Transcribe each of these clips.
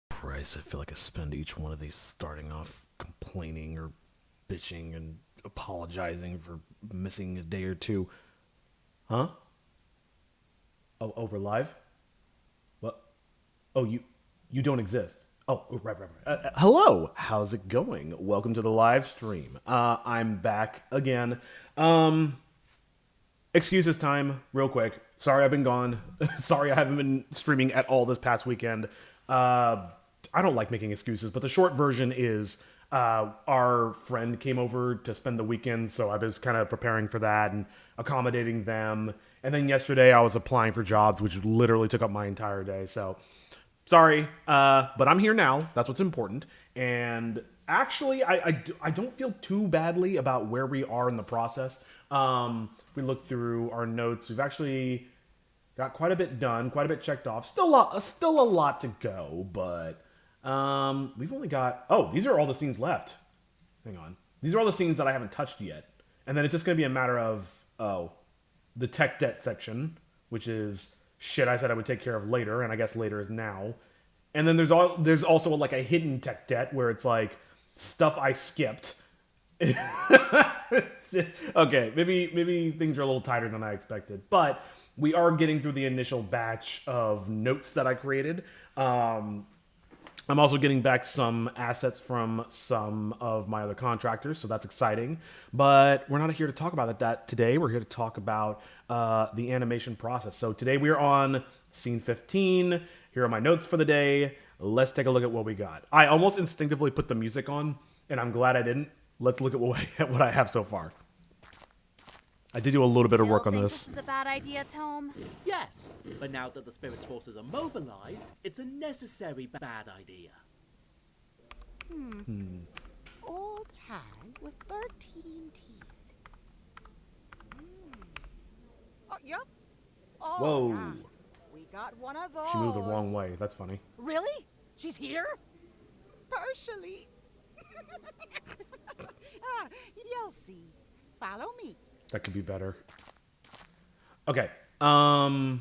Christ, I feel like I spend each one of these starting off complaining or bitching and apologizing for missing a day or two. Huh? Oh, we're live? What? Oh, you don't exist. Oh, right. Hello, how's it going? Welcome to the live stream. I'm back again. Um, Excuses time, real quick. Sorry I've been gone. Sorry I haven't been streaming at all this past weekend. I don't like making excuses, but the short version is our friend came over to spend the weekend, so I was kind of preparing for that and accommodating them. And then yesterday I was applying for jobs, which literally took up my entire day. So sorry, but I'm here now. That's what's important. And actually, I don't feel too badly about where we are in the process. If we look through our notes, we've actually got quite a bit done, quite a bit checked off. Still a lot to go, but we've only got. Oh, these are all the scenes left. Hang on, these are all the scenes that I haven't touched yet, and then it's just gonna be a matter of the tech debt section, which is shit I said I would take care of later, and I guess later is now. And then there's also like a hidden tech debt where it's like stuff I skipped. Okay, maybe things are a little tighter than I expected, but we are getting through the initial batch of notes that I created. I'm also getting back some assets from some of my other contractors, so that's exciting. But we're not here to talk about that today. We're here to talk about the animation process. So today we are on scene 15. Here are my notes for the day. Let's take a look at what we got. I almost instinctively put the music on, and I'm glad I didn't. Let's look at what I have so far. I did do a little bit of work on this. This is a bad idea, Tom. Yes, but now that the Spirit's forces are mobilized, it's a necessary bad idea. Old hag with 13 teeth. Oh, yep. Oh, Whoa. yeah. We got one of those. She moved the wrong way. That's funny. Really? She's here? Partially. You'll see. Follow me. That could be better. Okay. Here,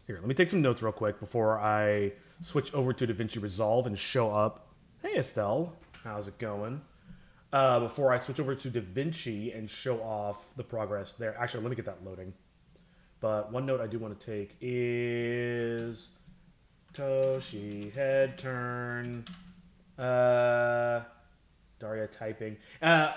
let me take some notes real quick before I switch over to DaVinci Resolve and show up. Hey, Estelle. How's it going? Before I switch over to DaVinci and show off the progress there. Actually, let me get that loading. But one note I do want to take is Toshi, head turn. Daria typing.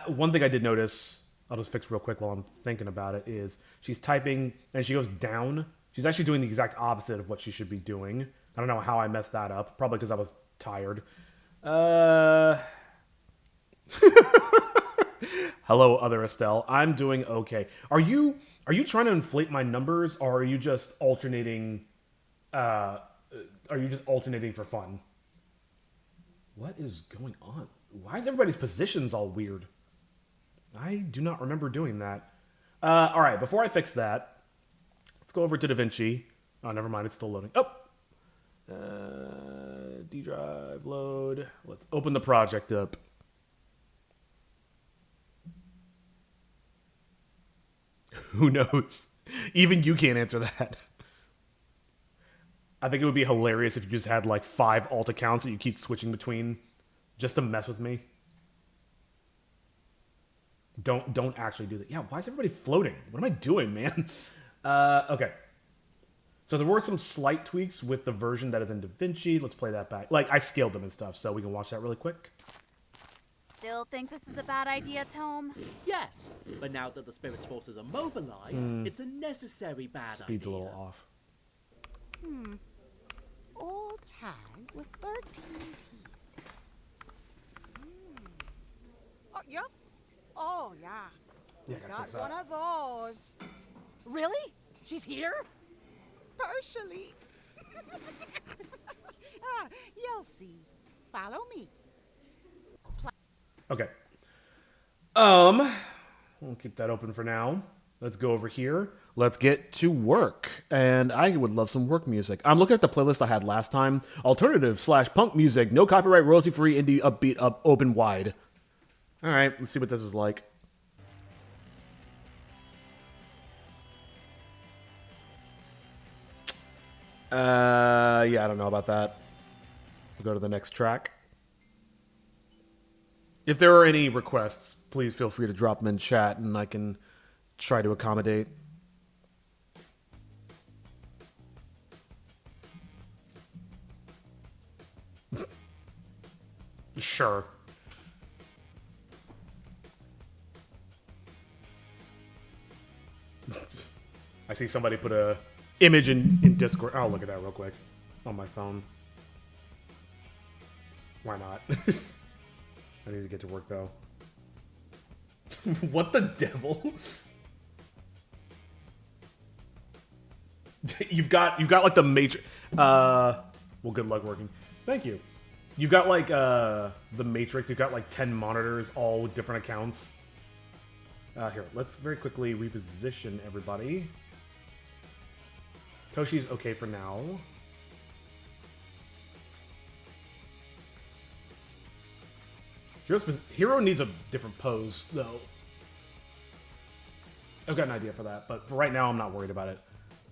One thing I did notice, I'll just fix real quick while I'm thinking about it, is she's typing and she goes down. She's actually doing the exact opposite of what she should be doing. I don't know how I messed that up. Probably because I was tired. Hello, other Estelle. I'm doing okay. Are you trying to inflate my numbers, or are you just alternating? Are you just alternating for fun? What is going on? Why is everybody's positions all weird? I do not remember doing that. All right, before I fix that, let's go over to DaVinci. Oh, never mind, it's still loading. Oh! D drive, load. Let's open the project up. Who knows? Even you can't answer that. I think it would be hilarious if you just had like 5 alt accounts that you keep switching between just to mess with me. Don't actually do that. Yeah, why is everybody floating? What am I doing, man? Okay. So there were some slight tweaks with the version that is in DaVinci. Let's play that back. Like, I scaled them and stuff, so we can watch that really quick. Still think this is a bad idea, Tom? Yes, but now that the Spirit's forces are mobilized, it's a necessary bad Speed's a idea. little off. Old hag with 13 teeth. Oh, yep. Oh, yeah. Yeah, I gotta Got fix one that. of those. Really? She's here? Partially. You'll see. Follow me. Okay. We'll keep that open for now. Let's go over here. Let's get to work. And I would love some work music. I'm looking at the playlist I had last time. Alternative/punk music. No copyright, royalty-free, indie, upbeat, open wide. All right, let's see what this is like. Yeah, I don't know about that. We'll go to the next track. If there are any requests, please feel free to drop them in chat and I can try to accommodate. Sure. I see somebody put a image in Discord. I'll look at that real quick on my phone. Why not? I need to get to work though. What the devil? You've got like the Matrix. Well, good luck working. Thank you. You've got like the Matrix. You've got like 10 monitors, all with different accounts. Here, let's very quickly reposition everybody. Toshi's okay for now. Hero needs a different pose, though. I've got an idea for that, but for right now, I'm not worried about it.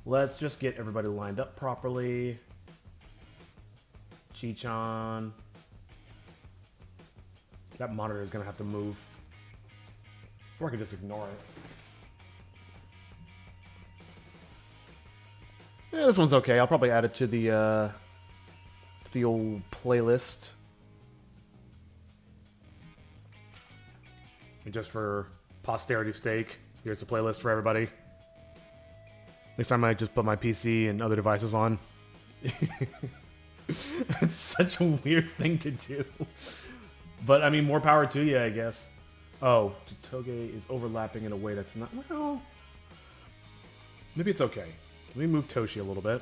Let's just get everybody lined up properly. Chi-chan. That monitor is going to have to move. Or I could just ignore it. Yeah, this one's okay. I'll probably add it to the old playlist. And just for posterity's sake, here's the playlist for everybody. Next time I just put my PC and other devices on. It's such a weird thing to do. But, I mean, more power to you, I guess. Oh, Toge is overlapping in a way that's not... Well... Maybe it's okay. Let me move Toshi a little bit.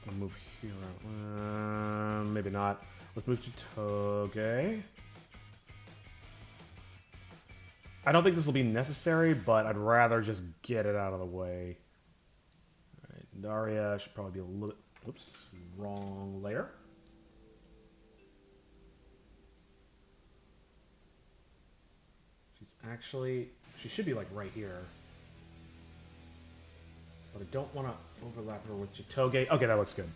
I'll move here. Maybe not. Let's move to Toge. I don't think this will be necessary, but I'd rather just get it out of the way. Alright, Daria should probably be a little bit... Oops, wrong layer. She's actually... She should be like right here. But I don't want to overlap her with Chitoge. Okay, that looks good.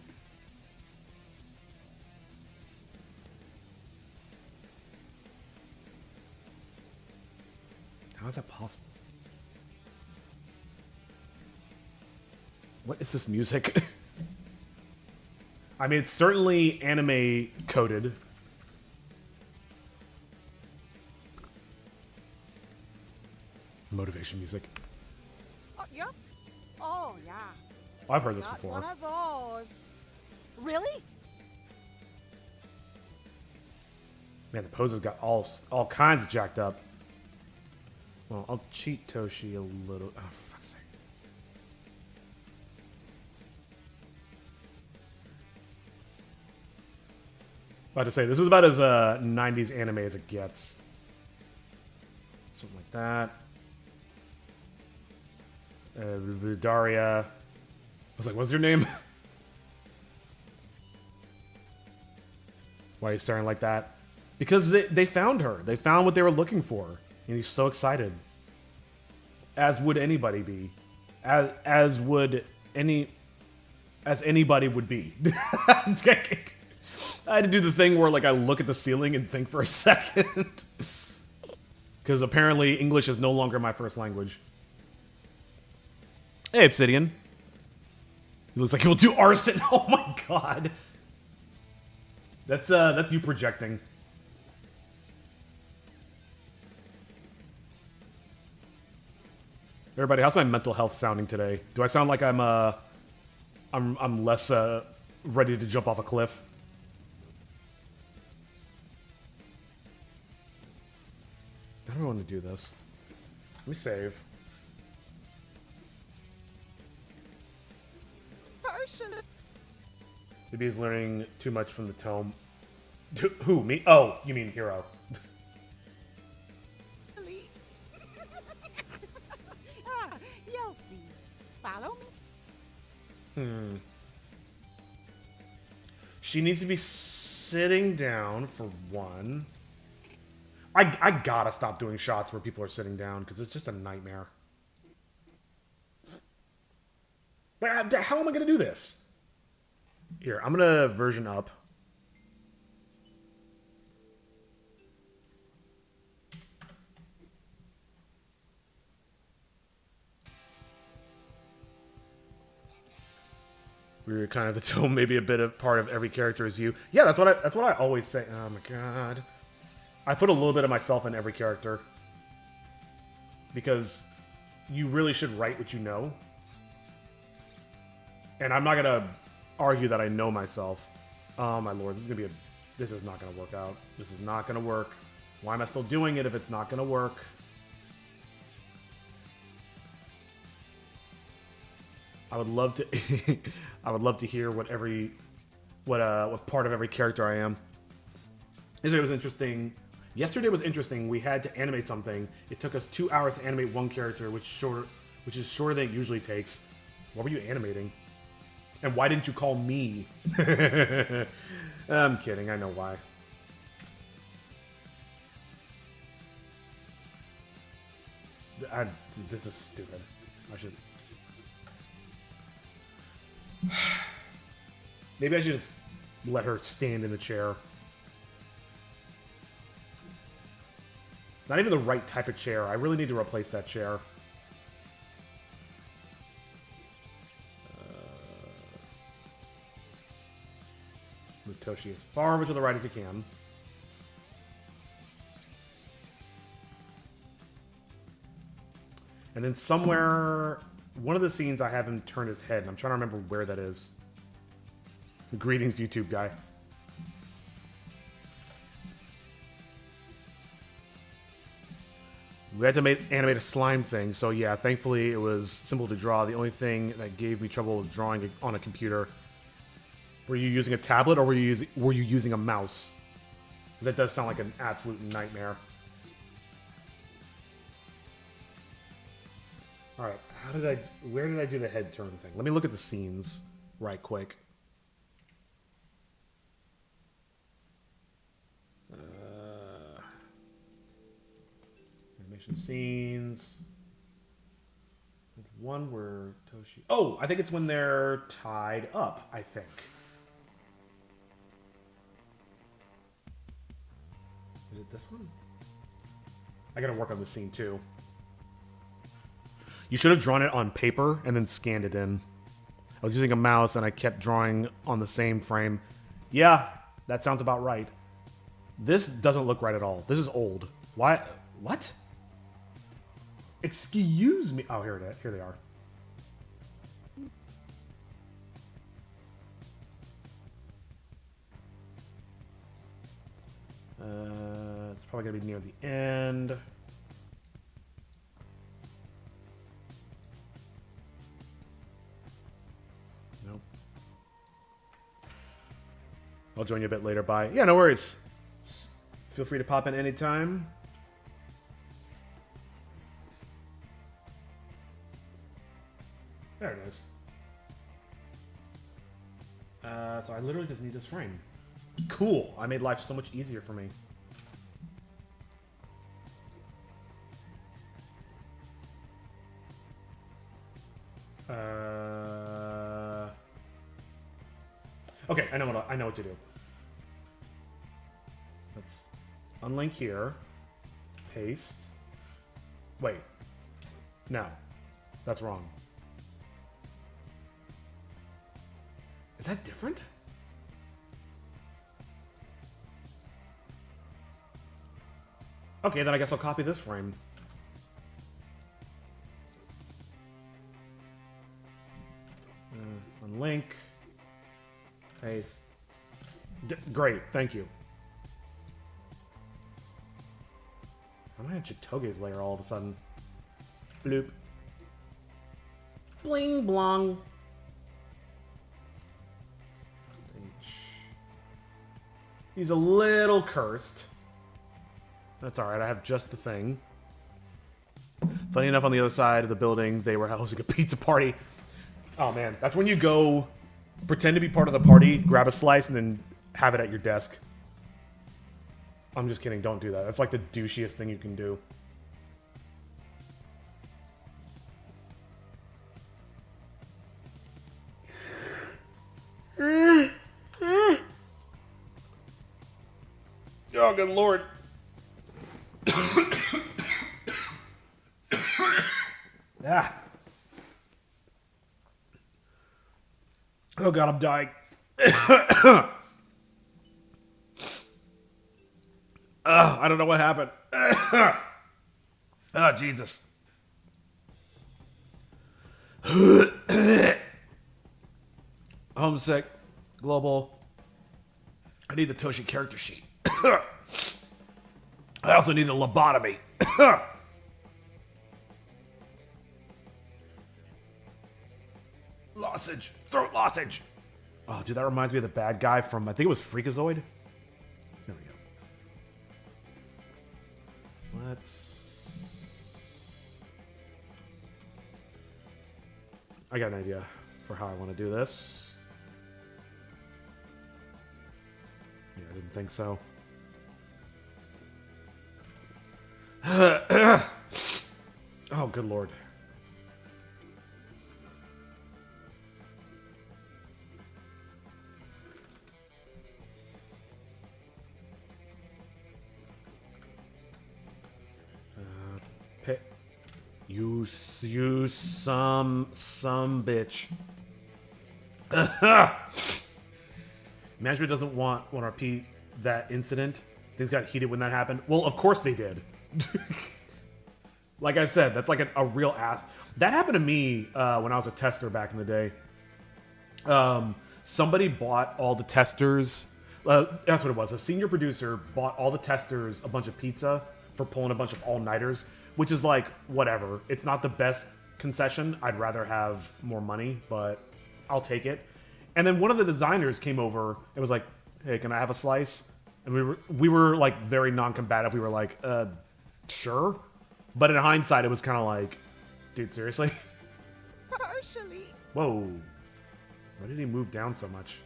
How is that possible? What is this music? I mean, it's certainly anime coded. Motivation music. Oh, yep. Oh, yeah. I've heard this Got before. one of those. Really? Man, the poses got all kinds of jacked up. Well, I'll cheat Toshi a little. Oh, for fuck's sake. About to say, this is about as 90s anime as it gets. Something like that. Daria. I was like, what's your name? Why are you staring like that? Because they found her. They found what they were looking for. And he's so excited. As would anybody be. As anybody would be. I had to do the thing where like I look at the ceiling and think for a second. Because apparently English is no longer my first language. Hey, Obsidian. He looks like he will do arson. Oh my god. That's you projecting. Everybody, how's my mental health sounding today? Do I sound like I'm less ready to jump off a cliff? How do I want to do this? Let me save. Maybe he's learning too much from the tome. Who, me? Oh, you mean Hero. Ah, you'll see. Follow me. She needs to be sitting down, for one. I gotta stop doing shots where people are sitting down, because it's just a nightmare. But how am I gonna do this? Here, I'm gonna version up. We were kind of the tone, maybe a bit of part of every character is you. Yeah, that's what I always say. Oh my god. I put a little bit of myself in every character. Because you really should write what you know. And I'm not gonna argue that I know myself. Oh my lord, this is not gonna work out. This is not gonna work. Why am I still doing it if it's not gonna work? I would love to I would love to hear what part of every character I am. Yesterday was interesting. Yesterday was interesting. We had to animate something. It took us 2 hours to animate one character, which is shorter than it usually takes. What were you animating? And why didn't you call me? I'm kidding. I know why. This is stupid. I should... Maybe I should just let her stand in the chair. Not even the right type of chair. I really need to replace that chair. Move Toshi as far over to the right as you can. And then somewhere... One of the scenes I have him turn his head, and I'm trying to remember where that is. Greetings, YouTube guy. We had to animate a slime thing, so yeah, thankfully it was simple to draw. The only thing that gave me trouble was drawing it on a computer. Were you using a tablet, or were you using a mouse? That does sound like an absolute nightmare. Alright, where did I do the head turn thing? Let me look at the scenes right quick. Animation scenes. There's one where Toshi... Oh, I think it's when they're tied up, I think. Is it this one? I gotta work on this scene too. You should have drawn it on paper and then scanned it in. I was using a mouse and I kept drawing on the same frame. Yeah, that sounds about right. This doesn't look right at all. This is old. Why? What? Excuse me. Oh, here they are. It's probably gonna be near the end. Nope. I'll join you a bit later. Bye. Yeah, no worries. Feel free to pop in anytime. There it is. So I literally just need this frame. Cool. I made life so much easier for me. Okay, I know what to do. Let's unlink here. Paste. Wait. No. That's wrong. Is that different? Okay, then I guess I'll copy this frame. Unlink. Paste. Great, thank you. How am I in Chitoge's layer all of a sudden? Bloop. Bling blong. He's a little cursed. That's alright, I have just the thing. Funny enough, on the other side of the building, they were hosting a pizza party. Oh man, that's when you go pretend to be part of the party, grab a slice, and then have it at your desk. I'm just kidding, don't do that. That's like the douchiest thing you can do. Oh, good lord. Ah. Oh god, I'm dying. I don't know what happened. Oh, Jesus. Homesick. Global. I need the Toshi character sheet. I also need a lobotomy. Lozenge. Throat lozenge. Oh, dude, that reminds me of the bad guy from, I think it was Freakazoid. There we go. I got an idea for how I want to do this. Yeah, I didn't think so. Oh, good lord. You some bitch. Management doesn't want to repeat that incident. Things got heated when that happened. Well, of course they did. Like I said, that's like a real ass. That happened to me when I was a tester back in the day. Somebody bought all the testers. That's what it was. A senior producer bought all the testers a bunch of pizza for pulling a bunch of all-nighters, which is like, whatever. It's not the best concession. I'd rather have more money, but I'll take it. And then one of the designers came over and was like, hey, can I have a slice? And we were like very non-combative. We were like, sure. But in hindsight, it was kind of like, dude, seriously? Partially. Whoa. Why did he move down so much?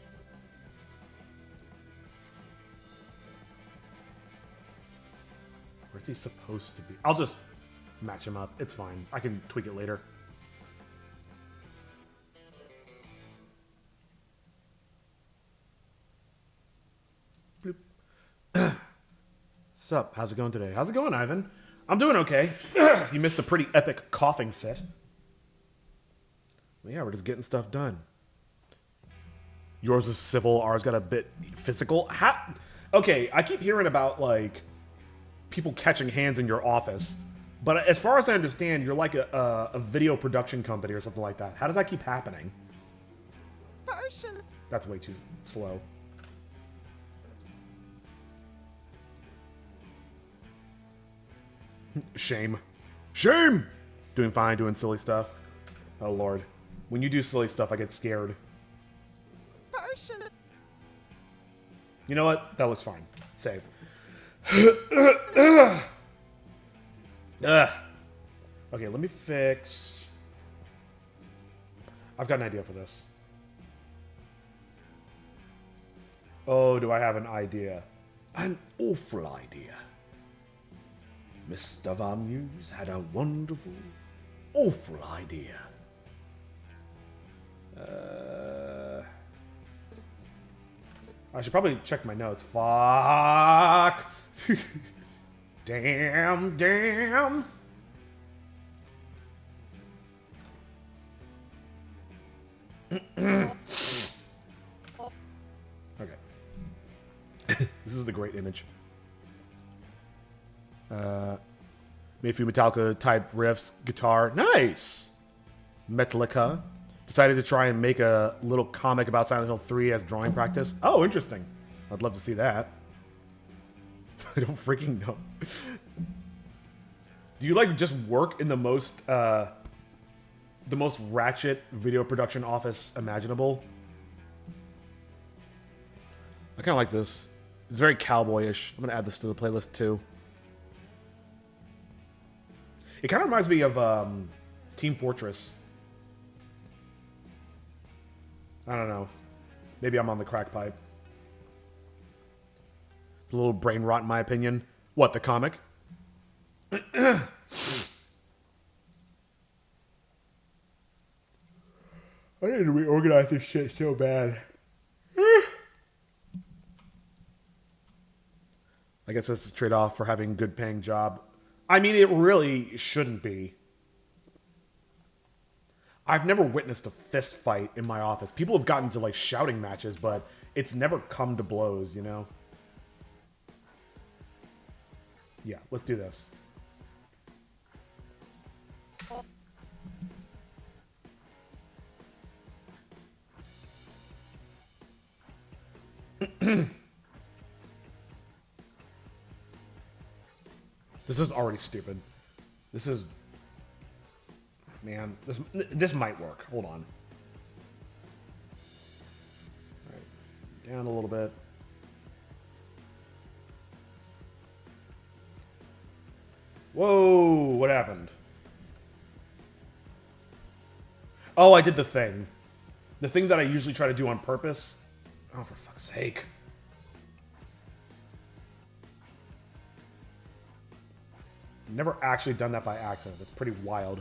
Where's he supposed to be? I'll just match him up. It's fine. I can tweak it later. Bloop. Sup? How's it going today? How's it going, Ivan? I'm doing okay. You missed a pretty epic coughing fit. Well, yeah, we're just getting stuff done. Yours is civil. Ours got a bit physical. Okay, I keep hearing about, like, people catching hands in your office. But as far as I understand, you're like a video production company or something like that. How does that keep happening? Partially. That's way too slow. Shame. Shame! Doing fine, doing silly stuff. Oh, Lord. When you do silly stuff, I get scared. Partially. You know what? That was fine. Save. Okay, let me fix... I've got an idea for this. Oh, do I have an idea? An awful idea. Mr. Van News had a wonderful, awful idea. I should probably check my notes. Fuck! Damn, damn! Okay. This is the great image. Mayfield Metallica type riffs, guitar. Nice! Metallica. Decided to try and make a little comic about Silent Hill 3 as drawing practice. Oh, interesting. I'd love to see that. I don't freaking know. Do you like just work in the most ratchet video production office imaginable? I kind of like this It's very cowboyish. I'm gonna add this to the playlist too. It kind of reminds me of Team Fortress. I don't know. Maybe I'm on the crack pipe. It's a little brain rot in my opinion. What, the comic? I need to reorganize this shit so bad. I guess that's a trade-off for having a good paying job. I mean, it really shouldn't be. I've never witnessed a fist fight in my office. People have gotten to like shouting matches, but it's never come to blows, you know? Yeah, let's do this. This is already stupid. This is... Man, this might work. Hold on. All right. Down a little bit. Whoa, what happened? Oh, I did the thing. The thing that I usually try to do on purpose. Oh, for fuck's sake. Never actually done that by accident. That's pretty wild.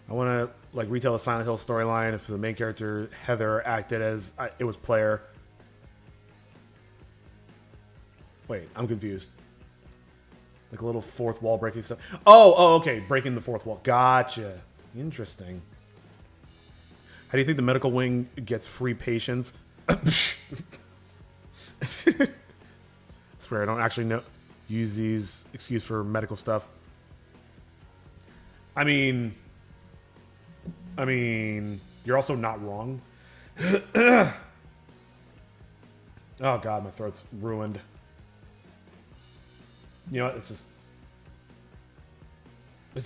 I want to like retell a Silent Hill storyline if the main character Heather acted as it was player. Wait, I'm confused. Like a little fourth wall breaking stuff. Oh, okay, breaking the fourth wall. Gotcha. Interesting. How do you think the medical wing gets free patients? Swear, I don't actually know. Use these excuse for medical stuff. I mean, you're also not wrong. Oh god, my throat's ruined. You know what? This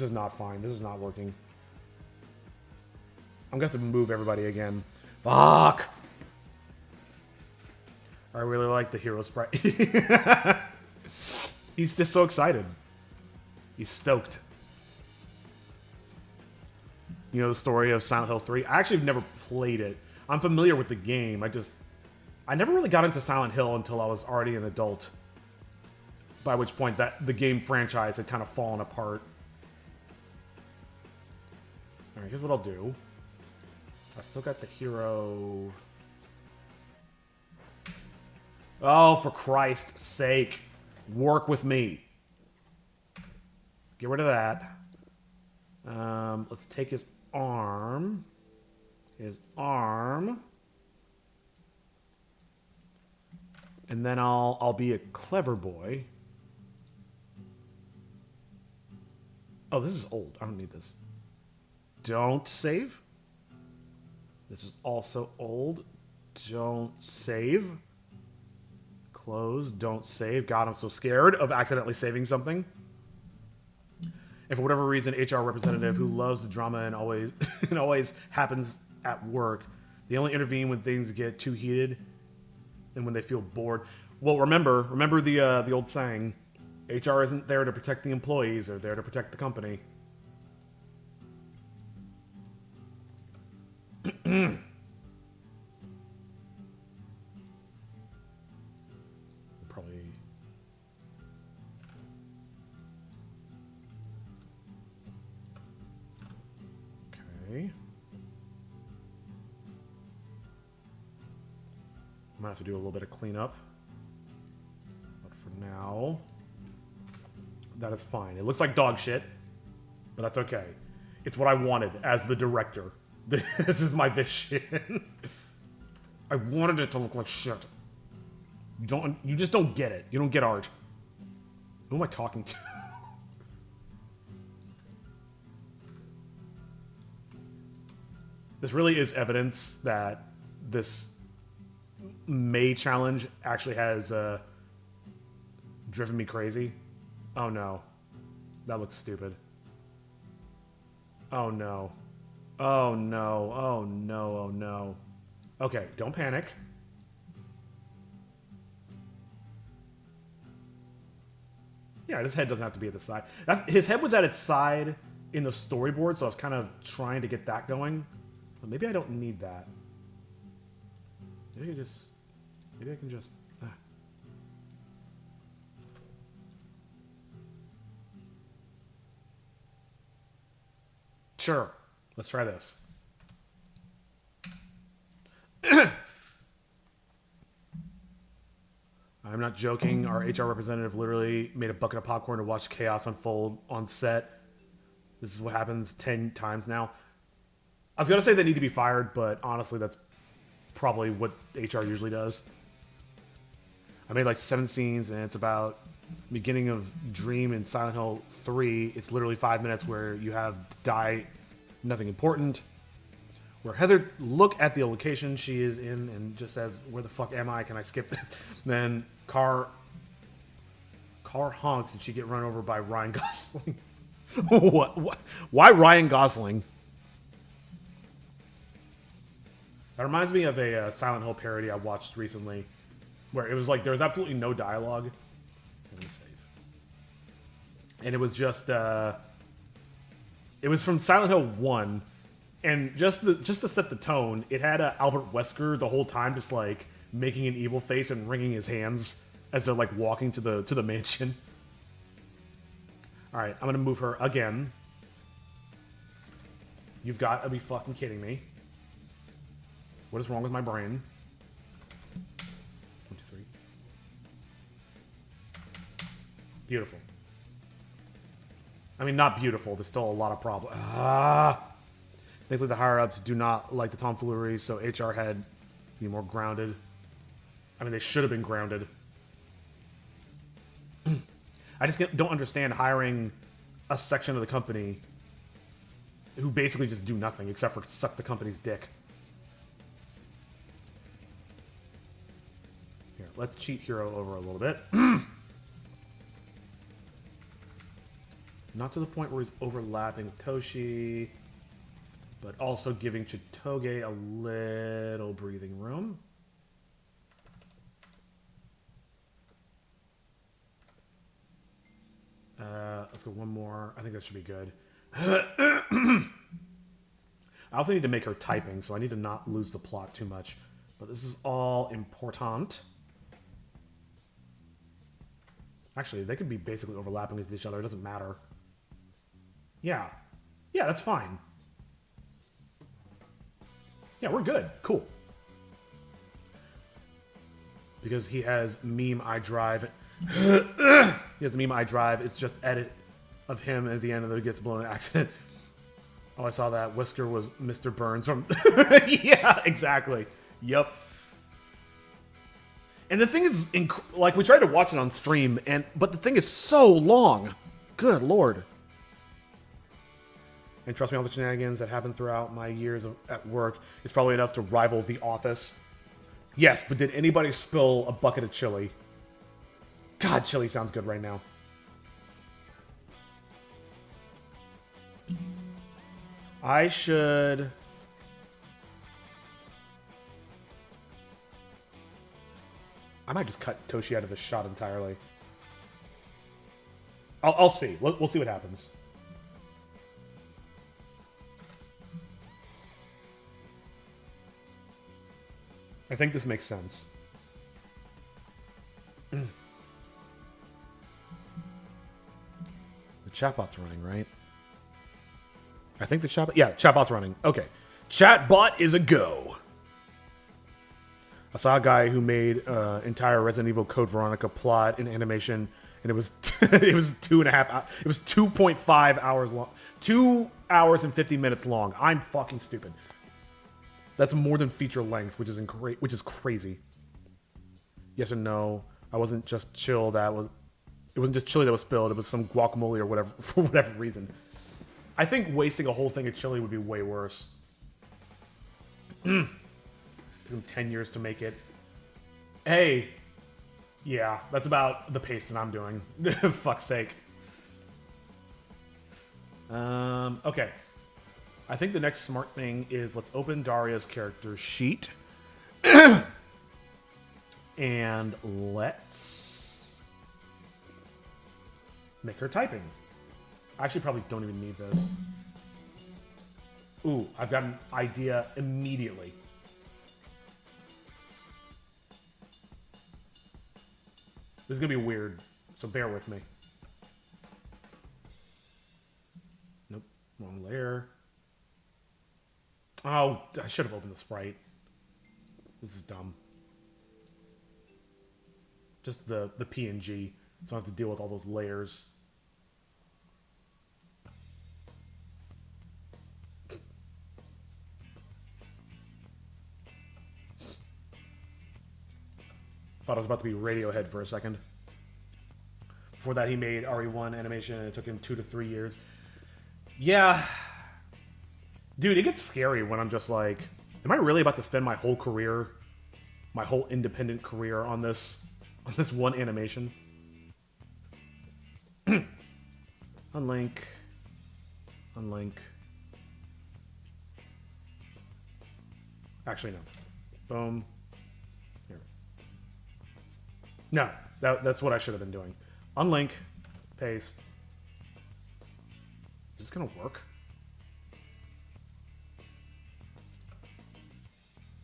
is not fine. This is not working. I'm gonna have to move everybody again. Fuck! I really like the hero sprite. He's just so excited. He's stoked. You know the story of Silent Hill 3? I actually have never played it. I'm familiar with the game. I never really got into Silent Hill until I was already an adult. By which point the game franchise had kind of fallen apart. Alright, here's what I'll do. I still got the hero... Oh, for Christ's sake. Work with me. Get rid of that. Let's take his arm. His arm. And then I'll be a clever boy. Oh, this is old. I don't need this. Don't save. This is also old. Don't save. Close. Don't save. God, I'm so scared of accidentally saving something. And for whatever reason, HR representative who loves the drama and always it always happens at work. They only intervene when things get too heated and when they feel bored. Well, remember the old saying, HR isn't there to protect the employees, they're there to protect the company. Probably... Okay. I'm gonna have to do a little bit of cleanup. But for now, that is fine. It looks like dog shit, but that's okay. It's what I wanted as the director. This is my vision. I wanted it to look like shit. You just don't get it. You don't get art. Who am I talking to? This really is evidence that this May challenge actually has driven me crazy. Oh no. That looks stupid. Oh no. Oh no. Oh no. Oh no. Okay, don't panic. Yeah, his head doesn't have to be at the side. His head was at its side in the storyboard, so I was kind of trying to get that going. But maybe I don't need that. Maybe I can just... Sure. Let's try this. I'm not joking. Our HR representative literally made a bucket of popcorn to watch chaos unfold on set. This is what happens 10 times now. I was going to say they need to be fired, but honestly, that's probably what HR usually does. I made like 7 scenes, and it's about beginning of Dream in Silent Hill 3. It's literally 5 minutes where you have die, nothing important. Where Heather look at the location she is in and just says, "Where the fuck am I? Can I skip this?" Then car honks and she get run over by Ryan Gosling. What? Why Ryan Gosling? That reminds me of a Silent Hill parody I watched recently, where it was like there was absolutely no dialogue. Let me save. And it was just it was from Silent Hill 1. And just to set the tone, it had Albert Wesker the whole time, just like making an evil face and wringing his hands as they're like walking to the mansion. All right, I'm gonna move her again. You've got to be fucking kidding me! What is wrong with my brain? 1, 2, 3. Beautiful. I mean, not beautiful. There's still a lot of problems. Thankfully, the higher-ups do not like the tomfoolery, so HR had to be more grounded. I mean, they should have been grounded. I just don't understand hiring a section of the company who basically just do nothing except for suck the company's dick. Here, let's cheat Hero over a little bit. Not to the point where he's overlapping with Toshi, but also giving Chitoge a little breathing room. Let's go one more. I think that should be good. I also need to make her typing, so I need to not lose the plot too much. But this is all important. Actually, they could be basically overlapping with each other. It doesn't matter. Yeah. Yeah, that's fine. Yeah, we're good. Cool. Because he has meme iDrive. He has meme iDrive. It's just edit of him at the end, and then it gets blown in an accident. Oh, I saw that. Whisker was Mr. Burns from... Yeah, exactly. Yep. And the thing is, like, we tried to watch it on stream, but the thing is so long. Good lord. And trust me, all the shenanigans that happened throughout my years at work is probably enough to rival The Office. Yes, but did anybody spill a bucket of chili? God, chili sounds good right now. I should... I might just cut Toshi out of this shot entirely. I'll see. We'll see what happens. I think this makes sense. The chatbot's running, right? I think the chatbot... Yeah, chatbot's running. Okay. Chatbot is a go. I saw a guy who made entire Resident Evil Code Veronica plot in animation, and it was it was 2.5 it was 2.5 hours long. 2 hours and 50 minutes long. I'm fucking stupid. That's more than feature length, which is crazy. Yes and no. I wasn't just chill that was... It wasn't just chili that was spilled. It was some guacamole or whatever, for whatever reason. I think wasting a whole thing of chili would be way worse. Took him 10 years to make it. Hey. Yeah, that's about the pace that I'm doing. Fuck's sake. Okay. I think the next smart thing is let's open Daria's character sheet. And let's... Make her typing. I actually probably don't even need this. Ooh, I've got an idea immediately. This is gonna be weird, so bear with me. Nope, wrong layer. Oh, I should have opened the sprite. This is dumb. Just the PNG, so I don't have to deal with all those layers. Thought I was about to be Radiohead for a second. Before that, he made RE1 animation, and it took him 2 to 3 years. Yeah. Dude, it gets scary when I'm just like, am I really about to spend my whole career, my whole independent career on this one animation? Unlink. Unlink. Actually, no. Boom. Here. No, that's what I should have been doing. Unlink. Paste. Is this gonna work?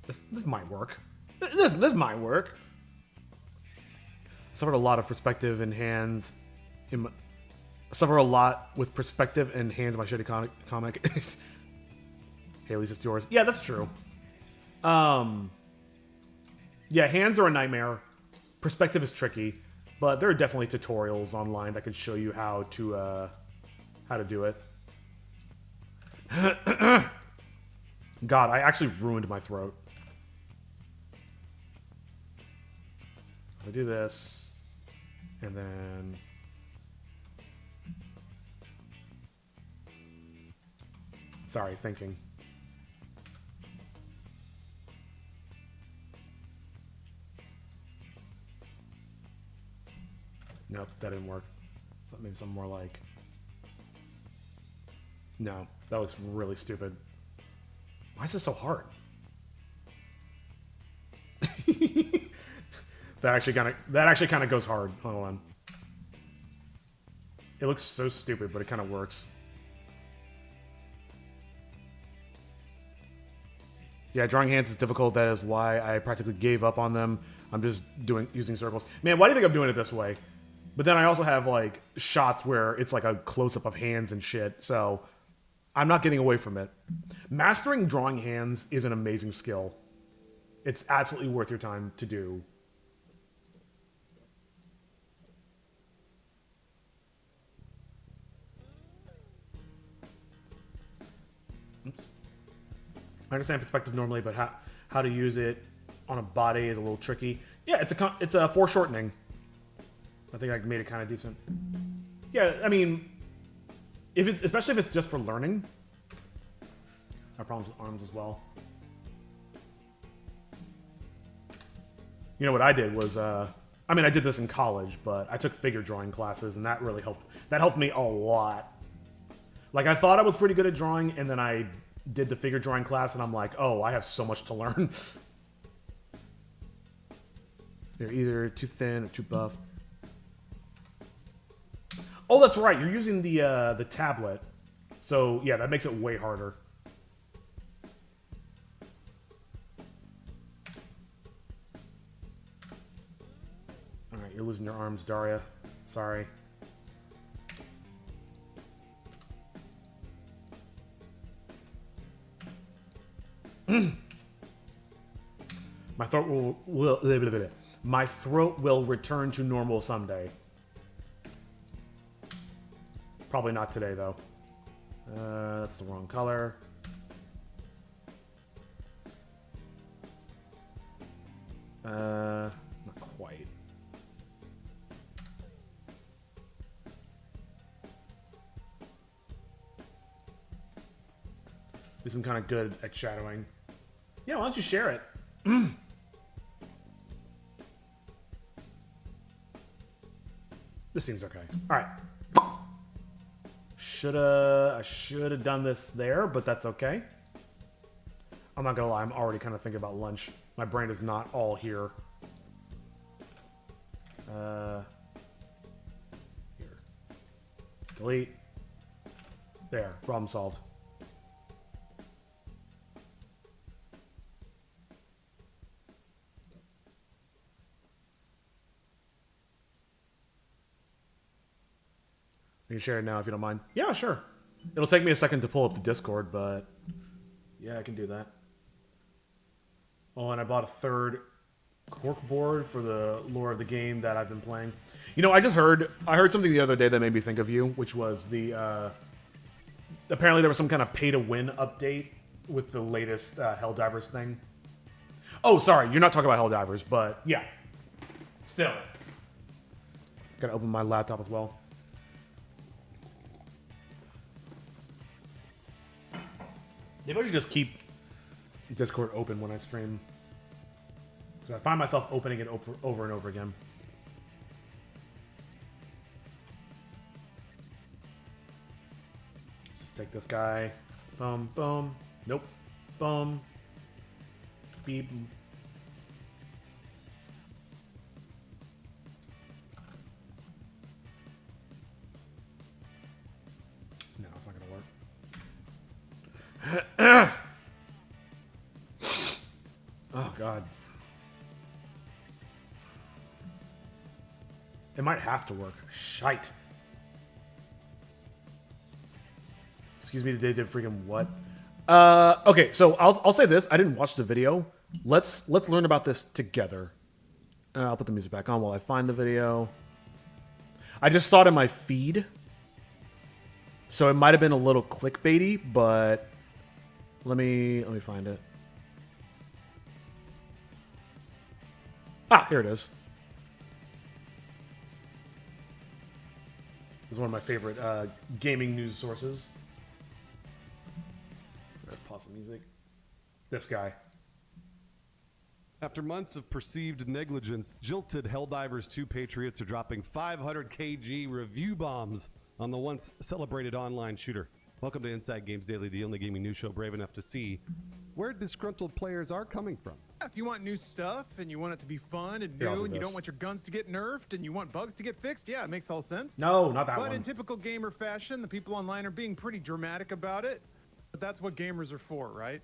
This might work. This might work. I suffered a lot of perspective in hands. I suffer a lot with perspective and hands in my shitty comic. Hey, at least it's yours. Yeah, that's true. Yeah, hands are a nightmare. Perspective is tricky, but there are definitely tutorials online that can show you how to do it. God, I actually ruined my throat. I do this, and then sorry, thinking. Nope, that didn't work. Maybe something more like. No, that looks really stupid. Why is this so hard? That actually kind of goes hard. Hold on. It looks so stupid, but it kind of works. Yeah, drawing hands is difficult. That is why I practically gave up on them. I'm just using circles. Man, why do you think I'm doing it this way? But then I also have like shots where it's like a close-up of hands and shit. So I'm not getting away from it. Mastering drawing hands is an amazing skill. It's absolutely worth your time to do. Oops. I understand perspective normally, but how to use it on a body is a little tricky. Yeah, it's a foreshortening. I think I made it kind of decent. Yeah, I mean, especially if it's just for learning. I have problems with arms as well. You know what I did was, I mean, I did this in college, but I took figure drawing classes, and that really helped. That helped me a lot. Like, I thought I was pretty good at drawing, and then I did the figure drawing class, and I'm like, oh, I have so much to learn. They're either too thin or too buff. Oh, that's right. You're using the tablet. So, yeah, that makes it way harder. Alright, you're losing your arms, Daria. Sorry. My throat my throat will return to normal someday. Probably not today, though. That's the wrong color. Not quite. At least I'm kind of good at shadowing. Yeah, why don't you share it? This seems okay. All right. I should have done this there, but that's okay. I'm not gonna lie, I'm already kind of thinking about lunch. My brain is not all here. Here. Delete. There. Problem solved. You can share it now if you don't mind. Yeah, sure. It'll take me a second to pull up the Discord, but yeah, I can do that. Oh, and I bought a third cork board for the lore of the game that I've been playing. You know, I heard something the other day that made me think of you, which was the apparently there was some kind of pay to win update with the latest Helldivers thing. Oh, sorry, you're not talking about Helldivers, but yeah. Still. Gotta open my laptop as well. Maybe I should just keep Discord open when I stream. Because I find myself opening it over and over again. Let's just take this guy. Boom, boom. Nope. Boom. Beep. No, it's not going to work. Oh, God. It might have to work. Shite. Excuse me, they did freaking what? Okay, so I'll say this. I didn't watch the video. Let's learn about this together. I'll put the music back on while I find the video. I just saw it in my feed. So it might have been a little clickbaity, but let me find it. Ah, here it is. This is one of my favorite gaming news sources. Let's pause the music. This guy. After months of perceived negligence, jilted Helldivers 2 patriots are dropping 500 kg review bombs on the once celebrated online shooter. Welcome to Inside Games Daily, the only gaming news show brave enough to see where disgruntled players are coming from. If you want new stuff and you want it to be fun and Here, I'll new do and you this. don't want your guns to get nerfed and you want bugs to get fixed, yeah, it makes all sense. No, not that But one. in typical gamer fashion, the people online are being pretty dramatic about it. But that's what gamers are for, right?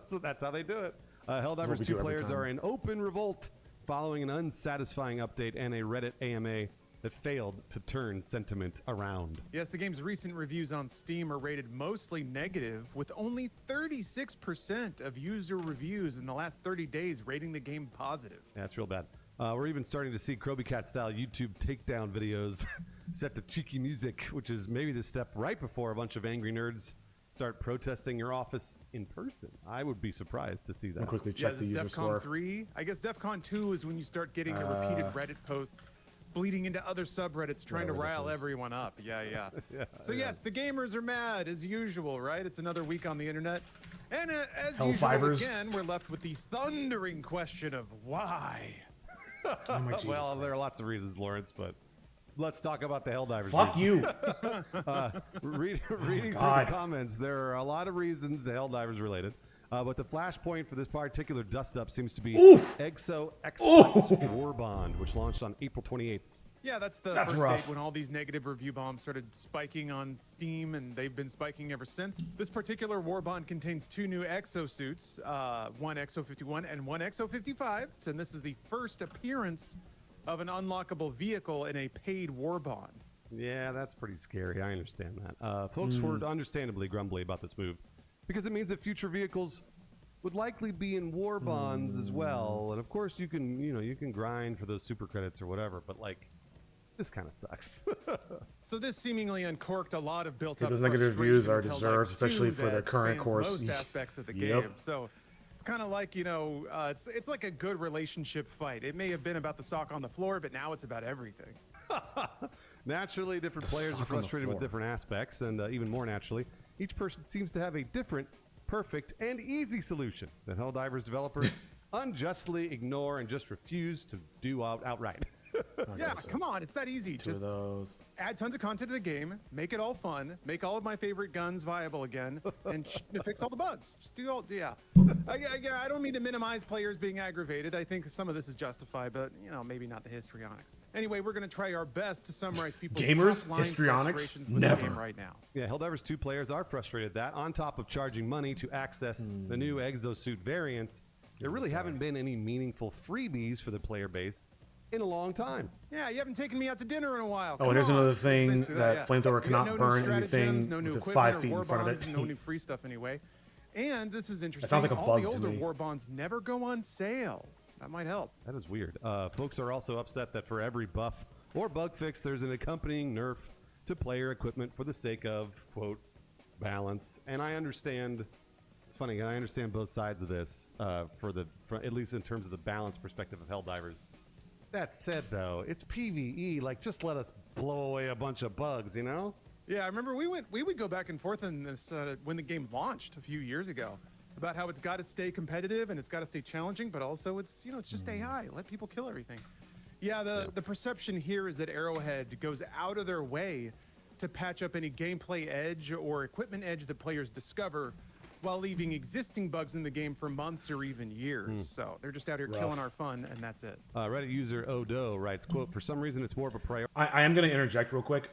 So that's how they do it. what Helldivers we 2 do every players time. are in open revolt following an unsatisfying update and a Reddit AMA that failed to turn sentiment around. Yes, the game's recent reviews on Steam are rated mostly negative, with only 36% of user reviews in the last 30 days rating the game positive. Yeah, it's real bad. We're even starting to see Kroby Cat style YouTube takedown videos set to cheeky music, which is maybe the step right before a bunch of angry nerds start protesting your office in person. I would be surprised to see I'll that. quickly Yeah, check this the is user DEFCON score. 3. I guess DEFCON 2 is when you start getting the repeated Reddit posts bleeding into other subreddits trying to Whatever this rile is. everyone up. Yeah. So yes, the gamers are mad as usual, right? It's another week on the internet. And as Hell usual, fivers. again, we're left with the thundering question of why. Oh my Jesus Well, there are Christ. lots of reasons, Lawrence, but let's talk about the Helldivers. Fuck reason. you. Reading through the God. comments, there are a lot of reasons the Helldivers related. But the flashpoint for this particular dust-up seems to be Exo Experts War Bond, which launched on April 28th. Yeah, that's the That's first rough. date when all these negative review bombs started spiking on Steam, and they've been spiking ever since. This particular war bond contains 2 new exosuits, one Exo 51 and one Exo 55, and this is the first appearance of an unlockable vehicle in a paid war bond. Yeah, that's pretty scary. I understand that. Folks were understandably grumbly about this move because it means that future vehicles would likely be in war bonds as well. And of course, you can grind for those super credits or whatever, but like, this kind of sucks. So this seemingly uncorked a lot of built-up Those negative frustration reviews are with Helldivers deserved, 2 especially for the that current spans course. most aspects of the Yep. game. So it's kind of like, it's like a good relationship fight. It may have been about the sock on the floor, but now it's about everything. Naturally, different players are sock on the frustrated with floor. different aspects, and even more naturally, each person seems to have a different, perfect, and easy solution that Helldivers developers unjustly ignore and just refuse to do outright. Yeah, Okay, so come on, it's that easy. two Just of those. add tons of content to the game, make it all fun, make all of my favorite guns viable again, and fix all the bugs. Just do all, yeah. I don't mean to minimize players being aggravated. I think some of this is justified, but maybe not the histrionics. Anyway, we're gonna try our best to summarize people's Gamers? top-line Histrionics? frustrations with Never. the game right now. Yeah, Helldivers 2 players are frustrated that, on top of charging money to access the new exosuit variants, there really haven't been any meaningful freebies for the player base in a long time. Yeah, you haven't taken me out to dinner in a while. Oh, Come and there's on. another It's thing basically that yeah. Flamethrower We got cannot no new burn stratagems, anything no new with equipment 5 or feet war in front of bonds, it. no new free stuff anyway. And this is interesting. sounds like a all bug the to older me. war bonds never go on sale. That might help. That is weird. Folks are also upset that for every buff or bug fix, there's an accompanying nerf to player equipment for the sake of, quote, balance. And I understand, it's funny, I understand both sides of this, at least in terms of the balance perspective of Helldivers. That said, though, it's PvE. Like, just let us blow away a bunch of bugs, you know? Yeah, I remember we would go back and forth on this when the game launched a few years ago about how it's got to stay competitive and it's got to stay challenging, but also it's it's just AI. Let people kill everything. Yeah, the perception here is that Arrowhead goes out of their way to patch up any gameplay edge or equipment edge that players discover, while leaving existing bugs in the game for months or even years. So they're just out here killing our fun, and that's it. Reddit user Odo writes, quote, for some reason it's more of a priority. I am going to interject real quick.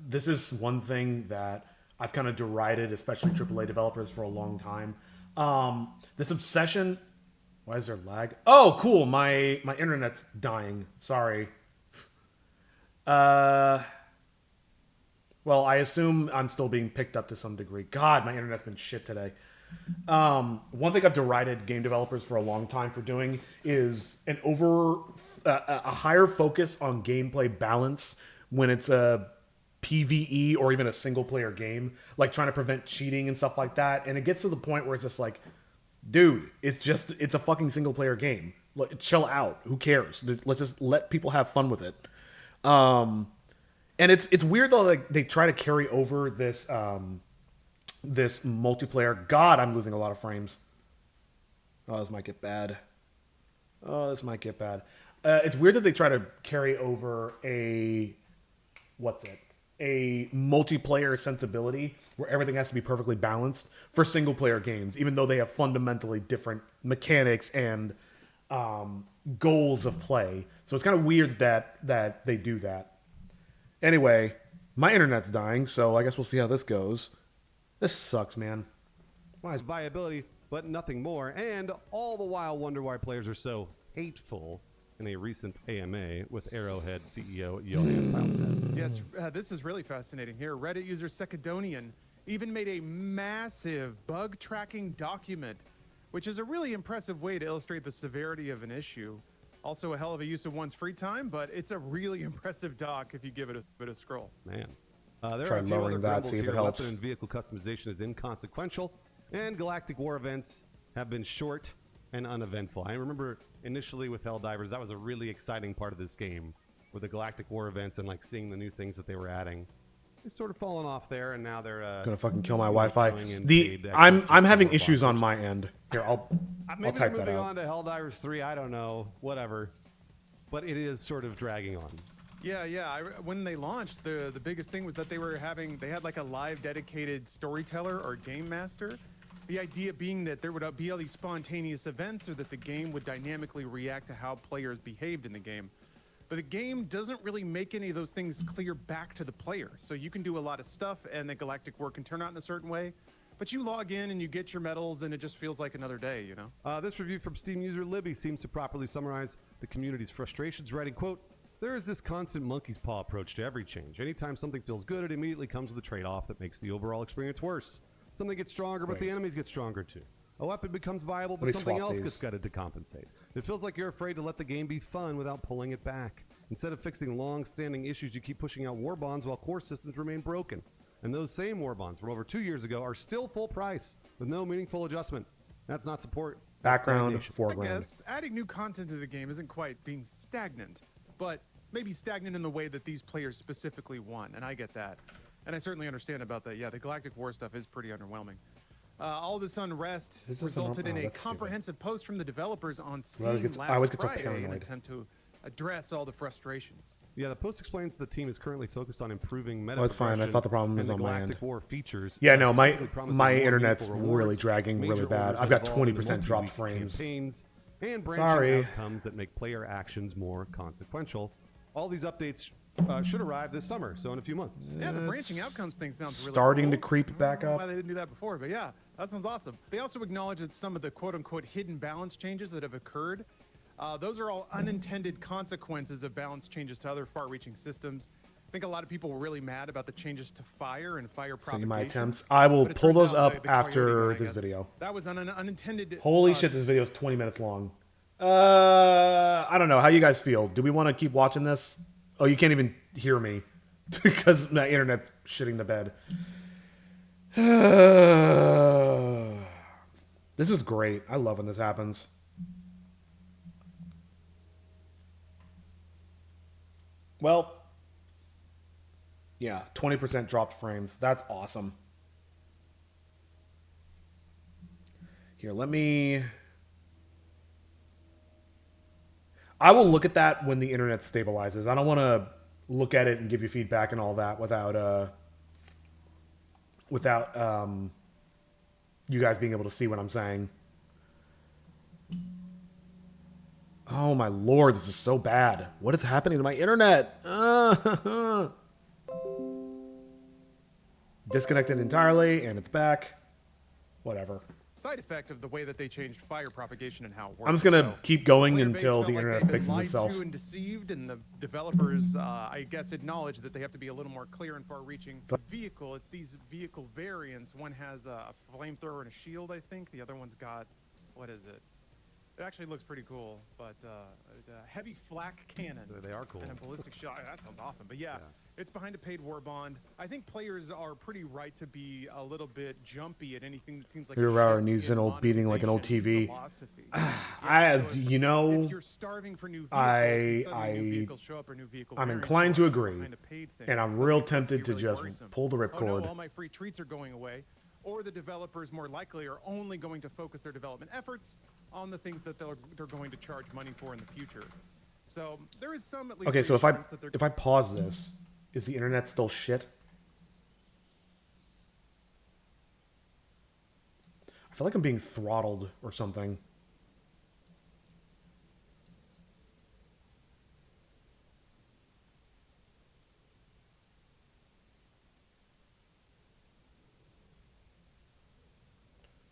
This is one thing that I've kind of derided, especially AAA developers, for a long time. This obsession. Why is there lag? Oh, cool. My internet's dying. Sorry. Well, I assume I'm still being picked up to some degree. God, my internet's been shit today. One thing I've derided game developers for a long time for doing is a higher focus on gameplay balance when it's a PvE or even a single player game, like trying to prevent cheating and stuff like that. And it gets to the point where it's just like, dude, it's a fucking single player game. Like, chill out. Who cares? Let's just let people have fun with it. And it's weird though, like they try to carry over this this multiplayer. God, I'm losing a lot of frames. Oh, this might get bad. It's weird that they try to carry over a multiplayer sensibility where everything has to be perfectly balanced for single player games, even though they have fundamentally different mechanics and goals of play. So it's kind of weird that they do that. Anyway, my internet's dying, so I guess we'll see how this goes. This sucks, man. Why is Viability, but nothing more. And all the while wonder why players are so hateful in a recent AMA with Arrowhead CEO Johan Falstad. Yes, this is really fascinating here. Reddit user Secadonian even made a massive bug tracking document, which is a really impressive way to illustrate the severity of an issue. Also a hell of a use of one's free time, but it's a really impressive doc if you give it a bit of scroll. Man. There Try are a few lowering other that, grumbles see if here. it helps. Weapon and vehicle customization is inconsequential, and Galactic War events have been short and uneventful. I remember initially with Helldivers, that was a really exciting part of this game, with the Galactic War events and like seeing the new things that they were adding. It's sort of fallen off there, and now they're gonna fucking kill my Wi-Fi? going in paid I'm extra having support issues on boxes. my end. Here, I'll Maybe type they're that moving out. on to Helldivers 3. I don't know. Whatever. But it is sort of dragging on. Yeah. When they launched, the biggest thing was that they had like a live dedicated storyteller or game master. The idea being that there would be all these spontaneous events or that the game would dynamically react to how players behaved in the game. But the game doesn't really make any of those things clear back to the player. So you can do a lot of stuff and the Galactic War can turn out in a certain way. But you log in and you get your medals and it just feels like another day, you know? This review from Steam user Libby seems to properly summarize the community's frustrations, writing, quote, there is this constant monkey's paw approach to every change. Anytime something feels good, it immediately comes with a trade-off that makes the overall experience worse. Something gets stronger, but the enemies get stronger too. A weapon becomes viable, but me something swap else these. gets gutted to compensate. It feels like you're afraid to let the game be fun without pulling it back. Instead of fixing long-standing issues, you keep pushing out war bonds while core systems remain broken. And those same war bonds from over 2 years ago are still full price with no meaningful adjustment. That's not support. That's Background, stagnation. 4 I grand. guess adding new content to the game isn't quite being stagnant, but maybe stagnant in the way that these players specifically want, and I get that. And I certainly understand about that. Yeah, the Galactic War stuff is pretty underwhelming. All this unrest This doesn't resulted in oh, a that's stupid. comprehensive post from the developers on Steam I always get so last Friday in an paranoid. attempt to address all the frustrations. Yeah, the post explains the team is currently focused on improving meta. Oh, it's fine. I progression thought the problem was and on the my Galactic end. War features. Yeah, no, specifically promising my more internet's meaningful really rewards, dragging really major bad. orders I've that got evolve into 20% dropped multi-week frames. campaigns and branching Sorry. outcomes that make player actions more consequential. All these updates should arrive this summer, so in a few months. Yeah, the branching outcomes thing sounds really starting cool. to creep back I don't know up. why they didn't do that before, but yeah, that sounds awesome. They also acknowledge that some of the quote-unquote hidden balance changes that have occurred, those are all unintended consequences of balance changes to other far-reaching systems. I think a lot of people were really mad about the changes to fire and fire See propagation. my attempts. I will but it pull turns those out up the after Coyote one, I this guess, video. That was an unintended. Holy shit, this video is 20 minutes long. I don't know. How you guys feel? Do we want to keep watching this? Oh, you can't even hear me because my internet's shitting the bed. This is great. I love when this happens. Well, yeah, 20% dropped frames. That's awesome. Here, let me... I will look at that when the internet stabilizes. I don't want to look at it and give you feedback and all that without you guys being able to see what I'm saying. Oh my lord, this is so bad. What is happening to my internet? Disconnected entirely, and it's back. Whatever. Side effect of the way that they changed fire propagation and how it works. I'm just gonna So, keep going player base until felt the like internet they've been fixes lied itself. to and deceived, and the developers, I guess, acknowledge that they have to be a little more clear and far-reaching. Vehicle, it's these vehicle variants. One has a flamethrower and a shield, I think. The other one's got, what is it? It actually looks pretty cool, but a heavy flak cannon. They are cool. And a ballistic shot. That sounds awesome. But yeah, it's behind a paid war bond. I think players are pretty right to be a little bit jumpy at anything that seems like You're a about shift new in Zinel beating like an old monetization TV. philosophy. You know, if you're starving for new vehicles and suddenly new vehicles show up or new vehicle I'm variants inclined show to up agree, behind a paid thing, and I'm suddenly real it starts tempted be to really just worrisome. pull the Oh ripcord. no, all my free treats are going away. Or the developers more likely are only going to focus their development efforts on the things that they're going to charge money for in the future. So there is some at least. Okay, so reassurance that they're if I pause this, is the internet still shit? I feel like I'm being throttled or something.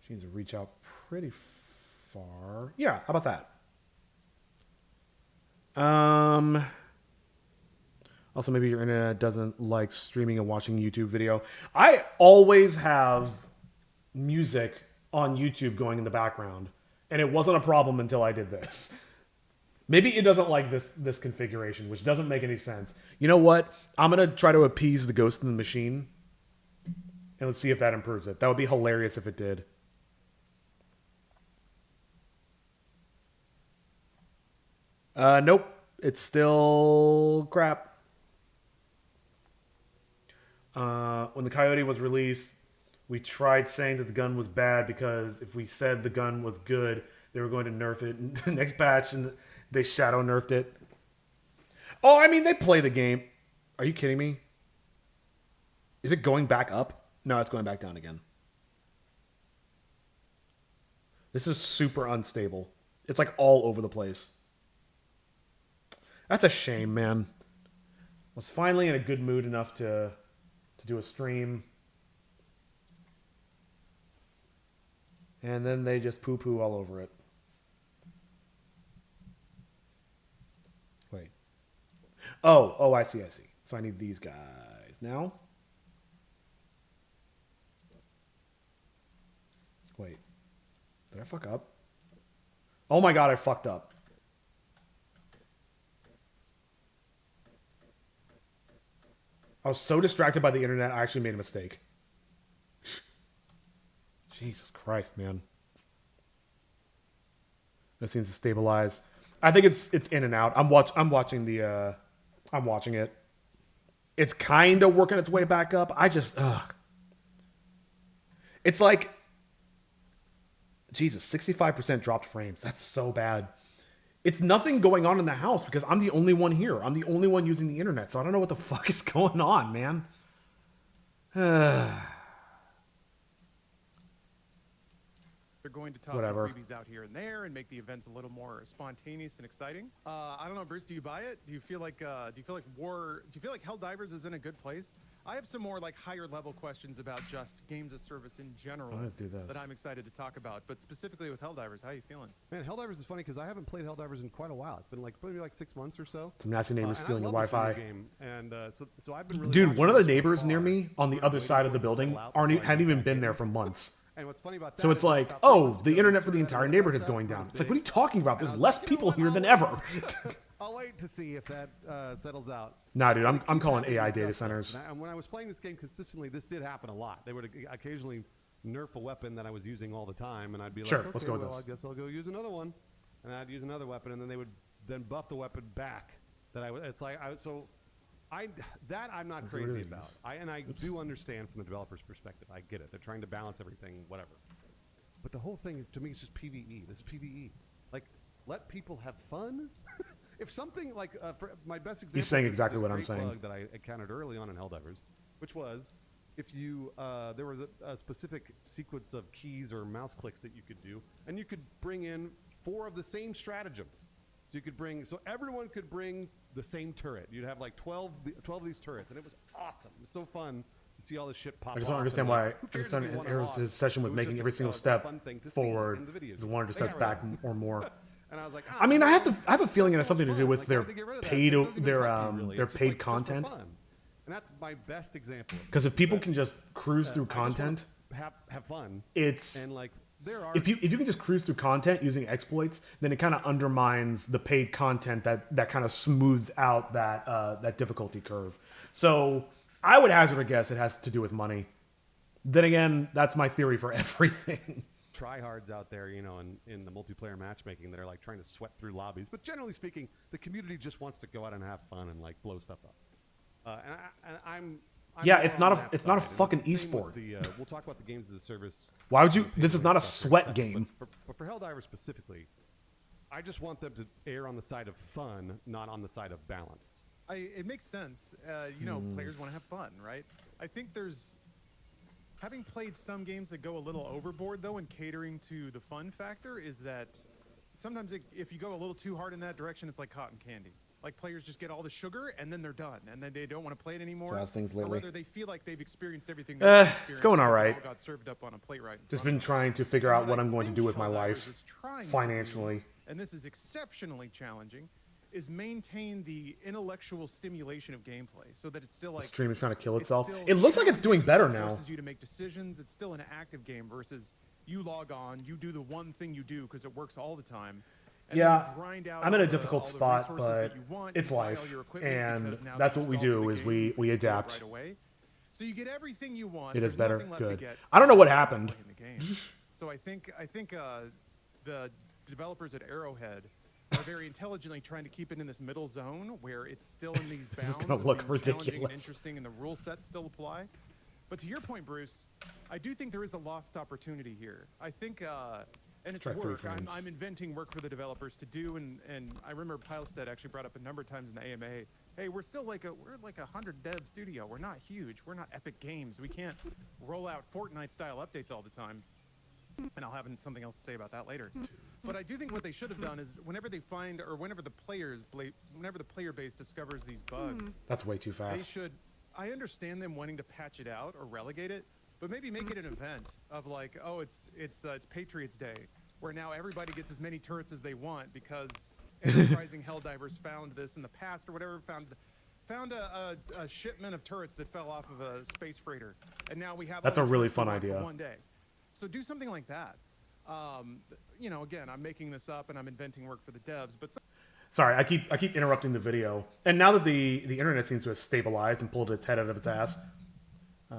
She needs to reach out pretty far. Yeah, how about that? Also, maybe your internet doesn't like streaming and watching YouTube video. I always have music on YouTube going in the background, and it wasn't a problem until I did this. Maybe it doesn't like this configuration, which doesn't make any sense. You know what? I'm gonna try to appease the ghost in the machine, and let's see if that improves it. That would be hilarious if it did. Nope. It's still crap. When the Coyote was released, we tried saying that the gun was bad because if we said the gun was good, they were going to nerf it in the next patch, and they shadow nerfed it. Oh, I mean, they play the game. Are you kidding me? Is it going back up? No, it's going back down again. This is super unstable. It's like all over the place. That's a shame, man. I was finally in a good mood enough to do a stream. And then they just poo-poo all over it. Wait. Oh, I see. So I need these guys now. Wait. Did I fuck up? Oh my god, I fucked up. I was so distracted by the internet, I actually made a mistake. Jesus Christ, man. That seems to stabilize. I think it's in and out. I'm watching it. It's kind of working its way back up. It's like, Jesus, 65% dropped frames. That's so bad. It's nothing going on in the house because I'm the only one here. I'm the only one using the internet, so I don't know what the fuck is going on, man. They're going to toss Whatever. some freebies out here and there and make the events a little more spontaneous and exciting. I don't know, Bruce. Do you buy it? Do you feel like Helldivers is in a good place? I have some more like higher level questions about just games of service in general Let's do this. that I'm excited to talk about. But specifically with Helldivers, how are you feeling? Man, Helldivers is funny because I haven't played Helldivers in quite a while. It's been like maybe like 6 months or so. Some nasty neighbors And I stealing your love this video Wi-Fi. game, and so I've been really Dude, watching one of the this from neighbors near afar. me on the I've other been side of the waiting for it to building settle out before I hadn't get even back been in. there for months. And what's funny about that So it's is like, about 5 oh, months the ago, internet they for the showed entire that neighborhood is stuff going was down. It's big. like, what are you talking about? There's And I was less like, you know people what, here than I'll ever. wait. I'll wait to see if that settles out. Nah, dude, I'm Keep calling happening AI stuff, data though. centers. And when I was playing this game consistently, this did happen a lot. They would occasionally nerf a weapon that I was using all the time, and I'd be Sure, like, okay, let's go with well, this. I guess I'll go use another one, and I'd use another weapon, and then they would then buff the weapon back. It's like that I'm not what it crazy is. about. I do understand from the developer's perspective. I get it. They're trying to balance everything, whatever. But the whole thing is, to me, it's just PvE. This is PvE. Like, let people have fun. If something like, for my best example, saying of this is exactly a what I'm great saying. bug that I encountered early on in Helldivers, which was if you there was a specific sequence of keys or mouse clicks that you could do, and you could bring in 4 of the same stratagem. So you could so everyone could bring the same turret. You'd have like 12 of these turrets, and it was awesome. It was so fun to see all this shit pop. I just don't off, understand and why like, who I cares just if don't you won or Arrow's lost? his session with It was making just every a single fun step thing to see forward in the video is game. 100 They got steps rid back of it. or more. And I was like, I mean, I have a feeling it has that's so something to do fun. with Like, their why'd they get rid of that? paid It doesn't even their help you, really. their It's just paid like, just for content. fun. And that's my best example. Because if people can just cruise through I just wanna content, have fun. it's And like there are if you can just cruise through content using exploits, then it kind of undermines the paid content that kind of smooths out that difficulty curve. So I would hazard a guess it has to do with money. Then again, that's my theory for everything. tryhards out there, you know, in the multiplayer matchmaking that are like trying to sweat through lobbies. But generally speaking, the community just wants to go out and have fun and like blow stuff up. I'm Yeah, more it's on not a- that it's not a side, and fucking the same with esport. we'll talk about the games as a service. Why would you? pay This is for not a stuff in sweat second, game. But for Helldivers specifically, I just want them to err on the side of fun, not on the side of balance. It makes sense. Players want to have fun, right? I think having played some games that go a little overboard, though, in catering to the fun factor, is that sometimes if you go a little too hard in that direction, it's like cotton candy. Like, players just get all the sugar, and then they're done, and then they don't want to play it anymore. how's things Or lately? whether they feel like they've experienced everything. It's going all right. All got served up on a plate right in Just front been of them. trying to figure out What what I I'm going to think do with my Helldivers life is trying to do, financially. and this is exceptionally challenging, is maintain the intellectual stimulation of gameplay so that it's still like The stream is trying to kill it's itself. still It looks like it's doing better challenging, now. forces you to make decisions. It's still an active game versus you log on, you do the one thing you do because it works all the time. And then Yeah, you grind out I'm in all a the- difficult all the spot, resources but that you want, it's you buy all life, your equipment and because now that's that what you've we solved do the is game, we you can do it adapt. right away. So you get everything you want. It is There's better. nothing left to Good. get. I don't know what Play happened. in the game. So I think the developers at Arrowhead are very intelligently trying to keep it in this middle zone where it's still in these This is bounds gonna of look being challenging ridiculous. and interesting, and the rule sets still apply. But to your point, Bruce, I do think there is a lost opportunity here. I think, and it's try 3 work. frames. I'm inventing work for the developers to do, and I remember Pilestead actually brought up a number of times in the AMA. Hey, we're still like a 100 dev studio. We're not huge. We're not Epic Games. We can't roll out Fortnite style updates all the time. And I'll have something else to say about that later. But I do think what they should have done is whenever they find, or whenever the player base discovers these bugs, That's way too they fast. should. I understand them wanting to patch it out or relegate it, but maybe make it an event of like, oh, it's Patriots Day, where now everybody gets as many turrets as they want because enterprising Helldivers found this in the past or whatever, found a shipment of turrets that fell off of a space freighter, and now we have. That's all a the really turrets we fun want for idea. One day, so do something like that. Again, I'm making this up and I'm inventing work for the devs, but. Sorry, I keep interrupting the video. And now that the internet seems to have stabilized and pulled its head out of its ass, I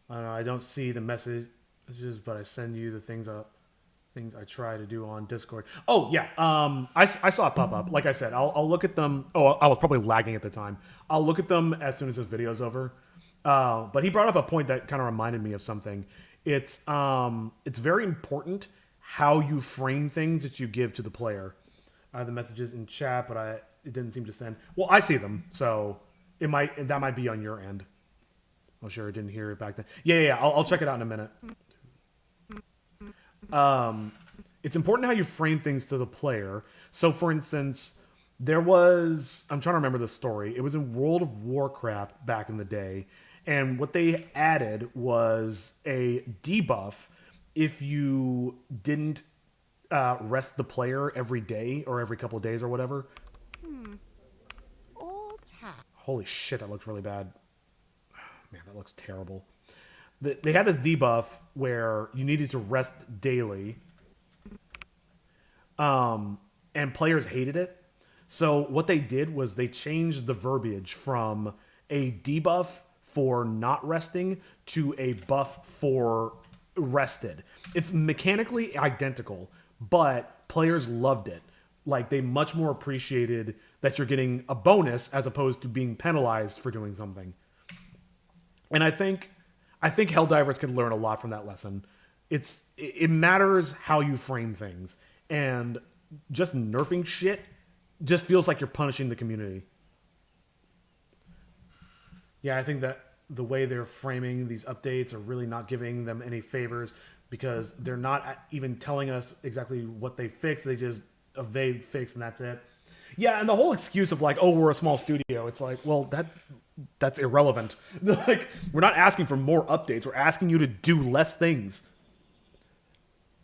don't know. I don't see the messages, but I send you the things I try to do on Discord. Oh yeah, I saw it pop up. Like I said, I'll look at them. Oh, I was probably lagging at the time. I'll look at them as soon as this video's over. But he brought up a point that kind of reminded me of something. It's very important how you frame things that you give to the player. I have the messages in chat, but it didn't seem to send. Well, I see them, so that might be on your end. Oh, sure, I didn't hear it back then. Yeah. I'll check it out in a minute. It's important how you frame things to the player. So, for instance, I'm trying to remember the story. It was in World of Warcraft back in the day, and what they added was a debuff if you didn't rest the player every day or every couple of days or whatever. Old hat. Holy shit, that looks really bad. Man, that looks terrible. They had this debuff where you needed to rest daily, and players hated it. So what they did was they changed the verbiage from a debuff for not resting to a buff for rested. It's mechanically identical, but players loved it. Like, they much more appreciated that you're getting a bonus as opposed to being penalized for doing something. And I think Helldivers can learn a lot from that lesson. It matters how you frame things, and just nerfing shit just feels like you're punishing the community. Yeah, I think that the way they're framing these updates are really not giving them any favors, because they're not even telling us exactly what they fixed. They just a vague fix and that's it. Yeah, and the whole excuse of like, oh, we're a small studio. It's like, well, that's irrelevant. Like, we're not asking for more updates. We're asking you to do less things.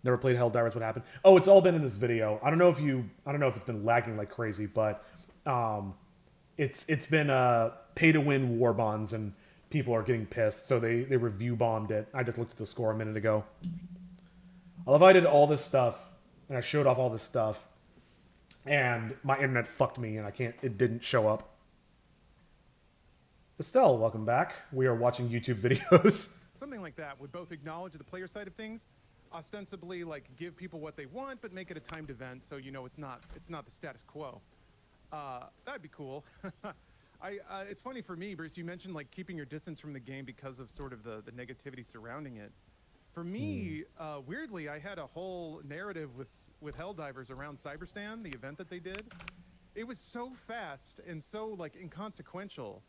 Never played Helldivers. What happened? Oh, it's all been in this video. I don't know if it's been lagging like crazy, but it's been pay to win war bonds, and people are getting pissed, so they review bombed it. I just looked at the score a minute ago. I love how I did all this stuff and I showed off all this stuff, and my internet fucked me and it didn't show up. Estelle, welcome back. We are watching YouTube videos. Something like that would both acknowledge the player side of things, ostensibly like give people what they want, but make it a timed event so you know it's not the status quo. That'd be cool. It's funny for me, Bruce, you mentioned like keeping your distance from the game because of sort of the negativity surrounding it. For me, weirdly, I had a whole narrative with Helldivers around Cyberstan, the event that they did. It was so fast and so like inconsequential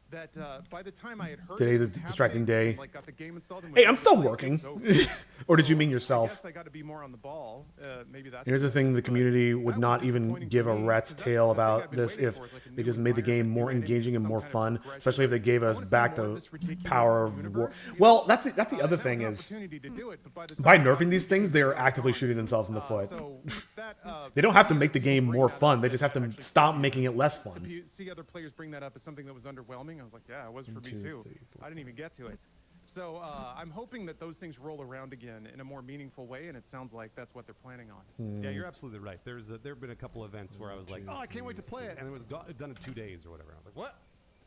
that by the time I had heard Today's this a was distracting happening, day. like, got the game installed and Hey, was I'm still like, it working. was over. Or did you So, mean yourself? I guess I got to be more on the ball. Maybe that's Here's the thing, the but community would that was not even disappointing give for a me, rat's 'cause that's tail the thing I've about been this waiting if for, is like a they new just made the game environment, more new engaging and some more kind of fun, progression. especially if they gave I us wanna see back more of the this ridiculous power of war. universe, you Well, know? that's the other That was thing an is, opportunity to do it, but by the by time I nerfing got these to things, it, they it are was actively gone. shooting themselves in the foot. So that, They don't have to make the game bring more that up, fun. They that just have to actually stop see- making it less to fun. see other players bring that up as something that was underwhelming. I was like, yeah, it was for me too. I didn't even get to it. So I'm hoping that those things roll around again in a more meaningful way, and it sounds like that's what they're planning on. Yeah, you're absolutely right. There have been a couple events where I was like, oh, I can't wait to play it, and it was done in 2 days or whatever. I was like, what?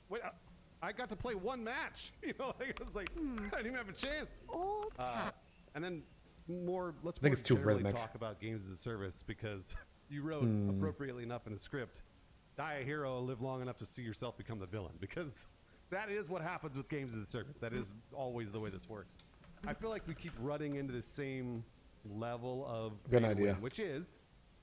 Wait, I got to play one match. You know, like, I was like, I didn't even have a chance. Old hat. And then let's think more it's too generally rhythmic. talk about games as a service, because you wrote appropriately enough in the script, die a hero, live long enough to see yourself become the villain, because that is what happens with games as a service. That is always the way this works. I feel like we keep running into the same level of Good pay to idea. win, which is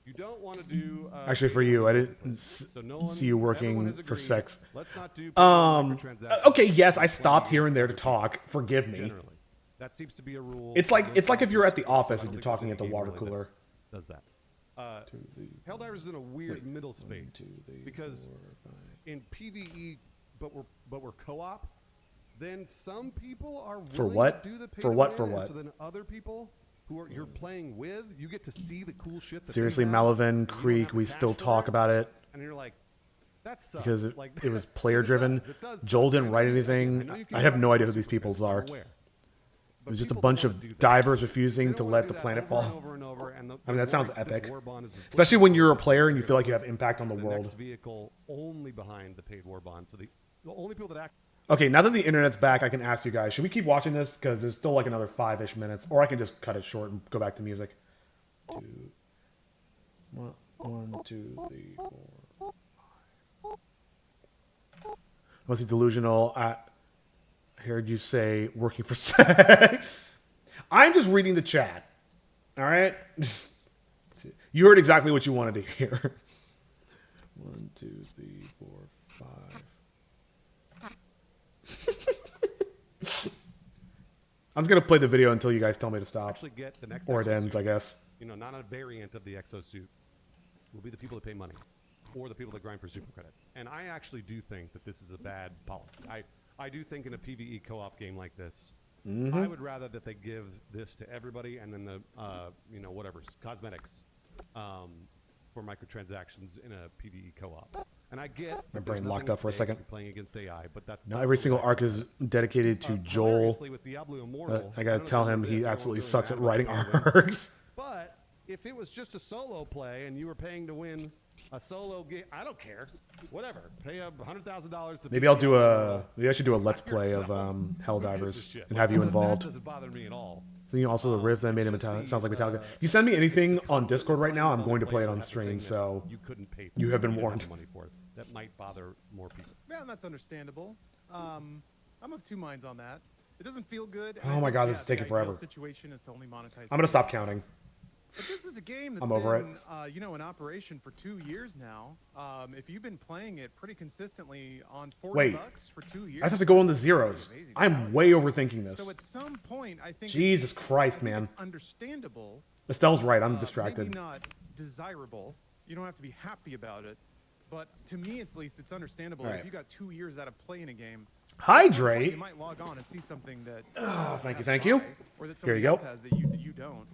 you don't want to do Actually, for you, I didn't so Nolan, see you everyone working has for agreed, sex. Let's not do Okay, okay, yes, I stopped here and there to talk. Forgive me. generally. That seems to be a rule. It's like for if you're at the developers. office I and don't you're think talking there's at the any water game really cooler. that does that. Helldivers is in a weird middle space because in PvE, but we're co-op. Then some people are For willing what? to do the pay For to what? win, For and what? So then other people who are you're playing with, you get to see the cool shit. That Seriously, they have, Malavan and you don't Creek, have to we cash still for talk it, about it and you're like, that sucks. because it Like, was player driven. it does suck. Joel didn't I know write you can- anything. know you can I have write no idea who super these people fans, I'm are. aware. It But was just a people bunch don't of wanna do that. divers They refusing don't to wanna let do the that planet over and fall. over and over, and the- I mean, that sounds this epic. war bond is a Especially slippery when you're a slope. player and you feel like you You're have impact on the next world. vehicle only behind the paid war bond. So the only people that act. Okay, now that the internet's back, I can ask you guys, should we keep watching this? Because there's still like another 5-ish minutes. Or I can just cut it short and go back to music. 1, 2, 3, 4. Mostly delusional. I heard you say working for sex. I'm just reading the chat. All right? You heard exactly what you wanted to hear. 1, 2, 3, 4, 5. I'm just gonna play the video until you guys tell me to stop, Actually get the next or it exosuit. ends, I guess. You know, not a variant of the exosuit. Will be the people that pay money, or the people that grind for super credits. And I actually do think that this is a bad policy. I do think in a PvE co-op game like this, I would rather that they give this to everybody, and then the you know, whatever cosmetics for microtransactions in a PvE co-op. And I get My that brain there's locked nothing up for a at stake if second. you're playing against AI, but that's Now not every so single bad. arc is dedicated to Joel. Hilariously, with Diablo Immortal, I gotta don't tell know if him you know he this, absolutely everyone's sucks really at mad writing about it. arcs. But if it was just a solo play and you were paying to win a solo game, I don't care. Whatever. Pay $100,000 to Maybe beat I'll do Diablo a. Immortal. Maybe I should do a let's Knock play of yourself. Who gives a Helldivers shit? and have you That involved. doesn't bother me at all. So you also the riff that made him It's just sounds like the, Metallica. You send me anything it's the on concept Discord of right now, I'm playing going to with play it other on players and stream. having So that you couldn't pay for you it, have been didn't warned. the money for it. That might bother more people. Yeah, and that's understandable. I'm of two minds on that. It doesn't feel good. Oh my God, this is taking the ideal forever. Situation is to only monetize. I'm gonna stop counting. But this is a game that's I'm over it. been, you know, in operation for 2 years now. If you've been playing it pretty consistently on $40 Wait. for 2 years, I just have to go on the zeros. amazing I'm value. way overthinking this. So at some point, I think Jesus Christ, I think man. it's understandable. Estelle's right. I'm Maybe distracted. not desirable. You don't have to be happy about it. But to me, at least, it's understandable. All If right. you got 2 years out of play in a game, you Hydrate. might log on and see something that Thank you, has thank you. buy, or that Here you somebody go. else has that you don't.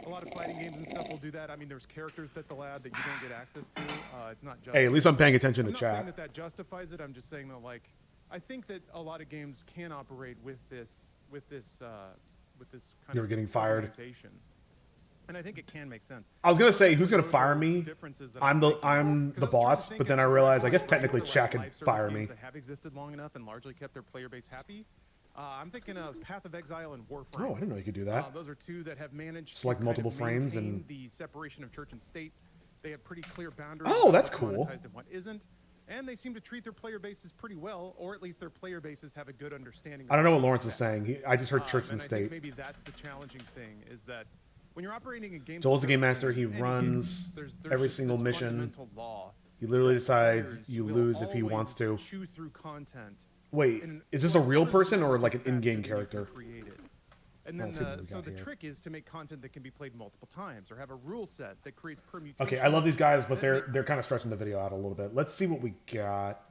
A lot of fighting games and stuff will do that. I mean, there's characters that they'll add that you don't get access to. It's not just. Hey, at least I'm paying attention I'm to not saying chat. that justifies it. I'm just saying that, like, I think that a lot of games can operate with this kind You were of getting fired. organization. And I think it can make sense. I was gonna say who's gonna Those are fire the me. differences that I'm I'm the thinking. I'm 'Cause the I was trying to boss, think but then I if realized I there guess are technically live chat could service fire games me. that have existed long enough and largely kept their player base happy. I'm thinking of Path of Exile and Warframe. Oh, I didn't know you could do that. Those are two that have managed Select to multiple kind of frames maintain and- the separation of church and state. They have pretty clear boundaries. Oh, of that's what's cool. monetized and what isn't. And they seem to treat their player bases pretty well, or at least their player bases have a good understanding. I don't know what of Lawrence is stats. saying. I just heard church and I think state. maybe that's the challenging thing is that when you're operating a game. Joel's the game service master. He in any runs game, there's every just single this mission. fundamental law He literally that decides players you will lose if he always wants to. chew through content. Wait, in is this a real orders person or much like an faster in-game than you can character? create it. And then Let's see what we so got the here. trick is to make content that can be played multiple times or have a rule set that creates permutations. Okay, I love these guys, but that make- they're kind of stretching the video out a little bit. Let's see what we got.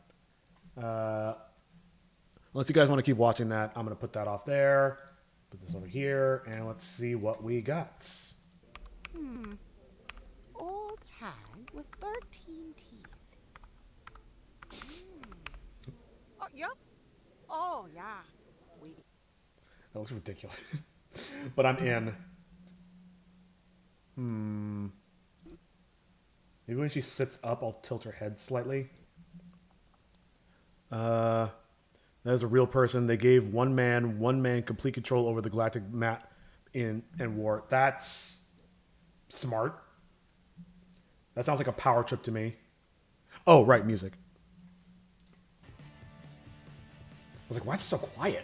Unless you guys want to keep watching that, I'm gonna put that off there. Put this over here, and let's see what we got. Old hag with 13 teeth. Oh, yep. Oh, yeah. Wait. That looks ridiculous. But I'm in. Maybe when she sits up, I'll tilt her head slightly. That is a real person. They gave one man complete control over the galactic map in war. That's smart. That sounds like a power trip to me. Oh, right, music. I was like, why is it so quiet?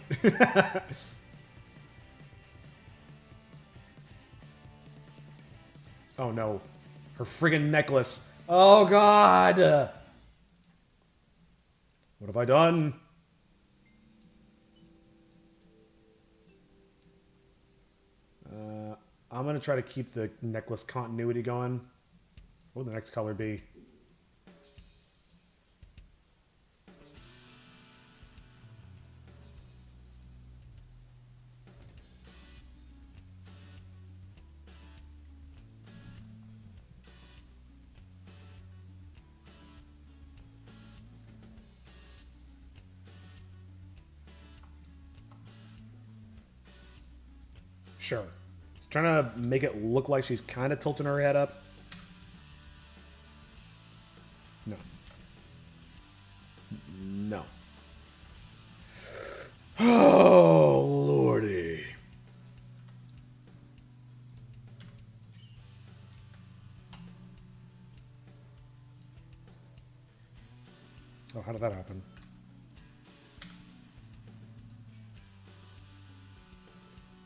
Oh no. Her friggin' necklace. Oh god! What have I done? I'm gonna try to keep the necklace continuity going. What will the next color be? Sure. Trying to make it look like she's kind of tilting her head up. No. No. Oh, lordy. Oh, how did that happen?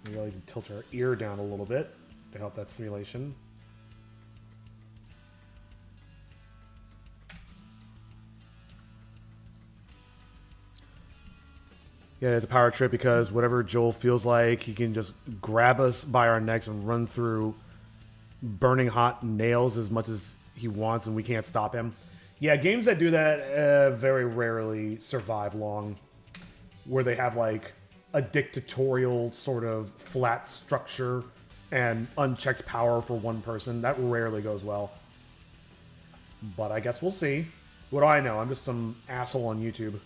Maybe I'll even tilt her ear down a little bit. to help that simulation. Yeah, it's a power trip because whatever Joel feels like, he can just grab us by our necks and run through burning hot nails as much as he wants, and we can't stop him. Yeah, games that do that very rarely survive long, where they have like a dictatorial sort of flat structure and unchecked power for one person. That rarely goes well. But I guess we'll see. What do I know? I'm just some asshole on YouTube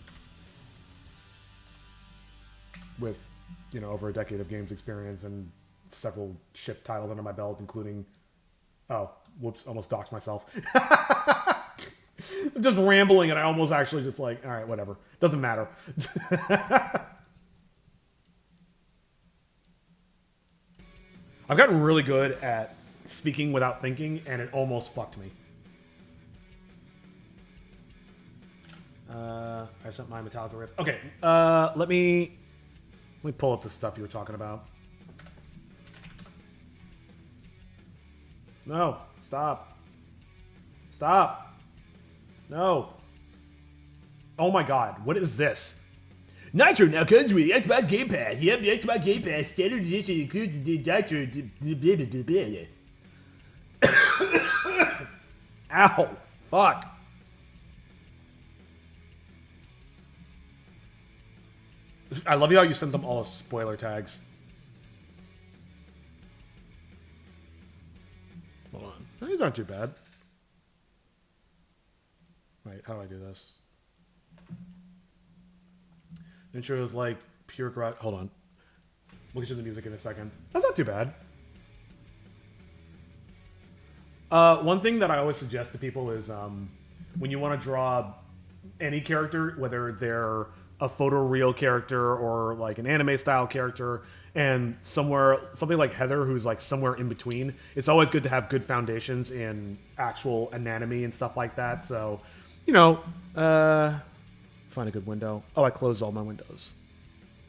with, you know, over a decade of games experience and several ship titles under my belt, including... Oh, whoops, almost doxed myself. I'm just rambling, and I almost actually just like, all right, whatever. Doesn't matter. I've gotten really good at speaking without thinking, and it almost fucked me. I sent my Metallica riff. Okay, let me pull up the stuff you were talking about. No, stop. Stop. No. Oh my god, what is this? Nitro now comes with Xbox Game Pass. Yep, the Xbox Game Pass Standard Edition includes the Nitro. Ow. Fuck. I love you how you sent them all as spoiler tags. Hold on. These aren't too bad. Wait, how do I do this? The intro is like pure garage. Hold on. We'll get you the music in a second. That's not too bad. One thing that I always suggest to people is when you want to draw any character, whether they're a photoreal character or like an anime style character, and something like Heather, who's like somewhere in between, it's always good to have good foundations in actual anatomy and stuff like that. So, you know, find a good window. Oh, I closed all my windows.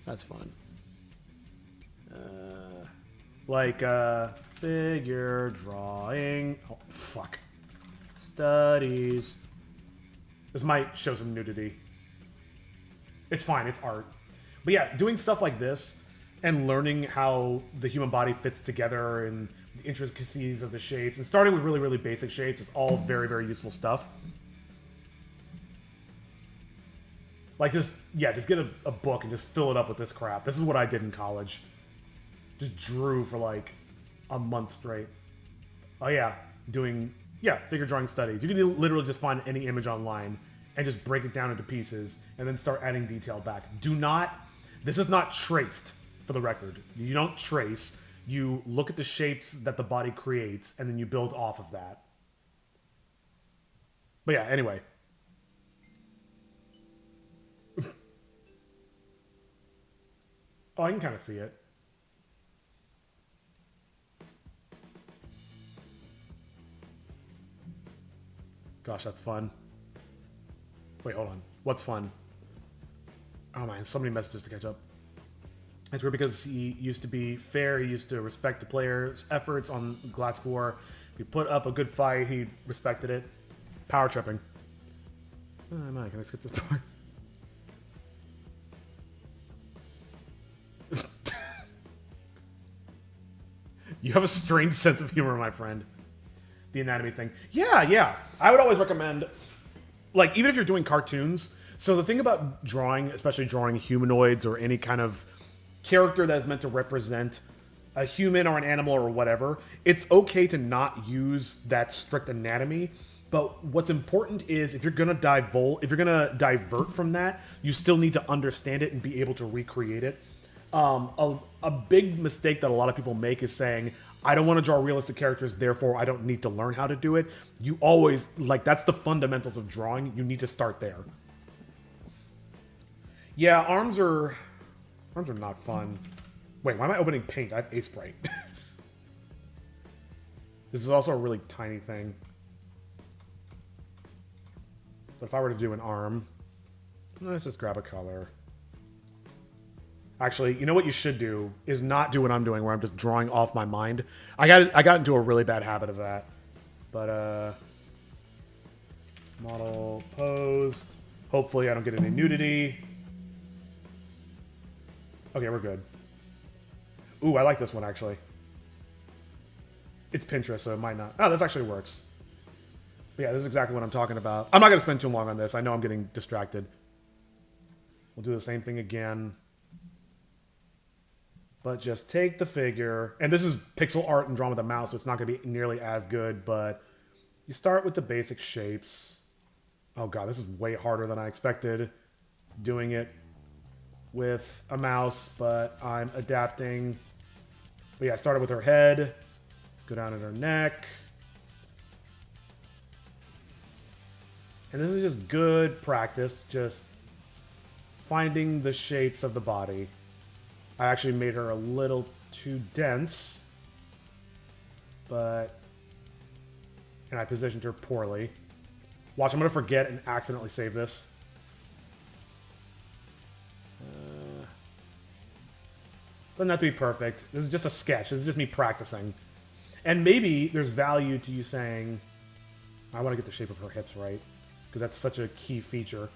That's fun. Figure drawing. Oh, fuck. Studies. This might show some nudity. It's fine, it's art. But yeah, doing stuff like this and learning how the human body fits together and the intricacies of the shapes, and starting with really, really basic shapes is all very, very useful stuff. Like, just get a book and just fill it up with this crap. This is what I did in college. Just drew for like a month straight. Oh yeah, figure drawing studies. You can literally just find any image online and just break it down into pieces and then start adding detail back. This is not traced, for the record. You don't trace. You look at the shapes that the body creates and then you build off of that. But yeah, anyway. Oh, I can kind of see it. Gosh, that's fun. Wait, hold on. What's fun? Oh man, so many messages to catch up. It's weird because he used to be fair. He used to respect the players' efforts on Galactic War. If he put up a good fight, he respected it. Power tripping. Oh, man, can I skip this part? You have a strange sense of humor, my friend. The anatomy thing. Yeah. I would always recommend, like, even if you're doing cartoons. So the thing about drawing, especially drawing humanoids or any kind of character that is meant to represent a human or an animal or whatever, it's okay to not use that strict anatomy. But what's important is if you're gonna divert from that, you still need to understand it and be able to recreate it. A big mistake that a lot of people make is saying, I don't want to draw realistic characters, therefore I don't need to learn how to do it. You always, like, that's the fundamentals of drawing. You need to start there. Yeah, arms are not fun. Wait, why am I opening paint? I have Ace Bright. This is also a really tiny thing. But if I were to do an arm, let's just grab a color. Actually, you know what you should do is not do what I'm doing, where I'm just drawing off my mind. I got into a really bad habit of that. But model posed. Hopefully, I don't get any nudity. Okay, we're good. Ooh, I like this one actually. It's Pinterest, so it might not. Oh, this actually works. But yeah, this is exactly what I'm talking about. I'm not going to spend too long on this. I know I'm getting distracted. We'll do the same thing again. But just take the figure. And this is pixel art and drawn with a mouse, so it's not going to be nearly as good. But you start with the basic shapes. Oh god, this is way harder than I expected. Doing it with a mouse, but I'm adapting. But yeah, I started with her head. Go down at her neck. And this is just good practice, just finding the shapes of the body. I actually made her a little too dense, and I positioned her poorly. Watch, I'm going to forget and accidentally save this. Doesn't have to be perfect. This is just a sketch. This is just me practicing. And maybe there's value to you saying, I want to get the shape of her hips right, because that's such a key feature.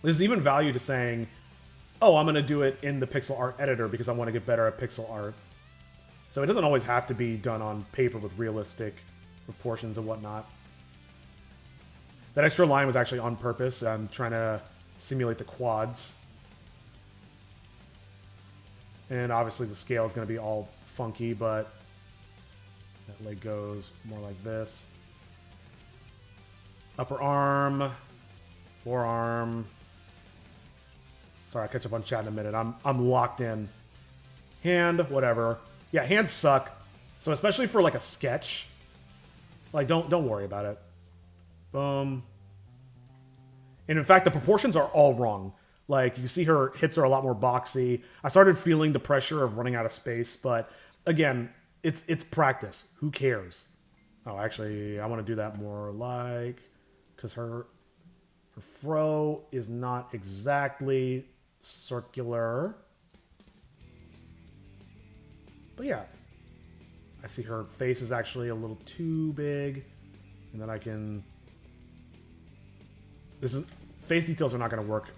There's even value to saying, oh, I'm going to do it in the pixel art editor because I want to get better at pixel art. So it doesn't always have to be done on paper with realistic proportions and whatnot. That extra line was actually on purpose. I'm trying to simulate the quads. And obviously the scale is going to be all funky, but that leg goes more like this. Upper arm, forearm. Sorry, I'll catch up on chat in a minute. I'm locked in. Hand, whatever. Yeah, hands suck. So especially for like a sketch, like don't worry about it. Boom. And in fact, the proportions are all wrong. Like, you see her hips are a lot more boxy. I started feeling the pressure of running out of space, but again, it's practice. Who cares? Oh, actually, I want to do that more like, because her fro is not exactly circular. But yeah, I see her face is actually a little too big, and then I can. Face details are not going to work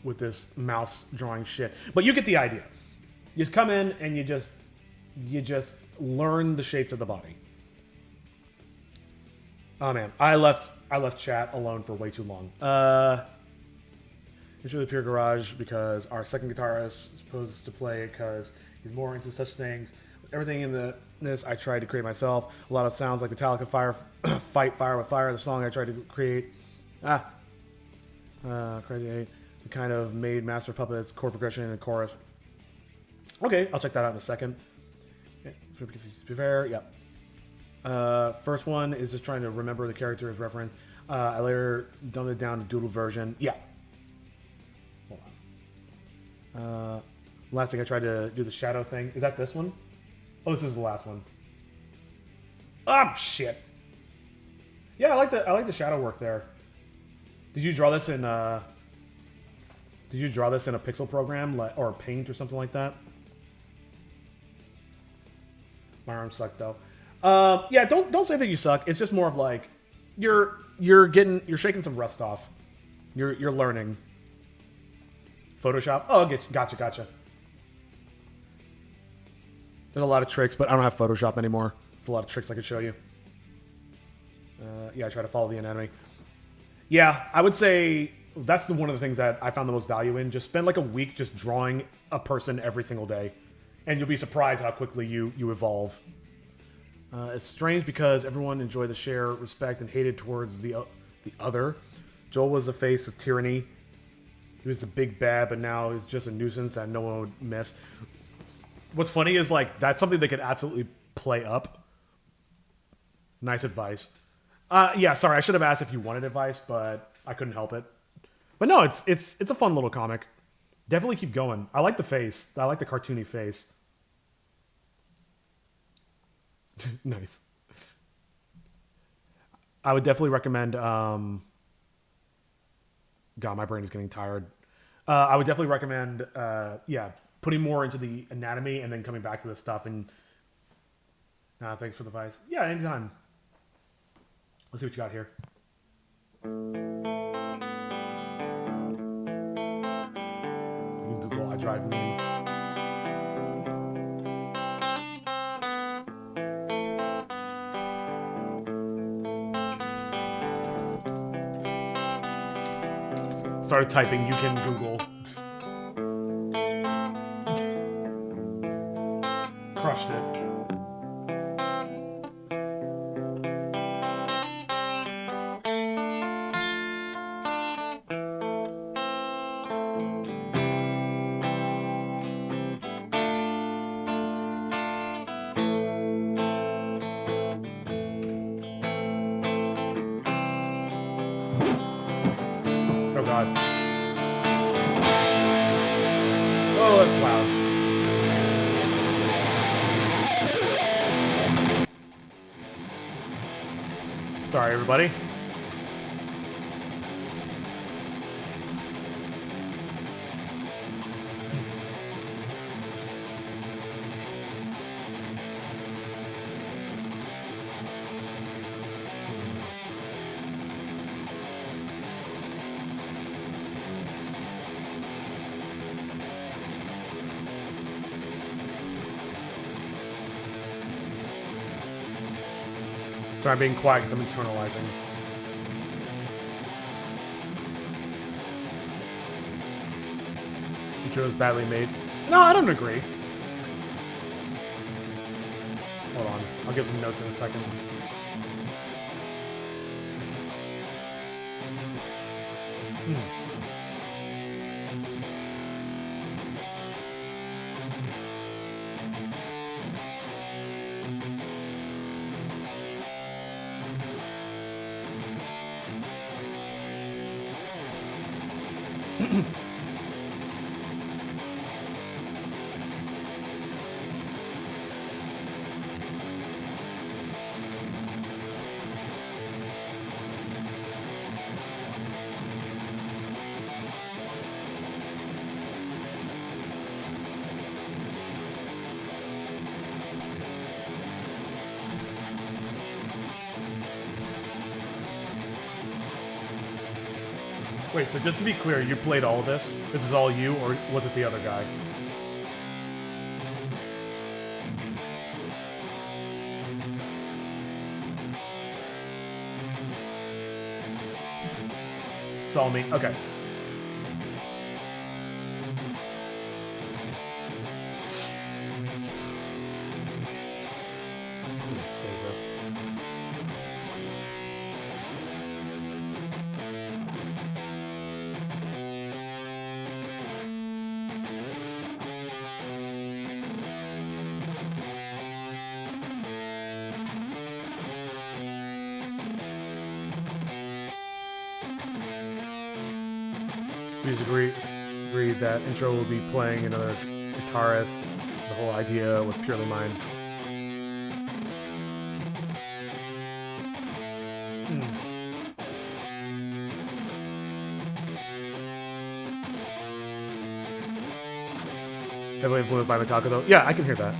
with this mouse drawing shit. But you get the idea. You just come in and you just learn the shapes of the body. Oh man, I left chat alone for way too long. It's really pure garage because our second guitarist is supposed to play it because he's more into such things. Everything in this I tried to create myself. A lot of sounds like Metallica Fight Fire with Fire, the song I tried to create. Crazy 8. The kind of made master puppets, chord progression, and chorus. Okay, I'll check that out in a second. To be fair, yep. First one is just trying to remember the character as reference. I later dumbed it down to doodle version. Yeah. Hold on. Last thing I tried to do the shadow thing. Is that this one? Oh, this is the last one. Oh shit. Yeah, I like the shadow work there. Did you draw this in a pixel program or Paint or something like that? My arm sucked though. Yeah, don't say that you suck. It's just more of like you're shaking some rust off. You're learning. Photoshop. Oh, gotcha. There's a lot of tricks, but I don't have Photoshop anymore. There's a lot of tricks I could show you. Yeah, I try to follow the anatomy. Yeah, I would say that's one of the things that I found the most value in. Just spend like a week just drawing a person every single day, and you'll be surprised how quickly you evolve. It's strange because everyone enjoyed the share respect and hated towards the other. Joel was the face of tyranny. He was the big bad, but now he's just a nuisance that no one would miss. What's funny is like that's something they could absolutely play up. Nice advice. Yeah, sorry, I should have asked if you wanted advice, but I couldn't help it. But no, it's a fun little comic. Definitely keep going. I like the face. I like the cartoony face. Nice. I would definitely recommend. God, my brain is getting tired. I would definitely recommend, putting more into the anatomy and then coming back to this stuff. And thanks for the advice. Yeah, anytime. Let's see what you got here. You can Google I Drive Meme. Started typing, you can Google. Crushed it. Oh god. Oh, that's loud. Sorry, everybody. Sorry, I'm being quiet because I'm internalizing. Intro is badly made. No, I don't agree. Hold on. I'll give some notes in a second. Wait, so just to be clear, you played all of this? This is all you, or was it the other guy? It's all me. Okay. I'm gonna save this. Please agree that intro will be playing another guitarist. The whole idea was purely mine. Heavily influenced by Metallica, though. Yeah, I can hear that.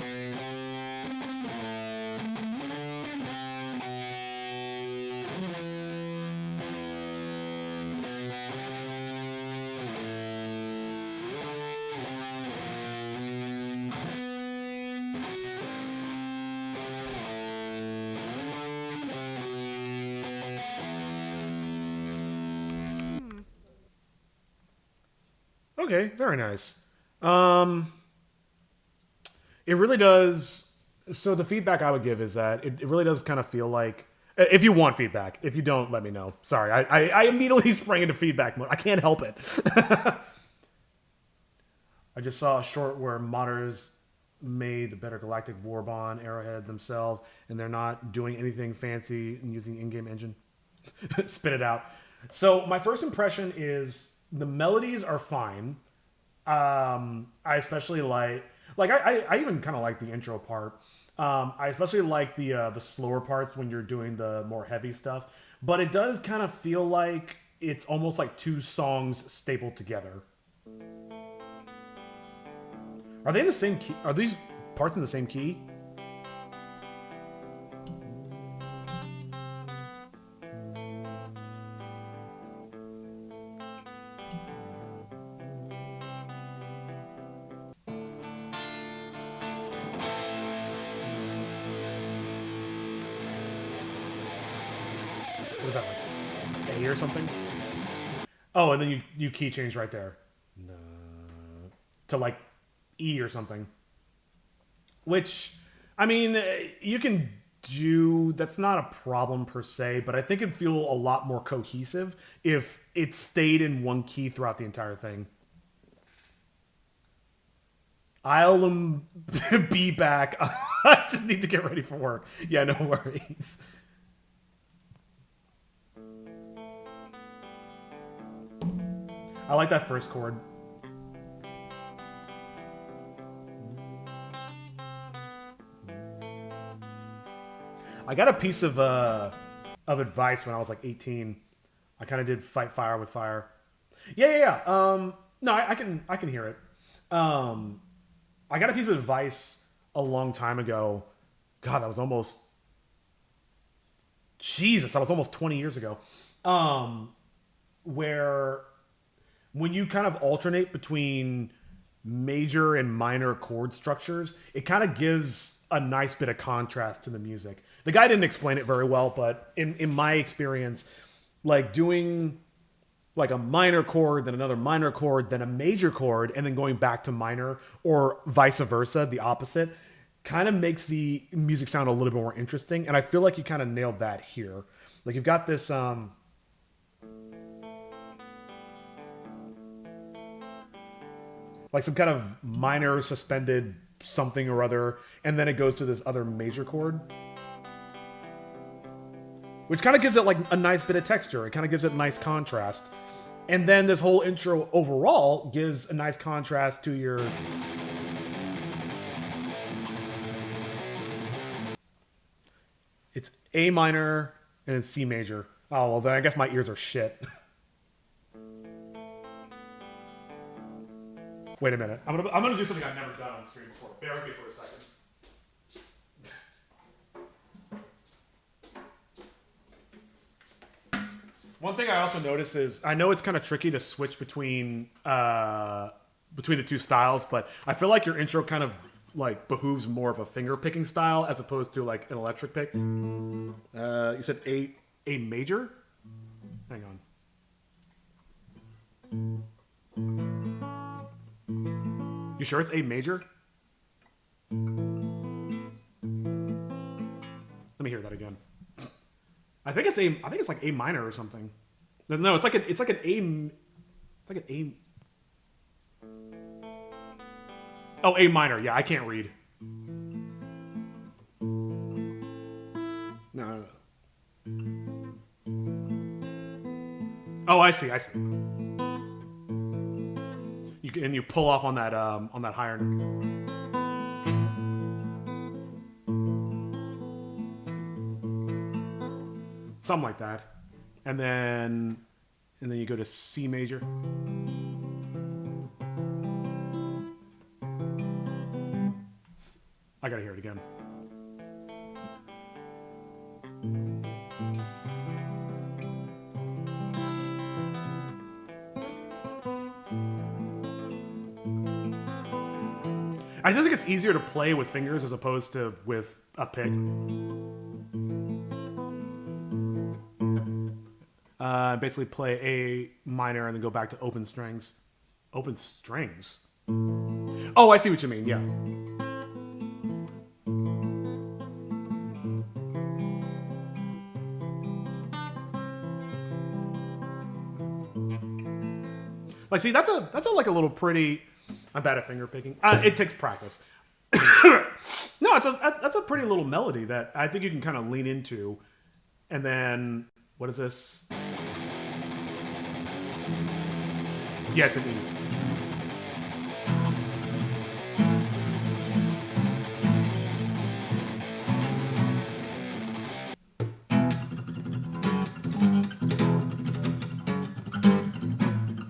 Okay, very nice. It really does. So the feedback I would give is that it really does kind of feel like, if you want feedback, if you don't, let me know. Sorry, I immediately sprang into feedback mode. I can't help it. I just saw a short where modders made the Better Galactic Warbond Arrowhead themselves, and they're not doing anything fancy and using in-game engine. Spit it out. So my first impression is the melodies are fine. I especially like I even kind of like the intro part. I especially like the slower parts when you're doing the more heavy stuff. But it does kind of feel like it's almost like two songs stapled together. Are they in the same key? Are these parts in the same key? What is that, like A or something? Oh, and then you key change right there. No. To like E or something. Which, I mean, you can do, that's not a problem per se, but I think it'd feel a lot more cohesive if it stayed in one key throughout the entire thing. I'll be back. I just need to get ready for work. Yeah, no worries. I like that first chord. I got a piece of advice when I was like 18. I kind of did fight fire with fire. Yeah. No, I can hear it. I got a piece of advice a long time ago. God, that was almost Jesus. That was almost 20 years ago. Where when you kind of alternate between major and minor chord structures, it kind of gives a nice bit of contrast to the music. The guy didn't explain it very well, but in my experience, like doing like a minor chord, then another minor chord, then a major chord, and then going back to minor, or vice versa, the opposite, kind of makes the music sound a little bit more interesting. And I feel like you kind of nailed that here. Like you've got this like some kind of minor suspended something or other, and then it goes to this other major chord, which kind of gives it like a nice bit of texture. It kind of gives it nice contrast. And then this whole intro overall gives a nice contrast to your... It's A minor and then C major. Oh, well then I guess my ears are shit. Wait a minute. I'm gonna do something I've never done on screen before. Bear with me for a second. One thing I also notice is, I know it's kind of tricky to switch between the two styles, but I feel like your intro kind of like behooves more of a finger picking style as opposed to like an electric pick. You said A major? Hang on. You sure it's A major? Let me hear that again. I think it's like A minor or something. No, it's like an A. It's like an A. Oh, A minor. Yeah, I can't read. No. Oh, I see. You pull off on that higher note. Something like that. And then you go to C major. I gotta hear it again. I just think it's easier to play with fingers as opposed to with a pick. Basically play A minor and then go back to open strings. Open strings? Oh, I see what you mean, yeah. Like, see, that's a like a little pretty... I'm bad at finger picking. It takes practice. No, that's a pretty little melody that I think you can kind of lean into. And then, what is this? Yeah, it's an E.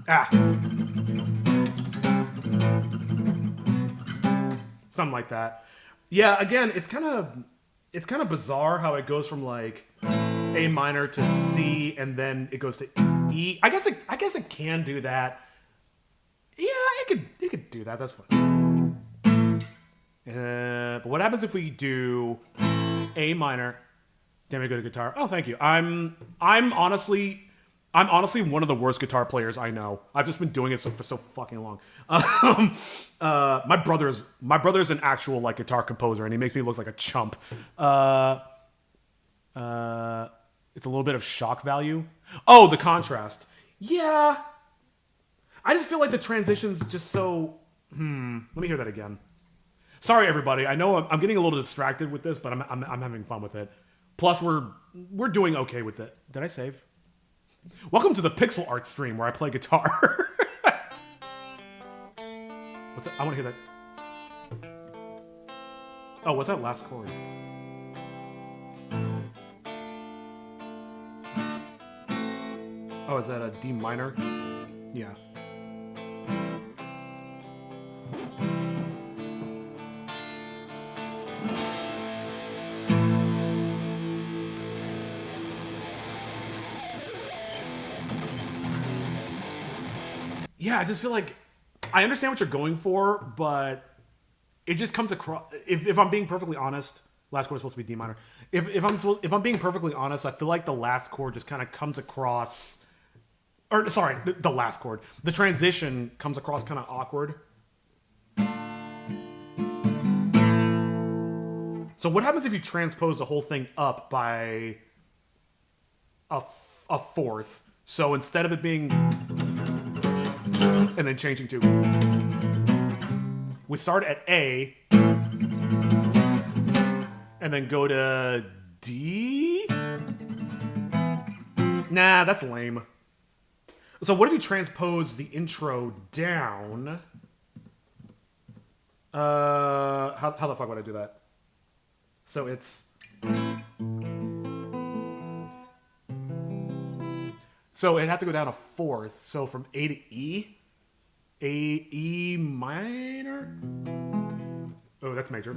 Ah. Something like that. Yeah, again, it's kind of bizarre how it goes from like A minor to C and then it goes to E. I guess it can do that. Yeah, it could do that. That's fine. But what happens if we do A minor? Damn it, go to guitar. Oh, thank you. I'm honestly one of the worst guitar players I know. I've just been doing it for so fucking long. My brother's an actual like guitar composer, and he makes me look like a chump. It's a little bit of shock value. Oh, the contrast. Yeah. I just feel like the transition's just so. Let me hear that again. Sorry, everybody. I know I'm getting a little distracted with this, but I'm having fun with it. Plus, we're doing okay with it. Did I save? Welcome to the pixel art stream where I play guitar. What's that? I want to hear that. Oh, what's that last chord? Oh, is that a D minor? Yeah. Yeah, I just feel like I understand what you're going for, but it just comes across. If I'm being perfectly honest, last chord is supposed to be D minor. If I'm being perfectly honest, I feel like the last chord just kind of comes across. Or sorry, the last chord. The transition comes across kind of awkward. So what happens if you transpose the whole thing up by a fourth? So instead of it being and then changing to, we start at A and then go to D? Nah, that's lame. So what if you transpose the intro down? How the fuck would I do that? So it's... So it'd have to go down a fourth. So from A to E? A, E minor? Oh, that's major.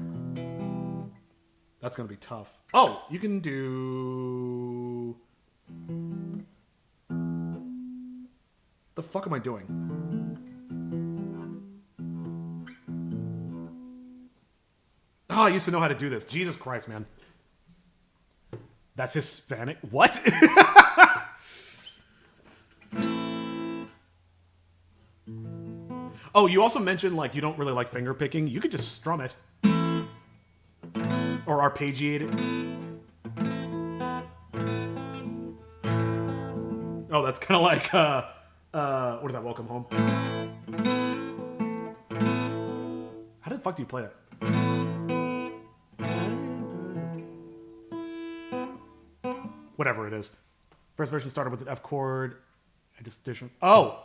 That's gonna be tough. Oh, you can do... The fuck am I doing? Oh, I used to know how to do this. Jesus Christ, man. That's Hispanic. What? Oh, you also mentioned like you don't really like finger picking. You could just strum it. Or arpeggiate it. Oh, that's kind of like what is that? Welcome Home. How the fuck do you play that? Whatever it is. First version started with an F chord. I just addition. Oh.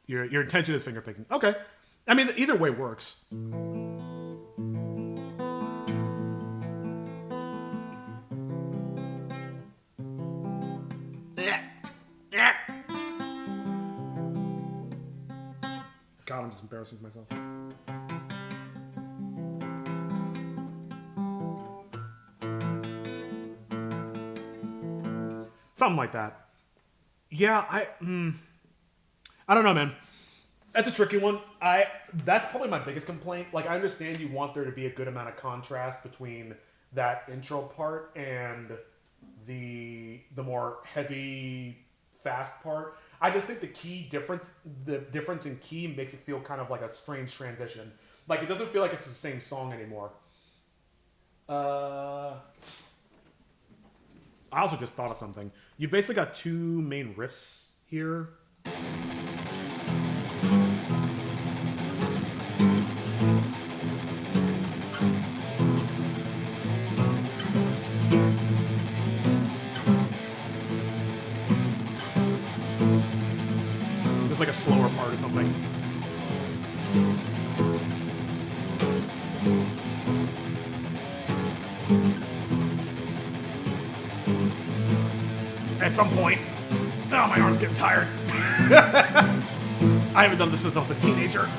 Your intention is finger picking. Okay. I mean, either way works. God, I'm just embarrassing myself. Something like that. Yeah, I don't know, man. That's a tricky one. That's probably my biggest complaint. Like, I understand you want there to be a good amount of contrast between that intro part and the more heavy, fast part. I just think the difference in key makes it feel kind of like a strange transition. Like, it doesn't feel like it's the same song anymore. I also just thought of something. You've basically got two main riffs here. There's like a slower part or something. At some point, oh, my arm's getting tired. I haven't done this since I was a teenager.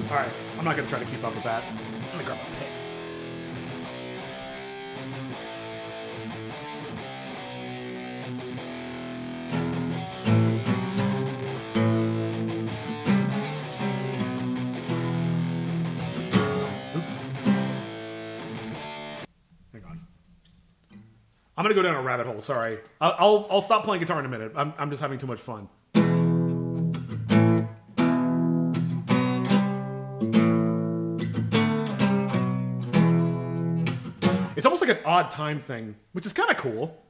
Alright, I'm not gonna try to keep up with that. I'm gonna grab a pick. Oops. Hang on. I'm gonna go down a rabbit hole. Sorry. I'll stop playing guitar in a minute. I'm just having too much fun. It's almost like an odd time thing, which is kind of cool.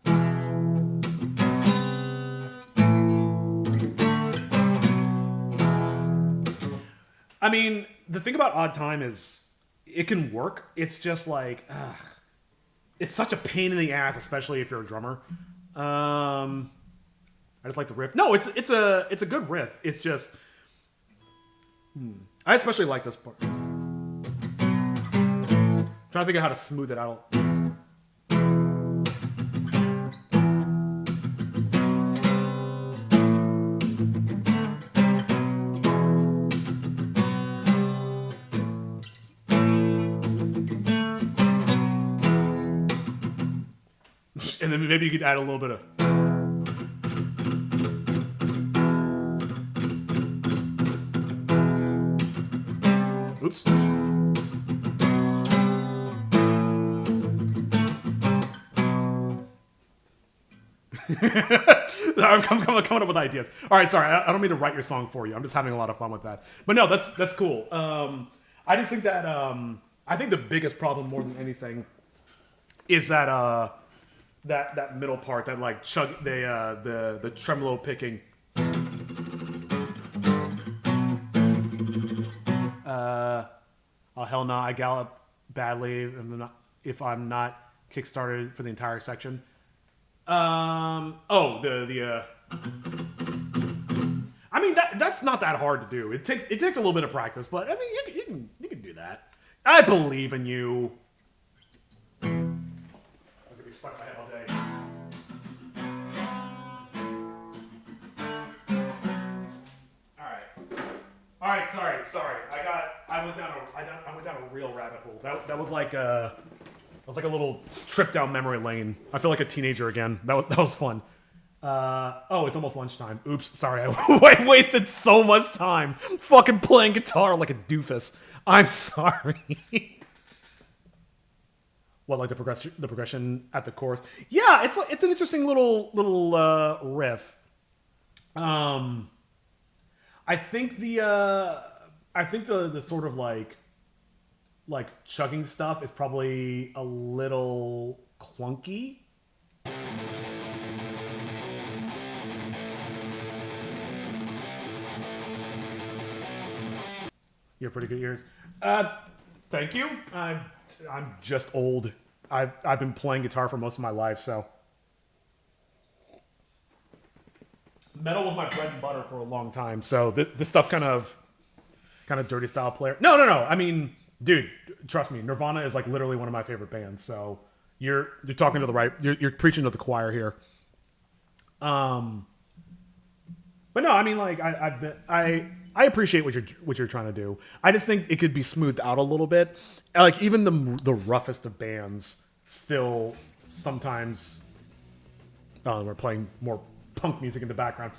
I mean, the thing about odd time is it can work. It's just like, it's such a pain in the ass, especially if you're a drummer. I just like the riff. No, it's a good riff. It's just, I especially like this part. Trying to think of how to smooth it out. And then maybe you could add a little bit of. Oops. I'm coming up with ideas. All right, sorry. I don't mean to write your song for you. I'm just having a lot of fun with that. But no, that's cool. I just think that I think the biggest problem more than anything is that that middle part, that like the tremolo picking. Oh hell no! I gallop badly if I'm not kickstarted for the entire section. I mean that's not that hard to do. It takes a little bit of practice, but I mean you can do that. I believe in you. I was gonna be stuck in my head all day. All right. Sorry. I went down a real rabbit hole. That was like a little trip down memory lane. I feel like a teenager again. That was fun. Oh, it's almost lunchtime. Oops, sorry. I wasted so much time fucking playing guitar like a doofus. I'm sorry. What, like the progression at the chorus? Yeah, it's an interesting little riff. I think the sort of like chugging stuff is probably a little clunky. You have pretty good ears. Thank you. I'm just old. I've been playing guitar for most of my life, so metal was my bread and butter for a long time. So this stuff kind of dirty style player. No. I mean, dude, trust me, Nirvana is like literally one of my favorite bands. So you're talking to the right. You're preaching to the choir here. But no, I mean, like I appreciate what you're trying to do. I just think it could be smoothed out a little bit. Like even the roughest of bands still sometimes we're playing more punk music in the background.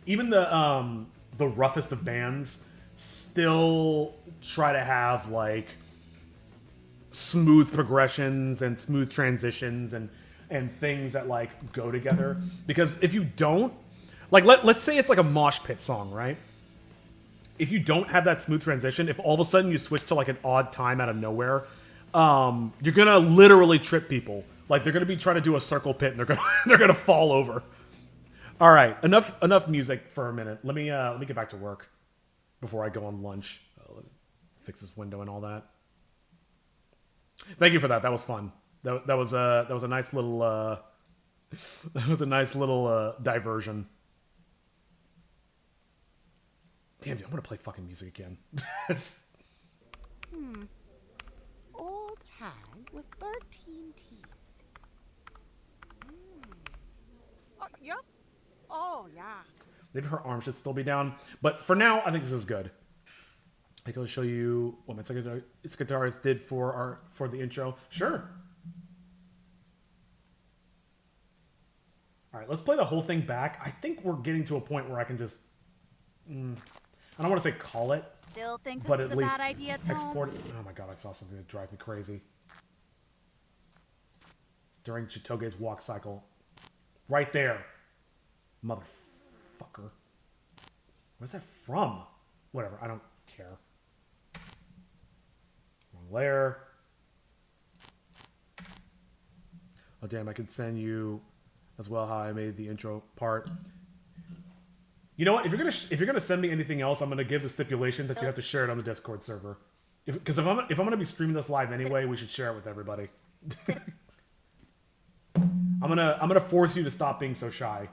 Even the roughest of bands still try to have like smooth progressions and smooth transitions and things that like go together. Because if you don't, like let's say it's like a mosh pit song, right? If you don't have that smooth transition, if all of a sudden you switch to like an odd time out of nowhere, you're gonna literally trip people. Like they're gonna be trying to do a circle pit and they're gonna fall over. All right, enough music for a minute. Let me get back to work before I go on lunch. Let me fix this window and all that. Thank you for that. That was fun. That was a nice little diversion. Damn, dude, I'm gonna play fucking music again. Maybe her arm should still be down. But for now, I think this is good. I can show you what my second guitarist did for the intro. Sure. All right, let's play the whole thing back. I think we're getting to a point where I can just... I don't want to say call it, Still think but this is at a least bad idea, Tone? export it. Oh my god, I saw something that drives me crazy. It's during Chitoge's walk cycle. Right there. Motherfucker. Where's that from? Whatever, I don't care. Wrong layer. Oh damn, I could send you as well how I made the intro part. You know what? If you're gonna send me anything else, I'm gonna give the stipulation that you have to share it on the Discord server. Because if I'm gonna be streaming this live anyway, we should share it with everybody. I'm gonna force you to stop being so shy.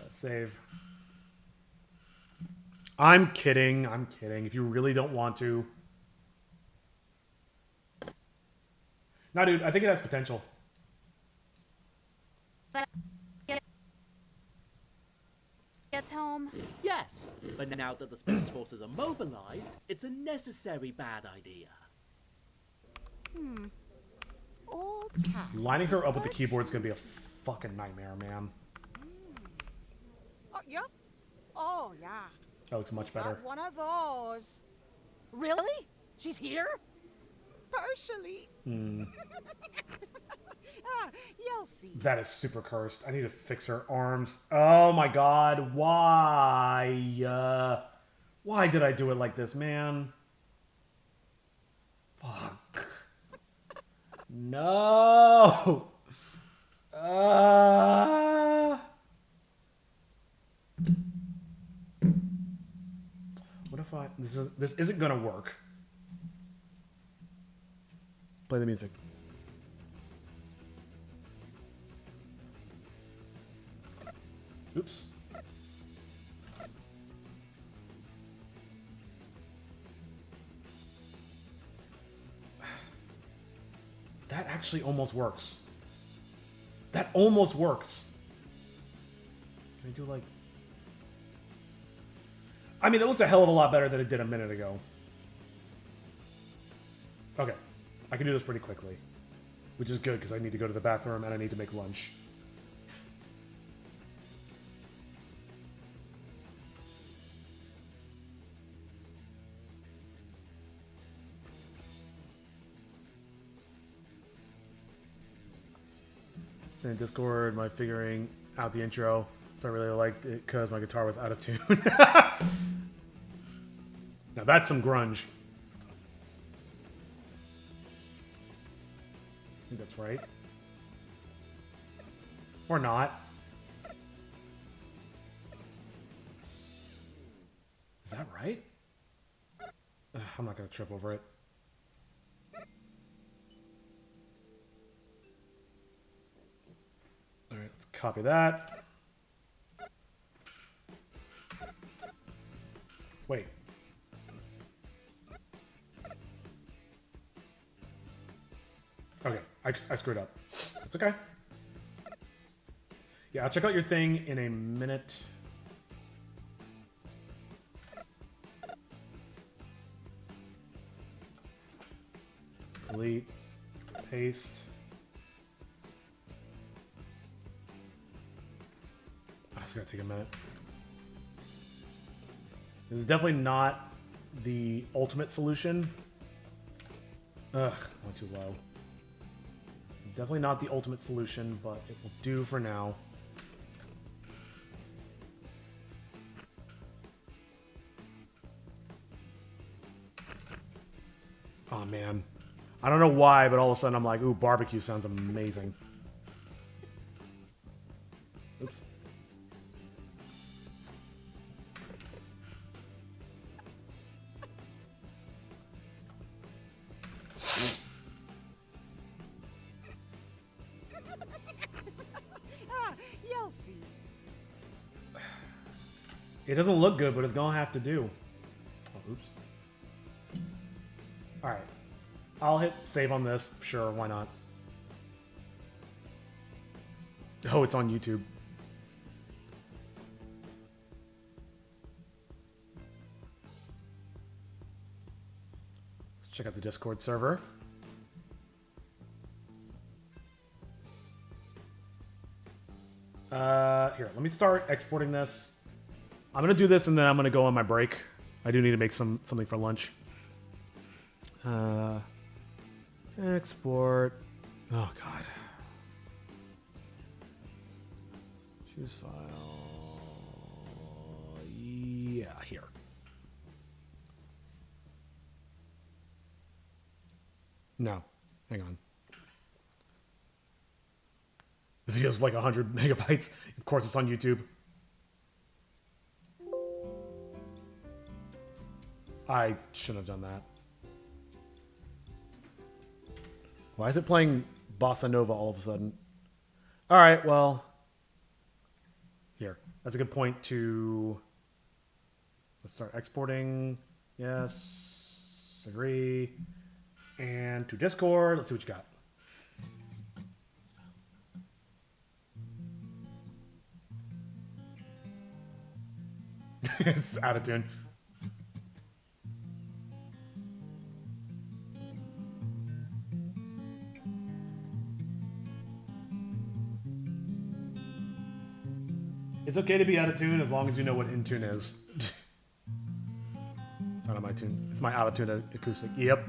Save. I'm kidding. I'm kidding. If you really don't want to. Nah, dude. I think it has potential. Get home. Yes, but now that the Spirit's forces are mobilized, it's a necessary bad idea. Old hat. Lining her up with the keyboard's gonna be a fucking nightmare, man. Oh, yeah. Oh, yeah. That looks much better. Got one of those. Really? She's here? Partially. You'll see. That is super cursed. I need to fix her arms. Oh my god, why? Why did I do it like this, man? Fuck. No! What if I... This isn't gonna work. Play the music. Oops. That actually almost works. That almost works. Can I do like... I mean, it looks a hell of a lot better than it did a minute ago. Okay. I can do this pretty quickly. Which is good, because I need to go to the bathroom and I need to make lunch. In Discord, my figuring out the intro. So I really liked it because my guitar was out of tune. Now that's some grunge. I think that's right. Or not. Is that right? Ugh, I'm not going to trip over it. Alright, let's copy that. Wait. Okay, I screwed up. It's okay. Yeah, I'll check out your thing in a minute. Delete. Paste. Oh, it's gonna take a minute. This is definitely not the ultimate solution. Ugh, went too low. Definitely not the ultimate solution, but it will do for now. Oh man. I don't know why, but all of a sudden I'm like, ooh, barbecue sounds amazing. Oops. You'll see. It doesn't look good, but it's gonna have to do. Oh, oops. Alright. I'll hit save on this. Sure, why not? Oh, it's on YouTube. Check out the Discord server. Here, let me start exporting this. I'm gonna do this and then I'm gonna go on my break. I do need to make something for lunch. Export. Oh god. Choose file. Yeah, here. No, hang on. The video's like 100 megabytes. Of course, it's on YouTube. I shouldn't have done that. Why is it playing Bossa Nova all of a sudden? All right, well, here. That's a good point to... Let's start exporting. Yes. Agree. And to Discord. Let's see what you got. It's out of tune. It's okay to be out of tune as long as you know what in tune is. It's not on my tune. It's my out of tune acoustic. Yep.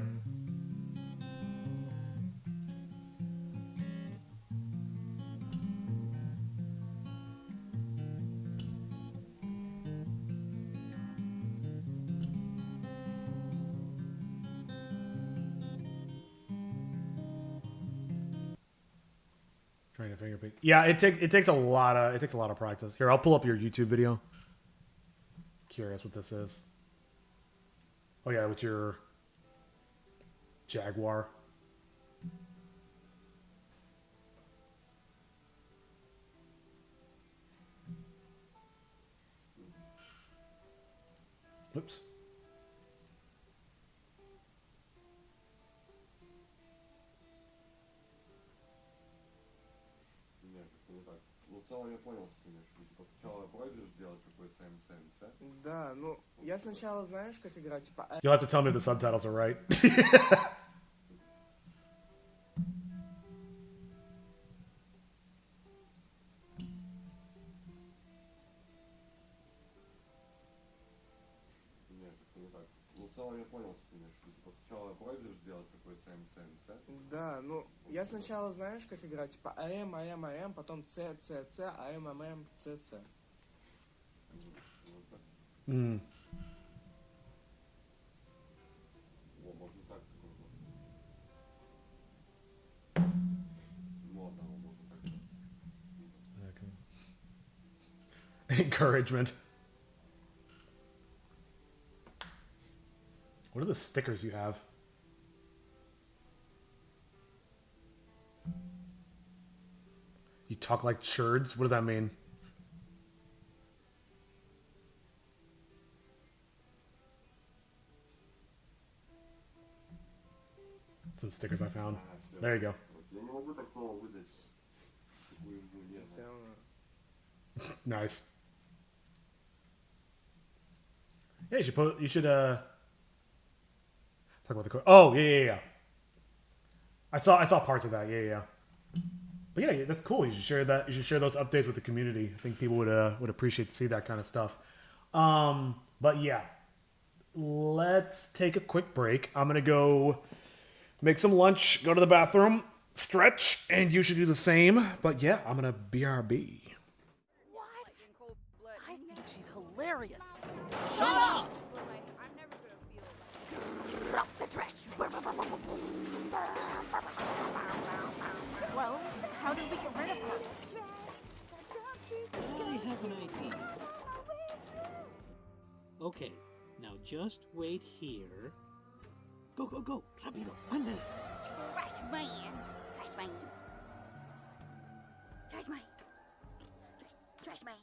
Trying to finger pick. Yeah, it takes a lot of practice. Here, I'll pull up your YouTube video. Curious what this is. Oh yeah, with your Jaguar. Oops. Я понял, что ты имеешь в виду. Типа сначала пройдешь сделать такой СМЦ. Да, ну, я сначала, знаешь, как играть, типа... You'll have to tell me if the subtitles are right. Нет, это не так. Ну, в целом я понял, что ты имеешь в виду. Типа сначала пройдешь сделать такой СМЦ. Да, ну, я сначала, знаешь, как играть, типа АМ, АМ, АМ, потом С, С, С, АМ, АМ, С, С. Mm. О, можно так. Ну, да, можно так. Encouragement. What are the stickers you have? You talk like churds? What does that mean? Some stickers I found. There you go. Я не могу так снова выдать. Все равно. Nice. Yeah, you should talk about the code. Oh, yeah. I saw parts of that. Yeah. But yeah, that's cool. You should share that. You should share those updates with the community. I think people would appreciate to see that kind of stuff. But yeah, let's take a quick break. I'm gonna go make some lunch, go to the bathroom, stretch, and you should do the same. But yeah, I'm gonna BRB. What? I think she's hilarious. Shut up! I'm never gonna feel Drop the trash. Well, how did we get rid of her? I have an idea. Okay, now just wait here. Go, rápido, ándale. Trash man. Trash man. Trash man. Trash man.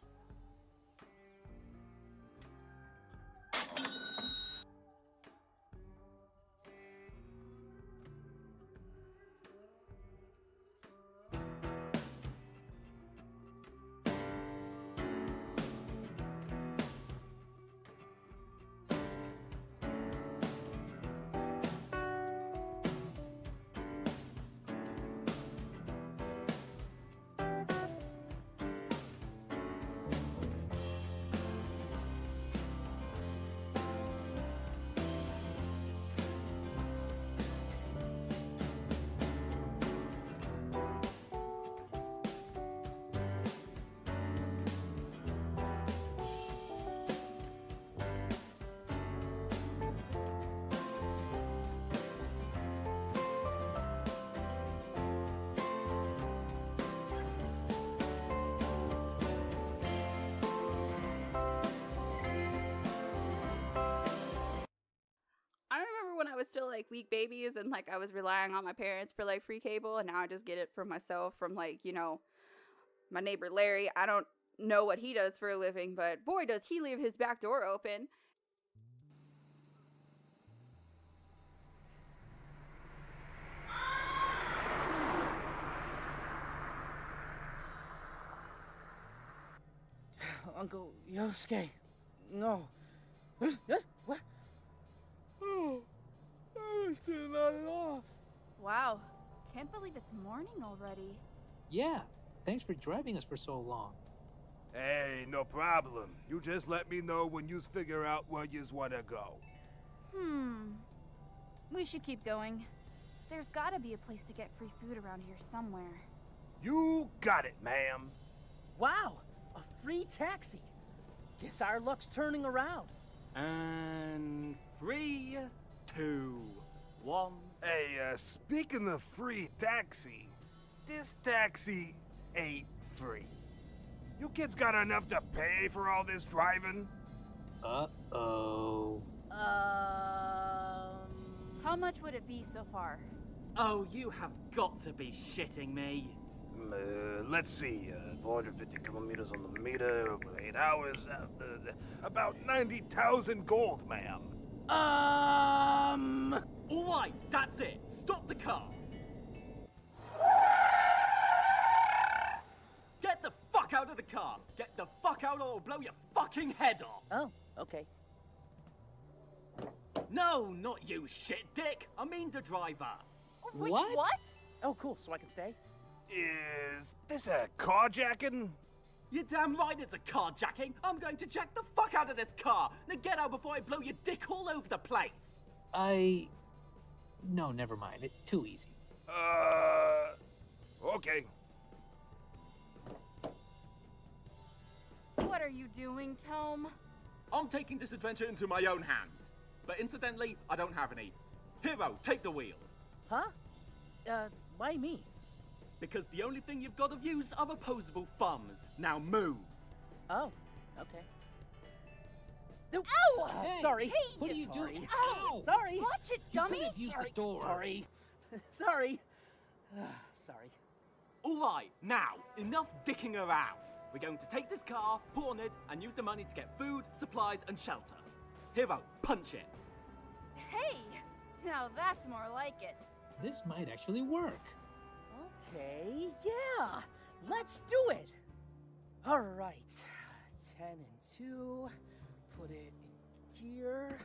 like weak babies and like I was relying on my parents for like free cable, and now I just get it for myself from like, you know, my neighbor Larry. I don't know what he does for a living, but boy does he leave his back door open. Uncle Yosuke, no. What? Oh, I was still not off. Wow, can't believe it's morning already. Yeah, thanks for driving us for so long. Hey, no problem. You just let me know when you figure out where you want to go. We should keep going. There's gotta be a place to get free food around here somewhere. You got it, ma'am. Wow, a free taxi. Guess our luck's turning around. And 3, 2, 1. Hey, speaking of free taxi, this taxi ain't free. You kids got enough to pay for all this driving? Uh-oh. How much would it be so far? Oh, you have got to be shitting me. Let's see, 450 kilometers on the meter over 8 hours, about 90,000 gold, ma'am. Alright, that's it. Stop the car. Get the fuck out of the car. Get the fuck out or I'll blow your fucking head off. Oh, okay. No, not you, shit dick. I mean the driver. Wait, What? Oh, cool, so I can stay? Is this a carjacking? You're damn right it's a carjacking. I'm going to jack the fuck out of this car. Now get out before I blow your dick all over the place. No, never mind. It's too easy. Okay. What are you doing, Tome? I'm taking this adventure into my own hands. But incidentally, I don't have any. Hero, take the wheel. Huh? Why me? Because the only thing you've got of use are opposable thumbs. Now move. Oh, okay. No, Ow! Hey, sorry. what are you doing? Ow! Sorry. Watch it, You dummy! could have used the door. Sorry. Sorry. Sorry. Alright, now, enough dicking around. We're going to take this car, pawn it, and use the money to get food, supplies, and shelter. Hero, punch it. Hey! Now that's more like it. This might actually work. Okay, yeah. Let's do it. All right. 10 and 2. Put it in here.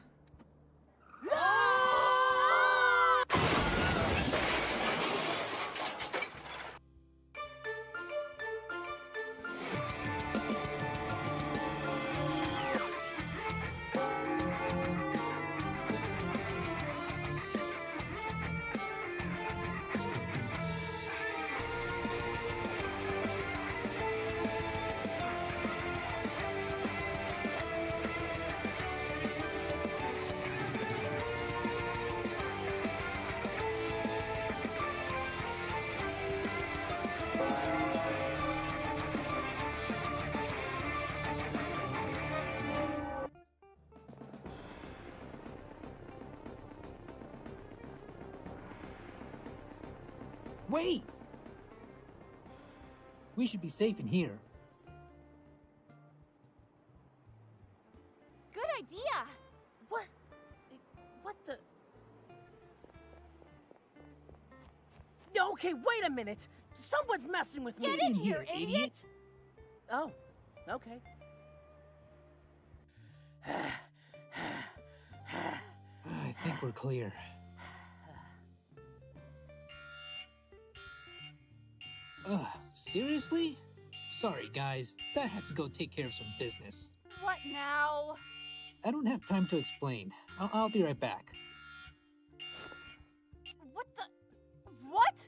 Wait! We should be safe in here. Good idea! What? What the? Okay, wait a minute. Someone's messing with me. Get in here, idiot! Oh, okay. I think we're clear. Seriously? Sorry, guys. I have to go take care of some business. What now? I don't have time to explain. I'll be right back. What the? What?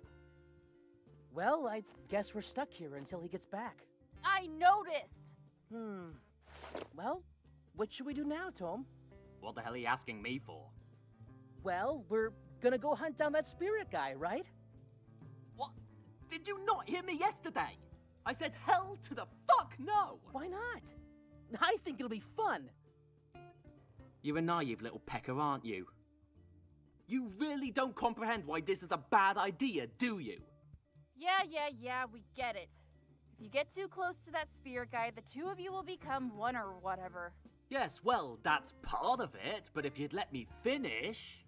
Well, I guess we're stuck here until he gets back. I noticed! Well, what should we do now, Tom? What the hell are you asking me for? Well, we're gonna go hunt down that spirit guy, right? What? Did you not hear me yesterday? I said hell to the fuck no! Why not? I think it'll be fun. You're a naive little pecker, aren't you? You really don't comprehend why this is a bad idea, do you? Yeah, we get it. If you get too close to that spirit guide, the two of you will become one or whatever. Yes, well, that's part of it, but if you'd let me finish...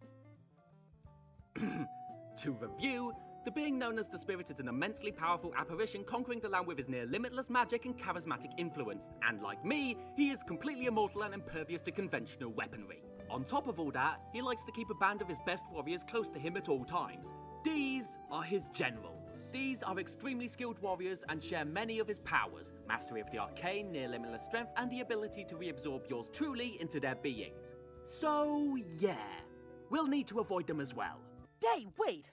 To review, the being known as the Spirit is an immensely powerful apparition conquering the land with his near limitless magic and charismatic influence. And like me, he is completely immortal and impervious to conventional weaponry. On top of all that, he likes to keep a band of his best warriors close to him at all times. These are his generals. These are extremely skilled warriors and share many of his powers, mastery of the arcane, near limitless strength, and the ability to reabsorb yours truly into their beings. So, yeah, we'll need to avoid them as well. Hey, wait!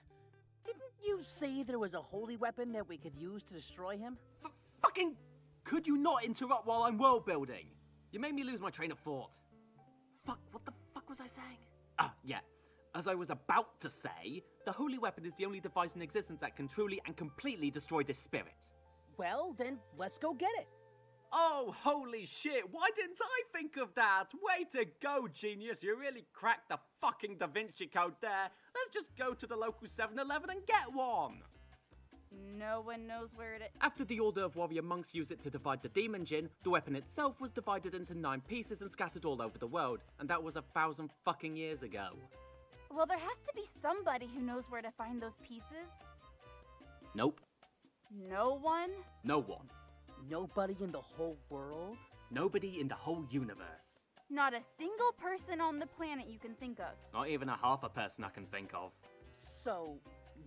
Didn't you say there was a holy weapon that we could use to destroy him? Fucking... Could you not interrupt while I'm world building? You made me lose my train of thought. Fuck, what the fuck was I saying? Ah, yeah. As I was about to say, the holy weapon is the only device in existence that can truly and completely destroy this spirit. Well, then let's go get it. Oh, holy shit, why didn't I think of that? Way to go, genius. You really cracked the fucking Da Vinci Code there. Let's just go to the local 7-Eleven and get one. No one knows where it is. After the Order of Warrior Monks used it to divide the Demon Djinn, the weapon itself was divided into 9 pieces and scattered all over the world, and that was 1,000 fucking years ago. Well, there has to be somebody who knows where to find those pieces. Nope. No one? No one. Nobody in the whole world? Nobody in the whole universe. Not a single person on the planet you can think of. Not even a half a person I can think of. So,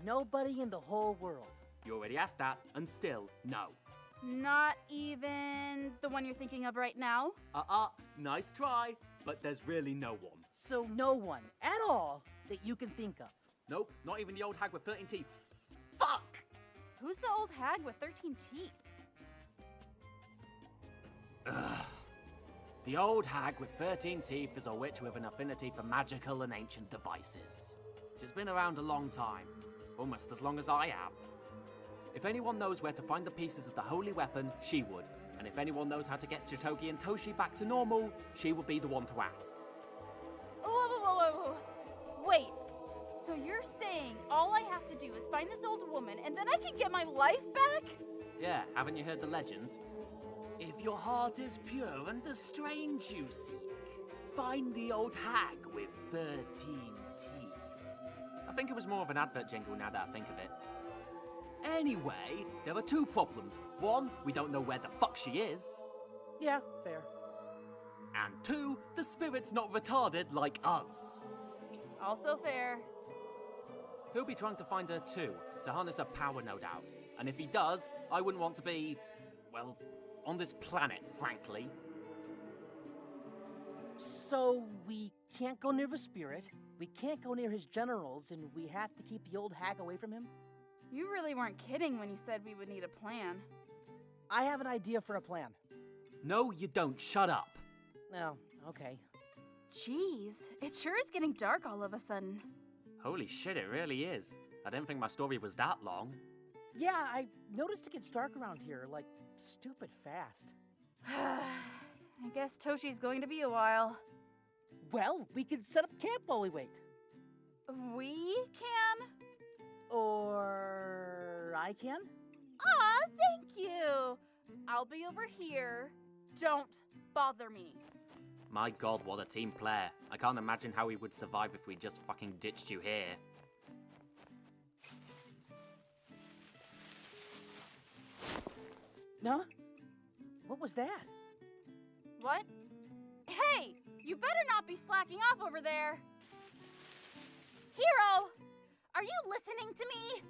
nobody in the whole world? You already asked that, and still, no. Not even the one you're thinking of right now? Nice try, but there's really no one. So no one, at all, that you can think of? Nope, not even the old hag with 13 teeth. Fuck! Who's the old hag with 13 teeth? Ugh. The old hag with 13 teeth is a witch with an affinity for magical and ancient devices. She's been around a long time, almost as long as I have. If anyone knows where to find the pieces of the holy weapon, she would. And if anyone knows how to get Chitogi and Toshi back to normal, she would be the one to ask. Whoa. Wait, so you're saying all I have to do is find this old woman and then I can get my life back? Yeah, haven't you heard the legend? If your heart is pure and the strange you seek, find the old hag with 13 teeth. I think it was more of an advert jingle now that I think of it. Anyway, there are 2 problems. 1, we don't know where the fuck she is. Yeah, fair. And 2, the spirit's not retarded like us. Also fair. He'll be trying to find her too, to harness her power, no doubt. And if he does, I wouldn't want to be, well, on this planet, frankly. So we can't go near the spirit, we can't go near his generals, and we have to keep the old hag away from him? You really weren't kidding when you said we would need a plan. I have an idea for a plan. No, you don't. Shut up. Oh, okay. Jeez, it sure is getting dark all of a sudden. Holy shit, it really is. I didn't think my story was that long. Yeah, I noticed it gets dark around here, like, stupid fast. I guess Toshi's going to be a while. Well, we could set up camp while we wait. We can? Or I can? Aw, thank you! I'll be over here. Don't bother me. My god, what a team player. I can't imagine how we would survive if we just fucking ditched you here. Huh? What was that? What? Hey! You better not be slacking off over there! Hero! Are you listening to me?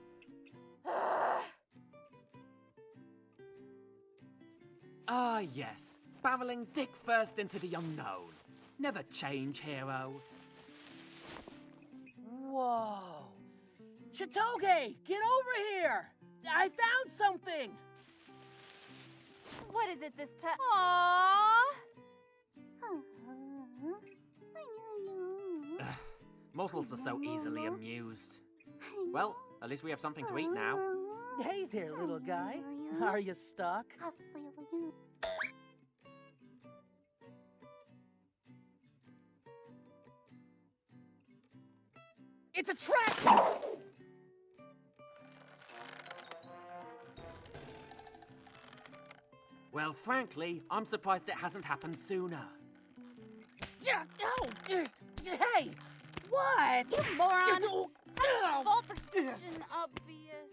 Ah, yes. Barreling dick first into the unknown. Never change, hero. Whoa! Chitoge, get over here! I found something! What is it this time? Aww! Mortals are so easily amused. Well, at least we have something to eat now. Hey there, little guy. Are you stuck? It's a trap! Well, frankly, I'm surprised it hasn't happened sooner. No! Hey! What? You moron! Oh, Fall for such an obvious.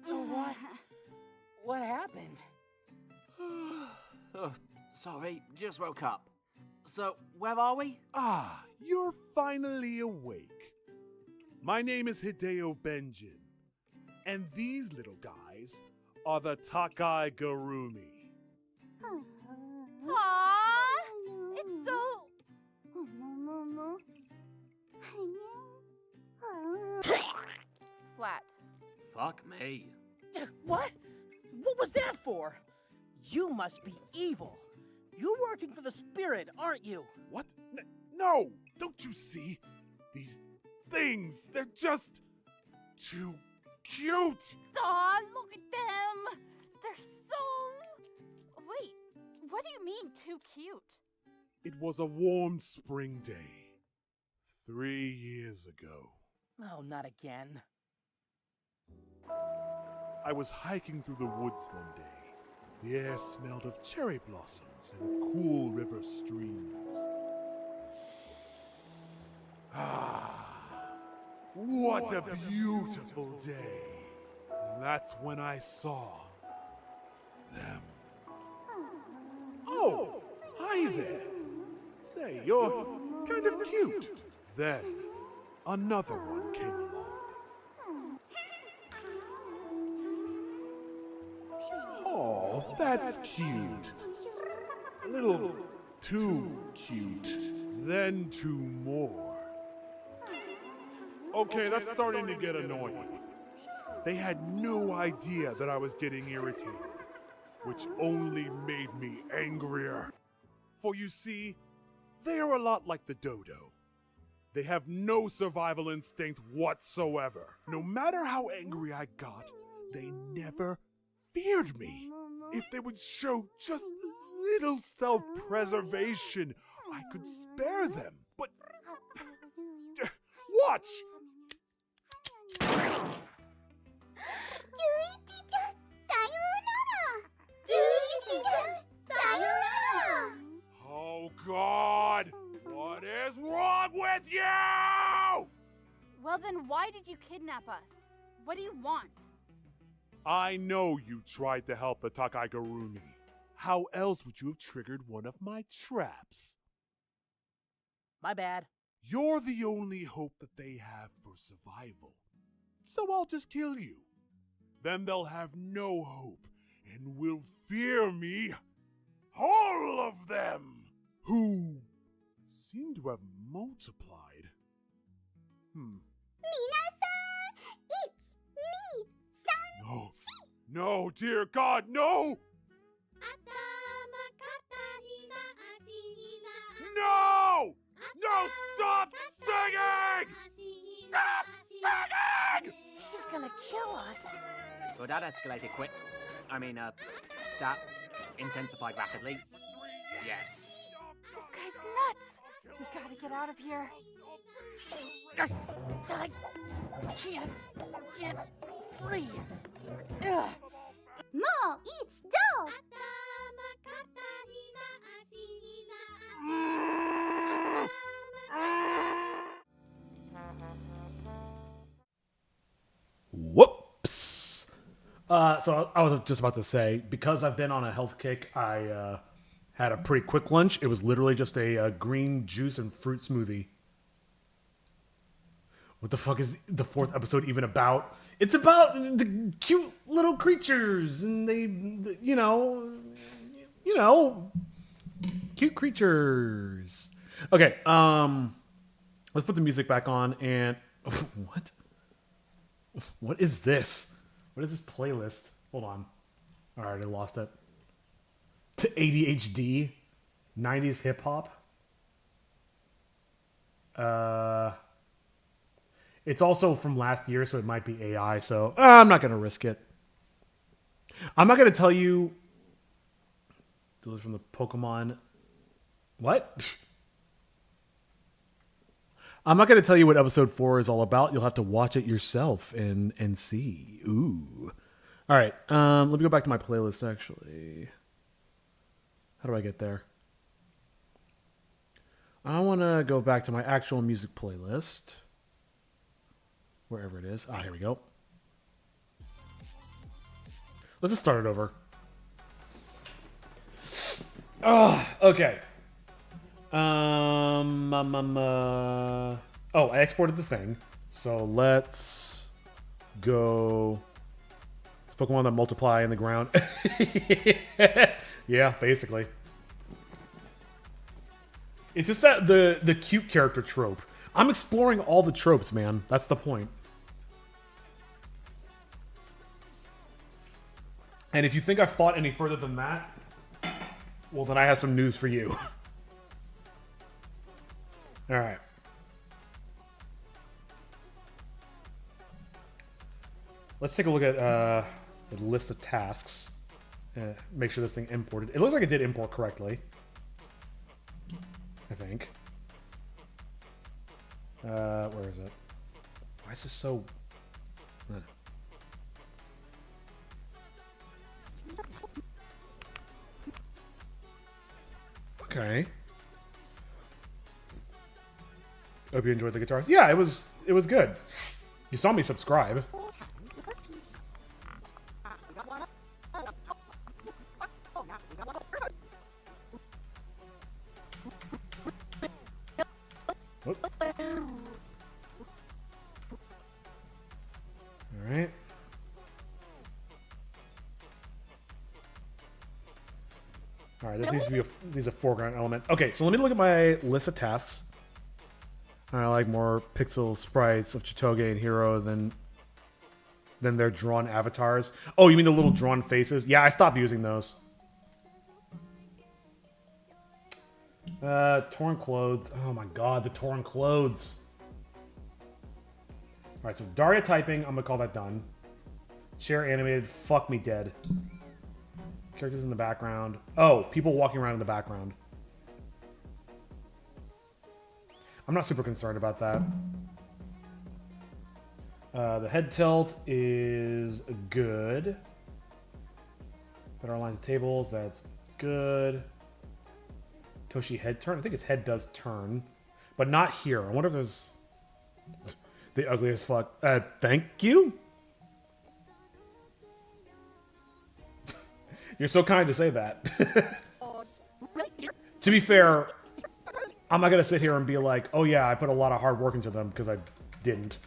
What? What happened? Oh, sorry, just woke up. So, where are we? Ah, you're finally awake. My name is Hideo Benjin, and these little guys are the Takai Garumi. Aww! It's so. Flat. Fuck me. What? What was that for? You must be evil. You're working for the spirit, aren't you? What? No! Don't you see? These things, they're just too cute! Aw, look at them! They're so. Wait, what do you mean, too cute? It was a warm spring day 3 years ago. Oh, not again. I was hiking through the woods one day. The air smelled of cherry blossoms and cool river streams. Ah, what a beautiful day. And that's when I saw them. Oh, hi there. Say, you're kind of cute. Then, another one came along. Oh, that's cute. A little too cute. Then two more. Okay, that's starting to get annoying. They had no idea that I was getting irritated, which only made me angrier. For you see, they are a lot like the dodo. They have no survival instinct whatsoever. No matter how angry I got, they never feared me. If they would show just a little self-preservation, I could spare them. But watch! Oh God! What is wrong with you? Well, then why did you kidnap us? What do you want? I know you tried to help the Takai Garumi. How else would you have triggered one of my traps? My bad. You're the only hope that they have for survival. So I'll just kill you. Then they'll have no hope and will fear me. All of them! Who seem to have multiplied. No. No, dear God, no! No! No, stop singing! Stop singing! He's gonna kill us. Well, that escalated quick. That intensified rapidly. Yeah. This guy's nuts! We gotta get out of here. I can't get free. Ugh. No, eat still! Whoops. So I was just about to say, because I've been on a health kick, I had a pretty quick lunch. It was literally just a green juice and fruit smoothie. What the fuck is the fourth episode even about? It's about the cute little creatures, and they, you know, cute creatures. Okay, let's put the music back on. And what? What is this? What is this playlist? Hold on. All right, I lost it. To ADHD, 90s hip hop. It's also from last year, so it might be AI, so I'm not going to risk it. I'm not going to tell you. Those from the Pokemon. What? I'm not going to tell you what episode 4 is all about. You'll have to watch it yourself and see. Ooh. All right. Let me go back to my playlist, actually. How do I get there? I want to go back to my actual music playlist. Wherever it is. Ah, here we go. Let's just start it over. Oh, okay. Oh, I exported the thing. So let's go. It's Pokemon that multiply in the ground. Yeah, basically. It's just that the cute character trope. I'm exploring all the tropes, man. That's the point. And if you think I've thought any further than that, well, then I have some news for you. All right. Let's take a look at the list of tasks. Make sure this thing imported. It looks like it did import correctly. I think. Where is it? Why is this so... Okay. Hope you enjoyed the guitars. Yeah, it was good. You saw me subscribe. Whoop. All right. All right, this needs to be a foreground element. Okay, so let me look at my list of tasks. I like more pixel sprites of Chitoge and Hero than their drawn avatars. Oh, you mean the little drawn faces? Yeah, I stopped using those. Torn clothes. Oh my god, the torn clothes. Alright, so Daria typing, I'm gonna call that done. Share animated, fuck me dead. Characters in the background. Oh, people walking around in the background. I'm not super concerned about that. The head tilt is good. Better align the tables, that's good. Toshi head turn? I think its head does turn. But not here. I wonder if there's... the ugliest fuck. Thank you? You're so kind to say that. To be fair, I'm not going to sit here and be like, oh yeah, I put a lot of hard work into them, because I didn't.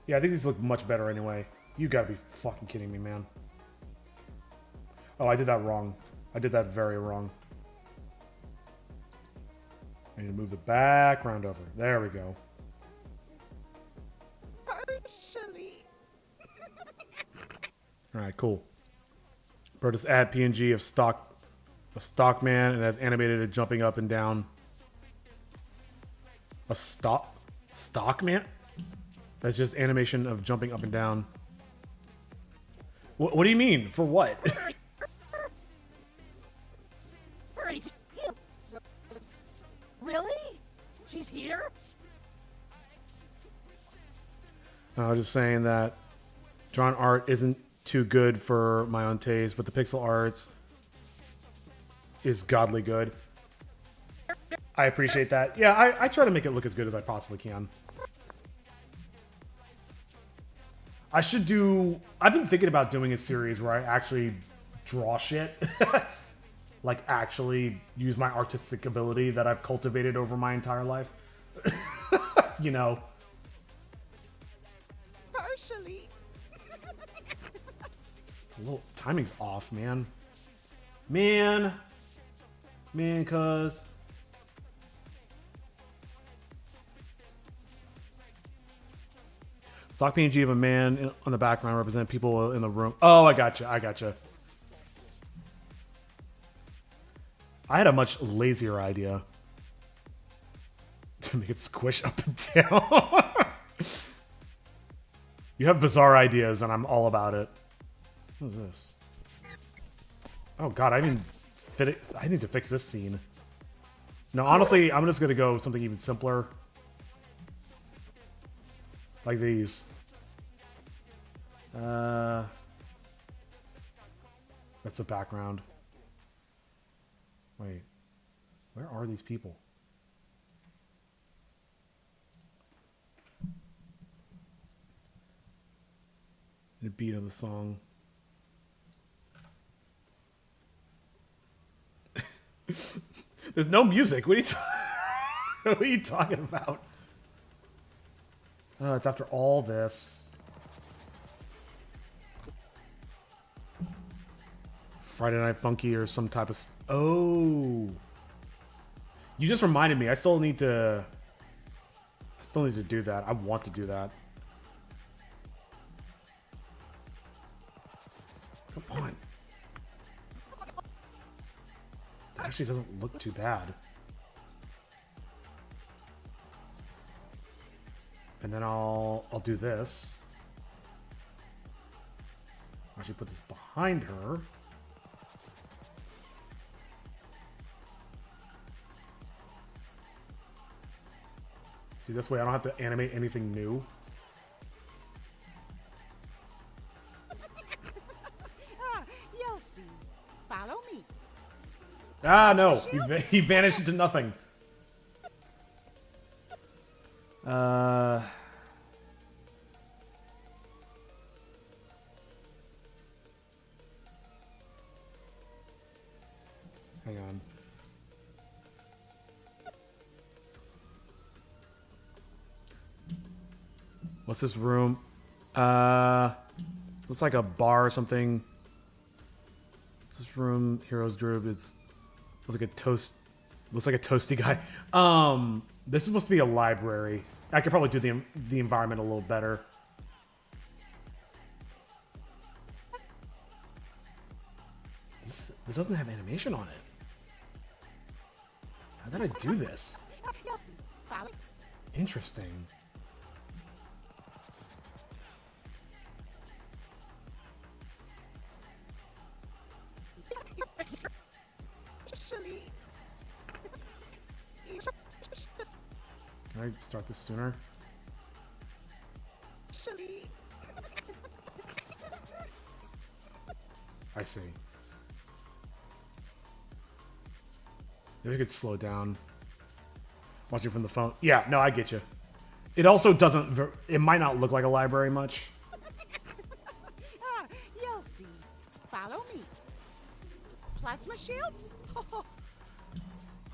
Yeah, I think these look much better anyway. You gotta be fucking kidding me, man. Oh, I did that wrong. I did that very wrong. I need to move the background over. There we go. Partially. Alright, cool. Bro, just add PNG of Stockman and has animated it jumping up and down. A Stockman? That's just animation of jumping up and down. What do you mean? For what? Really? She's here? I was just saying that drawn art isn't too good for my own taste, but the pixel arts is godly good. I appreciate that. Yeah, I try to make it look as good as I possibly can. I should do... I've been thinking about doing a series where I actually draw shit. Like, actually use my artistic ability that I've cultivated over my entire life. You know. Partially. A little timing's off, man. Man, cuz... Stock PNG of a man on the background represent people in the room. Oh, I gotcha. I had a much lazier idea. to make it squish up and down. You have bizarre ideas, and I'm all about it. What is this? Oh god, I didn't fit it. I need to fix this scene. No, honestly, I'm just gonna go something even simpler. Like these. That's the background. Wait. Where are these people? The beat of the song. There's no music. What are you, what are you talking about? It's after all this. Friday Night Funky or some type of... Oh. You just reminded me. I still need to do that. I want to do that. Come on. That actually doesn't look too bad. And then I'll do this. Actually put this behind her. See, this way I don't have to animate anything new. You'll see. Follow me. Ah, no. He vanished into nothing. Hang on. What's this room? Looks like a bar or something. What's this room? Heroes Group. Looks like a toasty guy. This is supposed to be a library. I could probably do the environment a little better. This doesn't have animation on it. How did I do this? Interesting. Can I start this sooner? I see. Maybe I could slow down. Watching from the phone. Yeah, no, I get you. It also doesn't... It might not look like a library much. You'll see. Follow me. Plasma shields?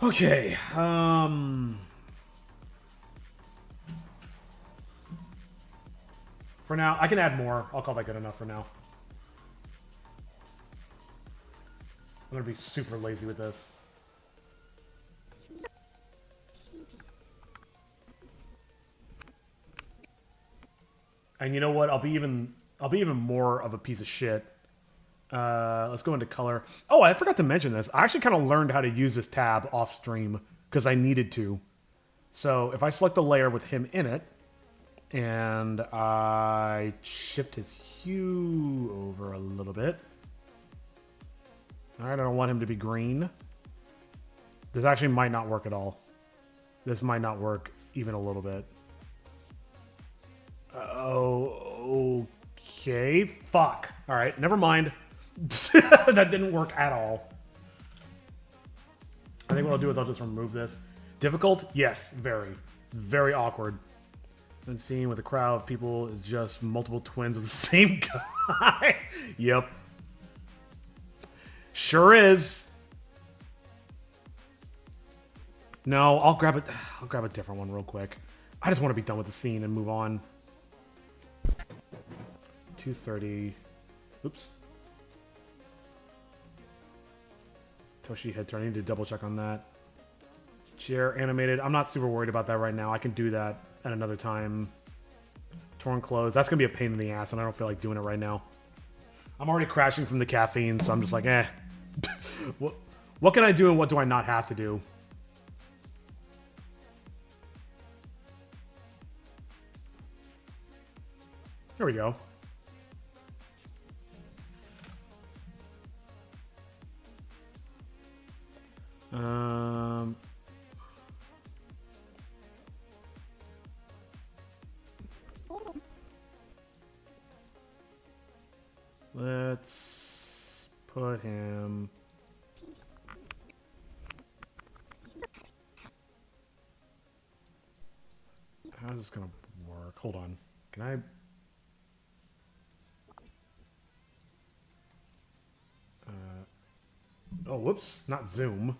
Okay, for now, I can add more. I'll call that good enough for now. I'm gonna be super lazy with this. And you know what? I'll be even more of a piece of shit. Let's go into color. Oh, I forgot to mention this. I actually kind of learned how to use this tab off stream because I needed to. So if I select the layer with him in it, and I shift his hue over a little bit. All right, I don't want him to be green. This actually might not work at all. This might not work even a little bit. Oh, okay. Fuck. All right, never mind. That didn't work at all. I think what I'll do is I'll just remove this. Difficult? Yes, very. Very awkward. And seeing with a crowd of people is just multiple twins of the same guy. Yep. Sure is. No, I'll grab a different one real quick. I just want to be done with the scene and move on. 230. Oops. Toshi head turn. I need to double check on that. Chair animated. I'm not super worried about that right now. I can do that at another time. Torn clothes. That's going to be a pain in the ass, and I don't feel like doing it right now. I'm already crashing from the caffeine, so I'm just like, eh. What can I do and what do I not have to do? There we go. Let's put him. How's this gonna work? Hold on. Can I? Oh, whoops! Not zoom.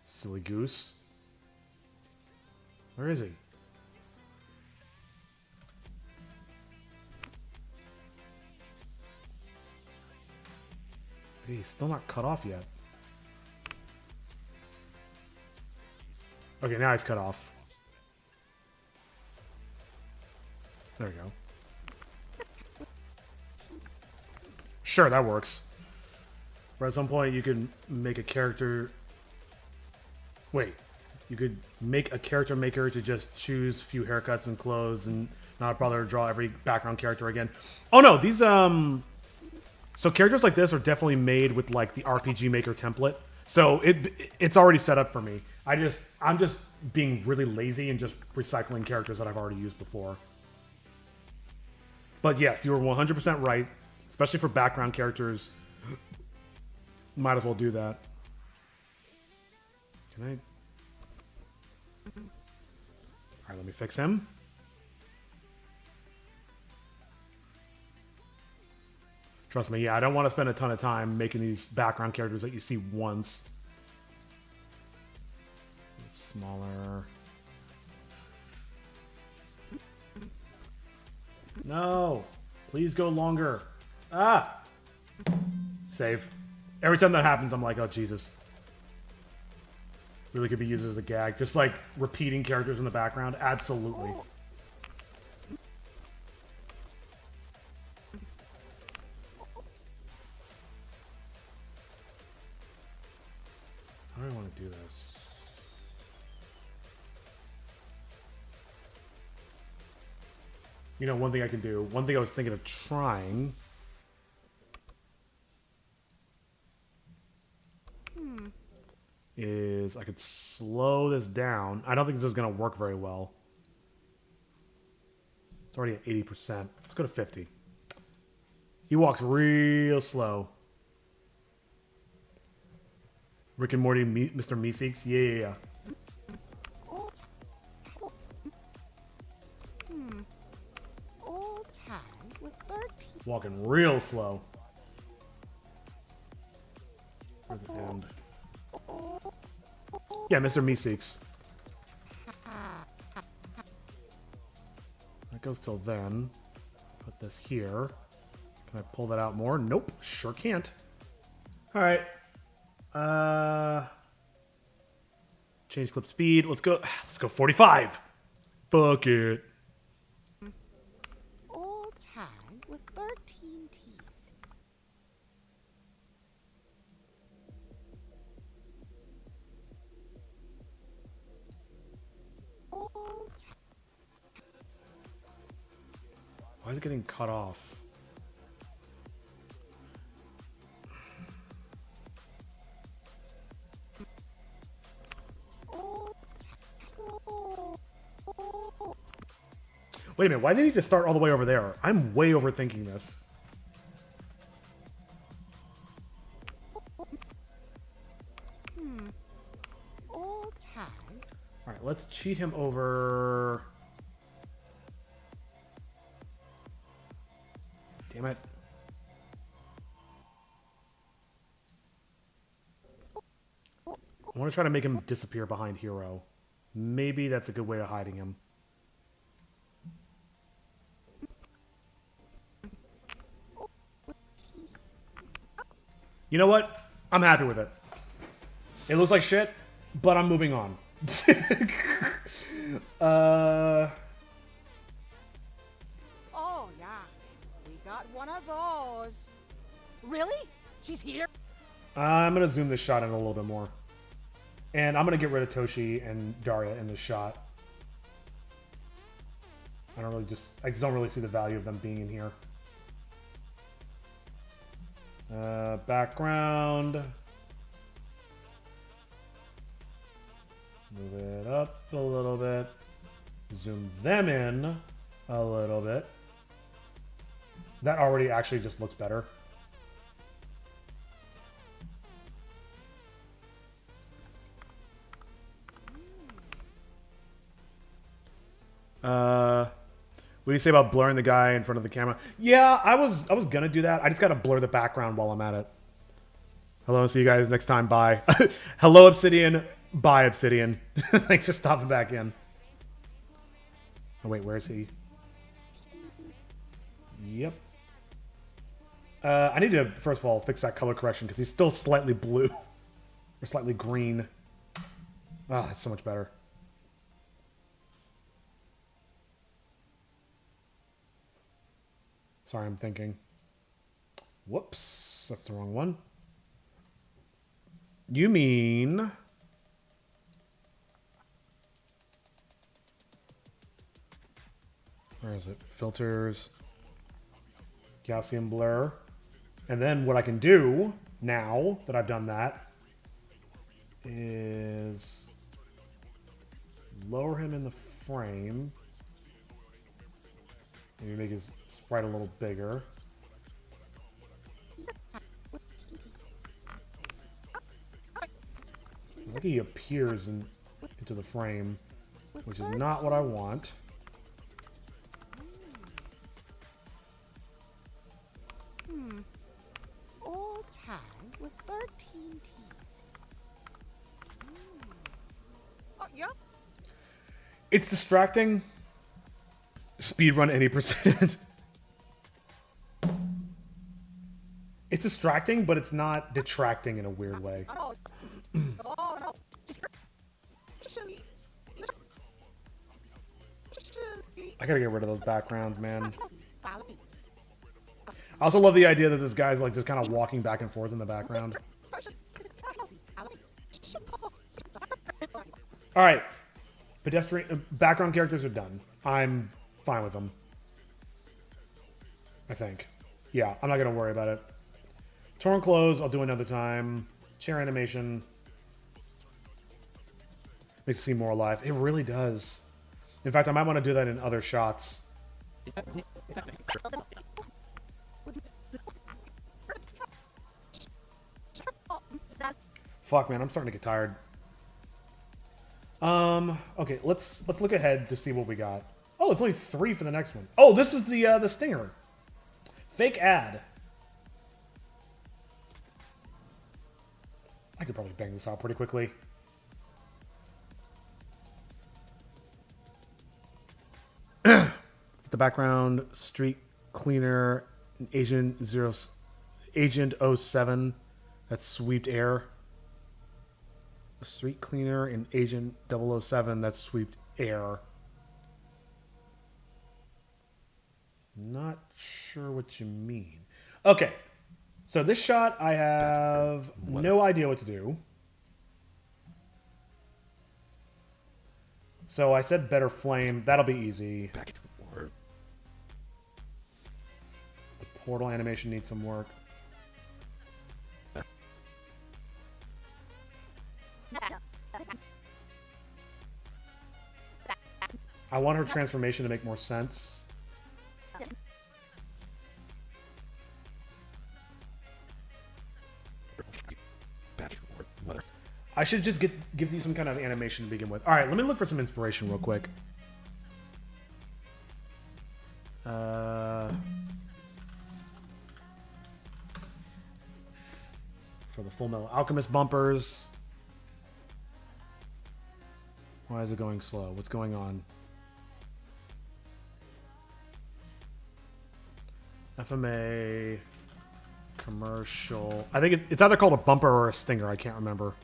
Silly goose. Where is he? He's still not cut off yet. Okay, now he's cut off. There we go. Sure, that works. But at some point, you could make a character... Wait. You could make a character maker to just choose a few haircuts and clothes and not bother to draw every background character again. Oh no, these, So characters like this are definitely made with like the RPG Maker template. So it's already set up for me. I'm just being really lazy and just recycling characters that I've already used before. But yes, you were 100% right. Especially for background characters. Might as well do that. Can I? Alright, let me fix him. Trust me, yeah, I don't want to spend a ton of time making these background characters that you see once. Smaller. No! Please go longer. Ah! Save. Every time that happens, I'm like, oh, Jesus. Really could be used as a gag. Just like repeating characters in the background. Absolutely. How do I want to do this? You know, one thing I can do. One thing I was thinking of trying. Is I could slow this down. I don't think this is going to work very well. It's already at 80%. Let's go to 50. He walks real slow. Rick and Morty, Mr. Meeseeks? Yeah. Old hag with 13. Walking real slow. Where's it end? Yeah, Mr. Meeseeks. That goes till then. Put this here. Can I pull that out more? Nope. Sure can't. Alright. Change clip speed. Let's go 45. Fuck it. Old hag with 13 teeth. Why is it getting cut off? Wait a minute, why did he need to start all the way over there? I'm way overthinking this. Old hag. Alright, let's cheat him over... Damn it. I want to try to make him disappear behind Hero. Maybe that's a good way of hiding him. You know what? I'm happy with it. It looks like shit, but I'm moving on. Oh, yeah. We got one of those. Really? She's here? I'm going to zoom this shot in a little bit more. And I'm going to get rid of Toshi and Daria in this shot. I just don't really see the value of them being in here. Background. Move it up a little bit. Zoom them in a little bit. That already actually just looks better. What do you say about blurring the guy in front of the camera? Yeah, I was gonna do that. I just gotta blur the background while I'm at it. Hello, see you guys next time. Bye. Hello, Obsidian. Bye, Obsidian. Thanks for stopping back in. Oh wait, where is he? Yep. I need to first of all fix that color correction because he's still slightly blue or slightly green. Ah, that's so much better. Sorry, I'm thinking. Whoops, that's the wrong one. You mean... Where is it? Filters. Gaussian blur. And then what I can do, now that I've done that, is lower him in the frame. Maybe make his sprite a little bigger. Look, he appears into the frame, which is not what I want. Old hand with 13 teeth. Oh, yeah. It's distracting. Speedrun any percent. It's distracting, but it's not detracting in a weird way. Oh, no. I gotta get rid of those backgrounds, man. I also love the idea that this guy's like just kind of walking back and forth in the background. All right, pedestrian background characters are done. I'm fine with them. I think. Yeah, I'm not gonna worry about it. Torn clothes, I'll do another time. Chair animation makes it seem more alive. It really does. In fact, I might want to do that in other shots. Fuck, man, I'm starting to get tired. Okay, let's look ahead to see what we got. Oh, it's only 3 for the next one. Oh, this is the stinger. Fake ad. I could probably bang this out pretty quickly. The background, street cleaner, Agent 07. That's sweeped air. A street cleaner in Agent 007. That's sweeped air. Not sure what you mean. Okay. So this shot, I have no idea what to do. So I said better flame. That'll be easy. The portal animation needs some work. I want her transformation to make more sense. I should just give these some kind of animation to begin with. All right, let me look for some inspiration real quick. For the Full Metal Alchemist bumpers. Why is it going slow? What's going on? FMA commercial. I think it's either called a bumper or a stinger. I can't remember.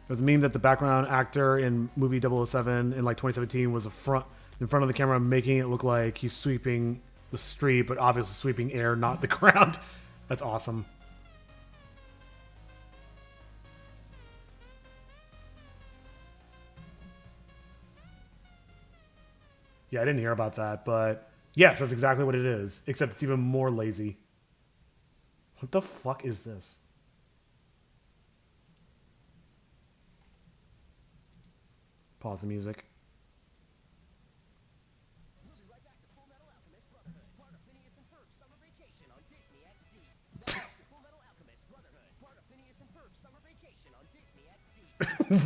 There's a meme that the background actor in movie 007 in like 2017 was in front of the camera, making it look like he's sweeping the street, but obviously sweeping air, not the ground. That's awesome. Yeah, I didn't hear about that, but yes, that's exactly what it is, except it's even more lazy. What the fuck is this? Pause the music.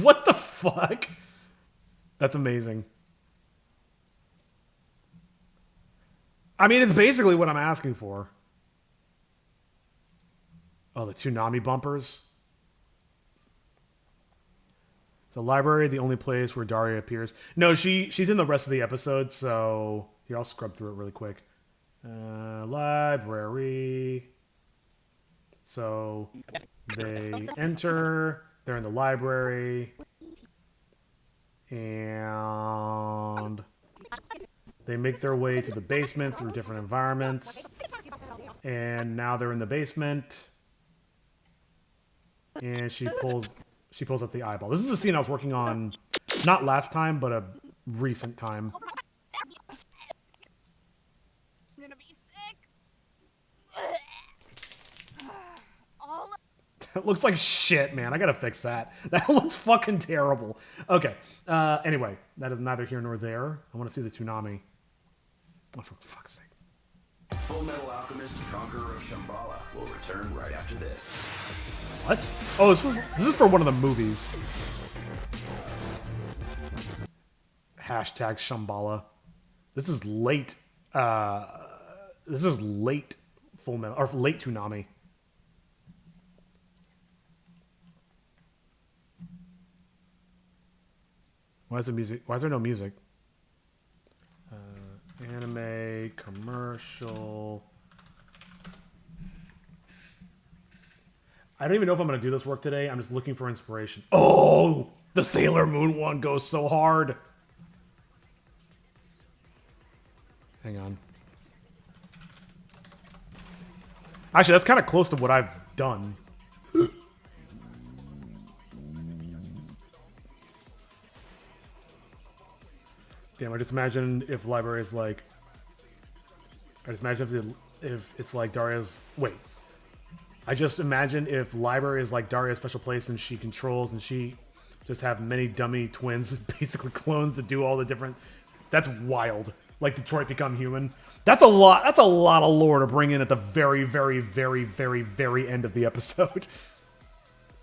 What the fuck? That's amazing. I mean, it's basically what I'm asking for. Oh, the Toonami bumpers. So library, the only place where Daria appears. No, she's in the rest of the episode, so here, I'll scrub through it really quick. Library. So they enter, they're in the library, and they make their way to the basement through different environments. And now they're in the basement. And she pulls up the eyeball. This is a scene I was working on not last time, but a recent time. I'm gonna be sick. It looks like shit, man. I gotta fix that. That looks fucking terrible. Okay. Anyway, that is neither here nor there. I want to see the Toonami. Oh, for fuck's sake. Full Metal Alchemist, Conqueror of Shambhala will return right after this. What? Oh, this is for one of the movies. Hashtag Shambhala. This is late. This is late Full Metal, or late Toonami. Why is the music? Why is there no music? Anime, commercial. I don't even know if I'm going to do this work today. I'm just looking for inspiration. Oh, the Sailor Moon one goes so hard. Hang on. Actually, that's kind of close to what I've done. Damn, I just imagine if library is like... I just imagine if it's like Daria's... Wait. I just imagine if library is like Daria's special place and she controls and she just have many dummy twins, basically clones that do all the different... That's wild. Like Detroit Become Human. That's a lot of lore to bring in at the very, very, very, very, very end of the episode.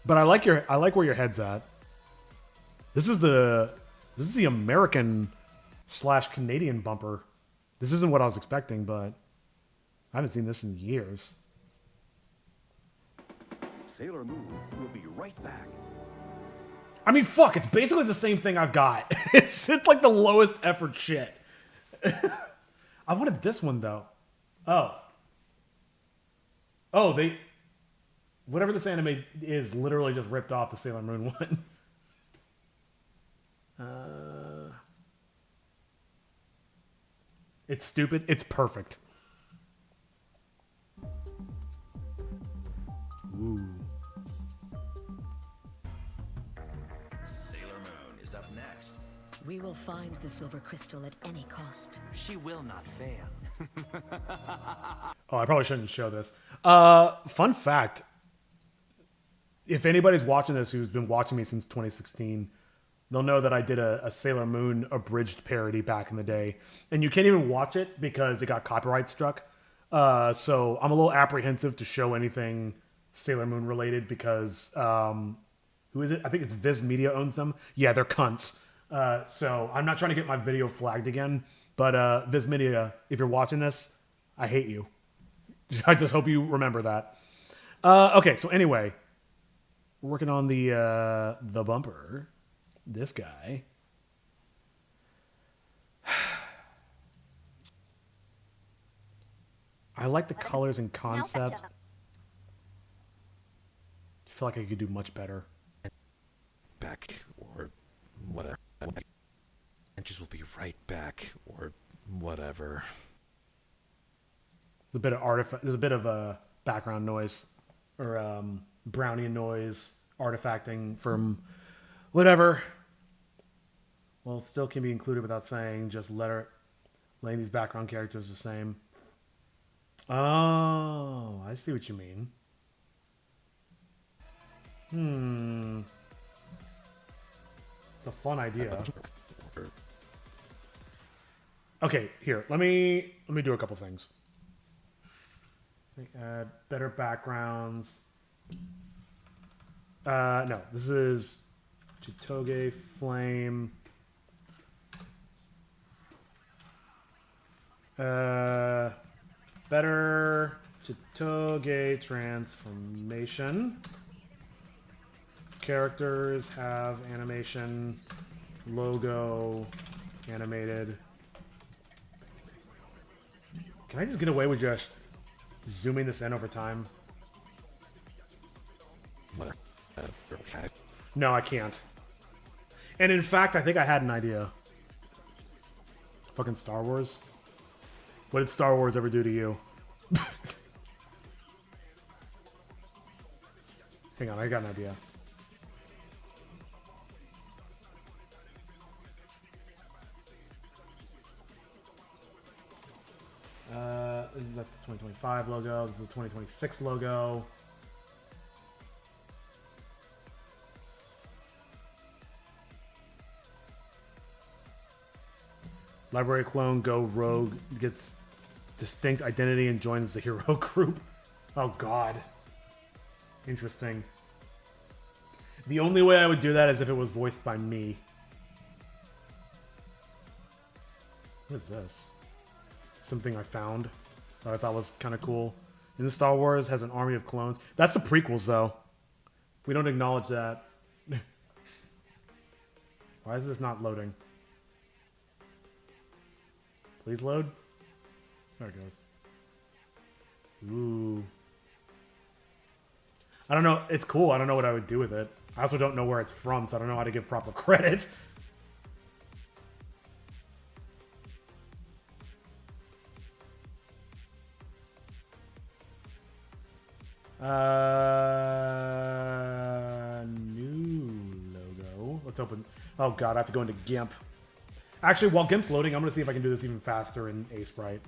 But I like where your head's at. This is the American / Canadian bumper. This isn't what I was expecting, but I haven't seen this in years. Sailor Moon will be right back. I mean, fuck, it's basically the same thing I've got. It's like the lowest effort shit. I wanted this one, though. Oh, they... Whatever this anime is literally just ripped off the Sailor Moon one. It's stupid. It's perfect. Ooh. Sailor Moon is up next. We will find the silver crystal at any cost. She will not fail. Oh, I probably shouldn't show this. Fun fact. If anybody's watching this who's been watching me since 2016, they'll know that I did a Sailor Moon abridged parody back in the day. And you can't even watch it because it got copyright struck. So I'm a little apprehensive to show anything Sailor Moon related because, who is it? I think it's Viz Media owns them. Yeah, they're cunts. So I'm not trying to get my video flagged again. But Viz Media, if you're watching this, I hate you. I just hope you remember that. Okay, so anyway, we're working on the bumper. This guy. I like the colors and concept. I feel like I could do much better. Back or whatever. Benches will be right back or whatever. There's a bit of artifact. There's a bit of a background noise or Brownian noise artifacting from whatever. Well, still can be included without saying. Just let her. Laying these background characters the same. Oh, I see what you mean. It's a fun idea. Okay, here. Let me do a couple things. Add better backgrounds. No, this is Chitoge Flame. Better Chitoge transformation. Characters have animation, logo, animated. Can I just get away with just zooming this in over time? Okay. No, I can't. And in fact, I think I had an idea. Fucking Star Wars. What did Star Wars ever do to you? Hang on, I got an idea. This is like the 2025 logo. This is the 2026 logo. Library clone go rogue, gets distinct identity and joins the hero group. Oh god. Interesting. The only way I would do that is if it was voiced by me. What is this? Something I found that I thought was kind of cool. In the Star Wars has an army of clones. That's the prequels though. We don't acknowledge that. Why is this not loading? Please load. There it goes. Ooh. I don't know. It's cool. I don't know what I would do with it. I also don't know where it's from, so I don't know how to give proper credit. New logo. Let's open. Oh god, I have to go into GIMP. Actually, while GIMP's loading, I'm going to see if I can do this even faster in Aseprite.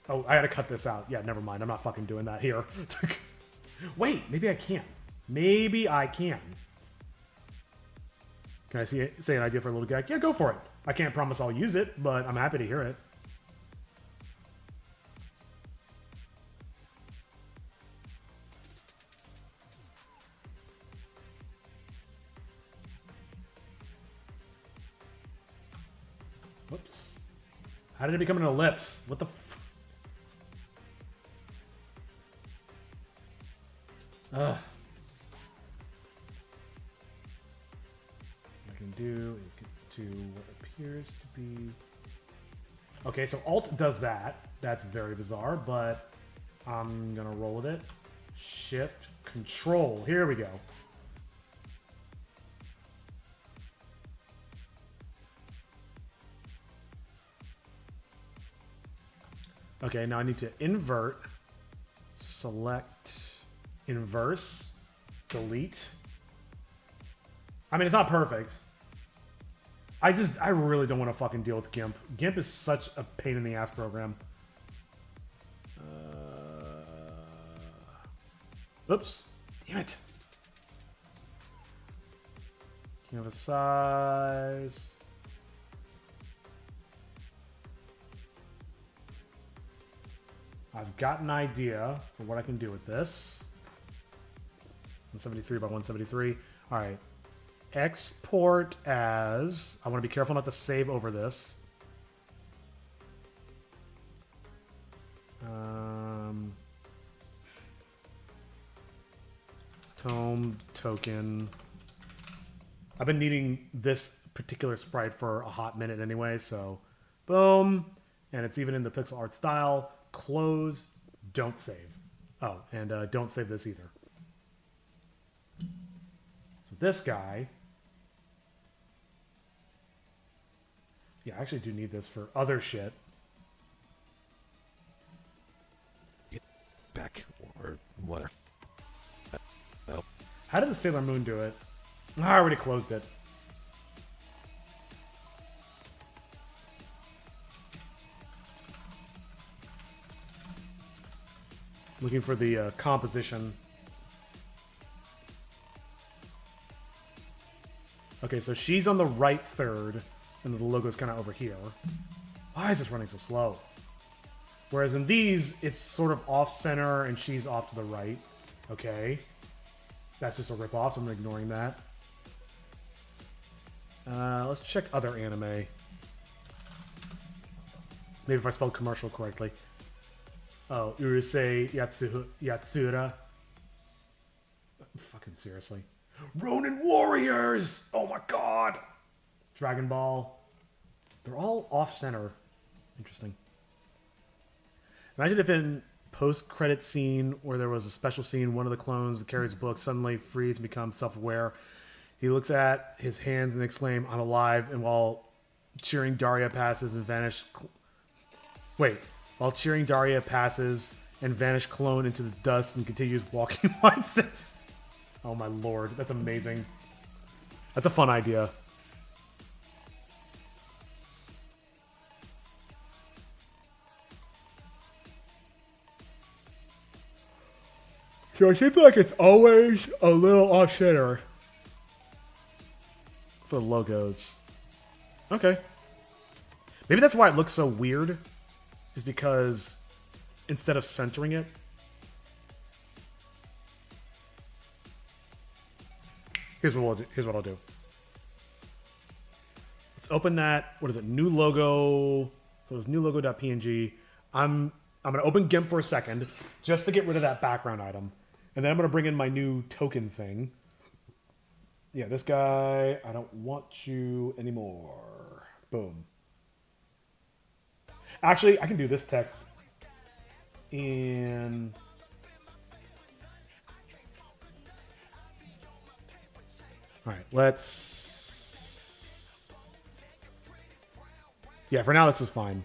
Oh, I got to cut this out. Yeah, never mind. I'm not fucking doing that here. Wait, maybe I can. Maybe I can. Can I say an idea for a little gag? Yeah, go for it. I can't promise I'll use it, but I'm happy to hear it. Whoops. How did it become an ellipse? What the f... Ugh. What I can do is get to what appears to be... Okay, so Alt does that. That's very bizarre, but I'm gonna roll with it. Shift, Control. Here we go. Okay, now I need to invert, select, inverse, delete. I mean, it's not perfect. I really don't want to fucking deal with GIMP. GIMP is such a pain in the ass program. Oops. Damn it. Canvas size. I've got an idea for what I can do with this. 173 by 173. All right. Export as... I want to be careful not to save over this. Tome token. I've been needing this particular sprite for a hot minute anyway, so boom. And it's even in the pixel art style. Close, don't save. Oh, and don't save this either. So this guy... Yeah, I actually do need this for other shit. Back or whatever. Oh. How did the Sailor Moon do it? I already closed it. Looking for the composition. Okay, so she's on the right third, and the logo's kind of over here. Why is this running so slow? Whereas in these, it's sort of off-center, and she's off to the right. Okay. That's just a rip-off, so I'm ignoring that. Let's check other anime. Maybe if I spelled commercial correctly. Oh, Urusei Yatsura. Fucking seriously. Ronin Warriors! Oh my god! Dragon Ball. They're all off-center. Interesting. Imagine if in post-credit scene where there was a special scene, one of the clones that carries a book suddenly frees and becomes self-aware. He looks at his hands and exclaims, "I'm alive," and while cheering Daria passes and vanish... While cheering Daria passes and vanish clone into the dust and continues walking Oh my lord, that's amazing. That's a fun idea. So it seems like it's always a little off-center for the logos. Okay. Maybe that's why it looks so weird, is because instead of centering it, here's what I'll do. Let's open that. What is it? New logo. So it's new logo.png. I'm going to open GIMP for a second just to get rid of that background item. And then I'm going to bring in my new token thing. Yeah, this guy, I don't want you anymore. Boom. Actually, I can do this text in... All right, let's... Yeah, for now this is fine.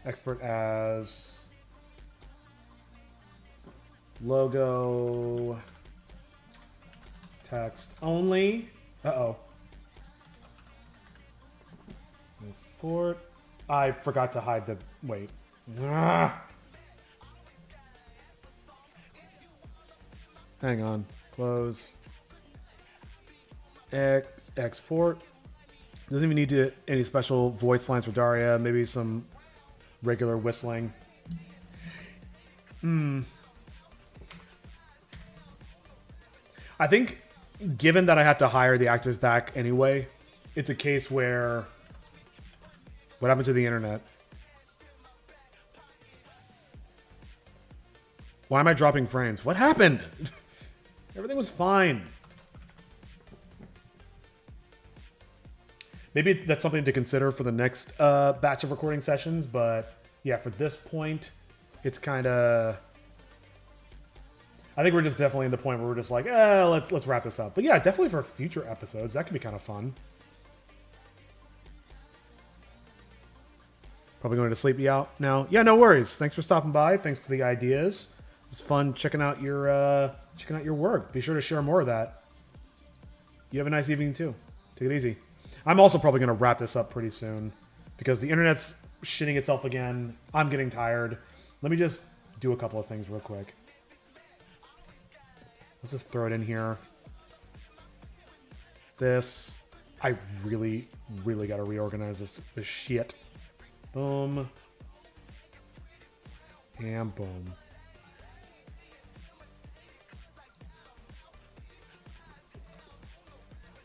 Export as... Logo... Text only. Uh-oh. Import. I forgot to hide the... Wait. Ah! Hang on. Close. Export. Doesn't even need to any special voice lines for Daria. Maybe some regular whistling. I think, given that I have to hire the actors back anyway, it's a case where... What happened to the internet? Why am I dropping frames? What happened? Everything was fine. Maybe that's something to consider for the next batch of recording sessions, but yeah, for this point, it's kind of... I think we're just definitely in the point where we're just like, let's wrap this up. But yeah, definitely for future episodes, that could be kind of fun. Probably going to sleep you out now. Yeah, no worries. Thanks for stopping by. Thanks for the ideas. It was fun checking out your work. Be sure to share more of that. You have a nice evening too. Take it easy. I'm also probably going to wrap this up pretty soon because the internet's shitting itself again. I'm getting tired. Let me just do a couple of things real quick. Let's just throw it in here. This. I really, really got to reorganize this shit. Boom. And boom.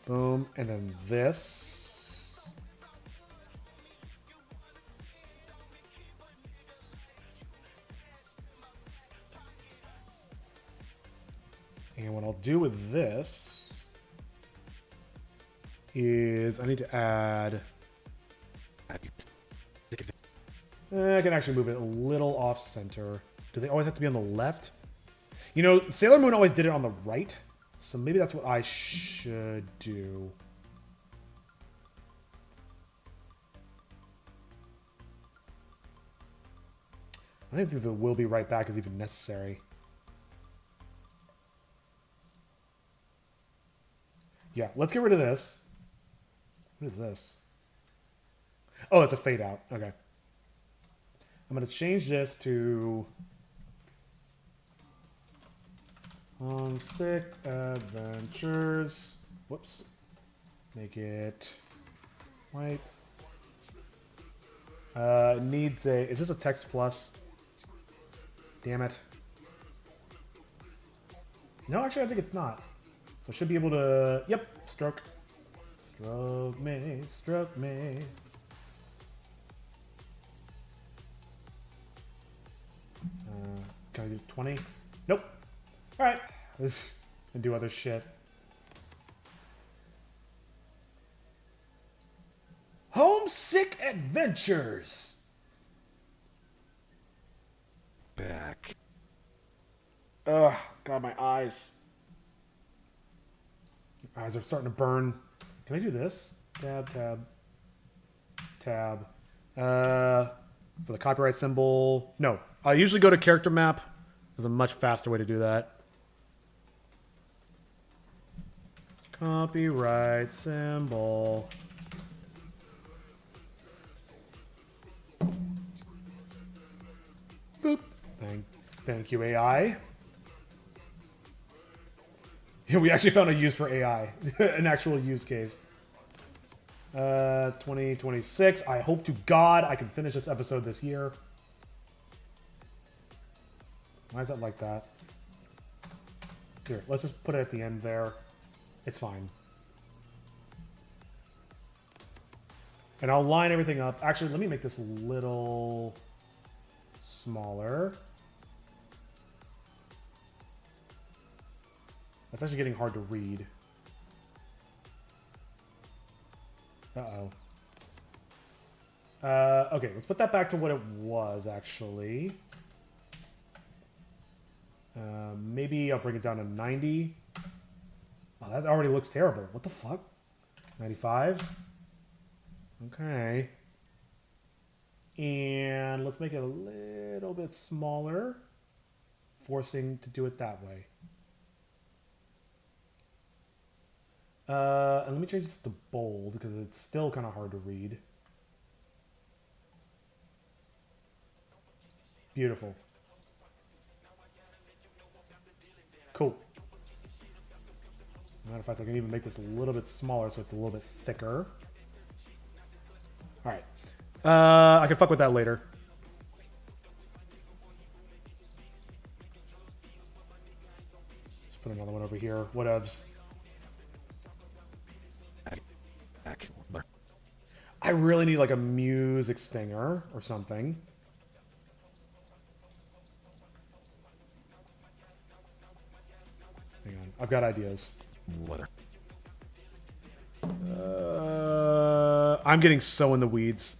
Boom. And then this. And what I'll do with this is I need to add... I can actually move it a little off center. Do they always have to be on the left? You know, Sailor Moon always did it on the right, so maybe that's what I should do. I don't think the "will be right back" is even necessary. Yeah, let's get rid of this. What is this? Oh, it's a fade out. Okay. I'm going to change this to Homesick Adventures. Whoops. Make it white. Needs a... Is this a text plus? Damn it. No, actually, I think it's not. So I should be able to... Yep, stroke. Stroke me, stroke me. Can I do 20? Nope. Alright. Let's do other shit. Homesick Adventures! Back. Ugh, God, my eyes. My eyes are starting to burn. Can I do this? Tab, tab, tab. For the copyright symbol. No, I usually go to character map. There's a much faster way to do that. Copyright symbol. Boop. Thank you, AI. Yeah, we actually found a use for AI. An actual use case. 2026. I hope to God I can finish this episode this year. Why is that like that? Here, let's just put it at the end there. It's fine. And I'll line everything up. Actually, let me make this a little smaller. That's actually getting hard to read. Uh-oh. Okay, let's put that back to what it was, actually. Maybe I'll bring it down to 90. Oh, that already looks terrible. What the fuck? 95? Okay. And let's make it a little bit smaller. Forcing to do it that way. And let me change this to bold because it's still kind of hard to read. Beautiful. Cool. Matter of fact, I can even make this a little bit smaller so it's a little bit thicker. Alright. I can fuck with that later. Just put another one over here. Whatevs. I really need like a music stinger or something. Hang on, I've got ideas. I'm getting so in the weeds.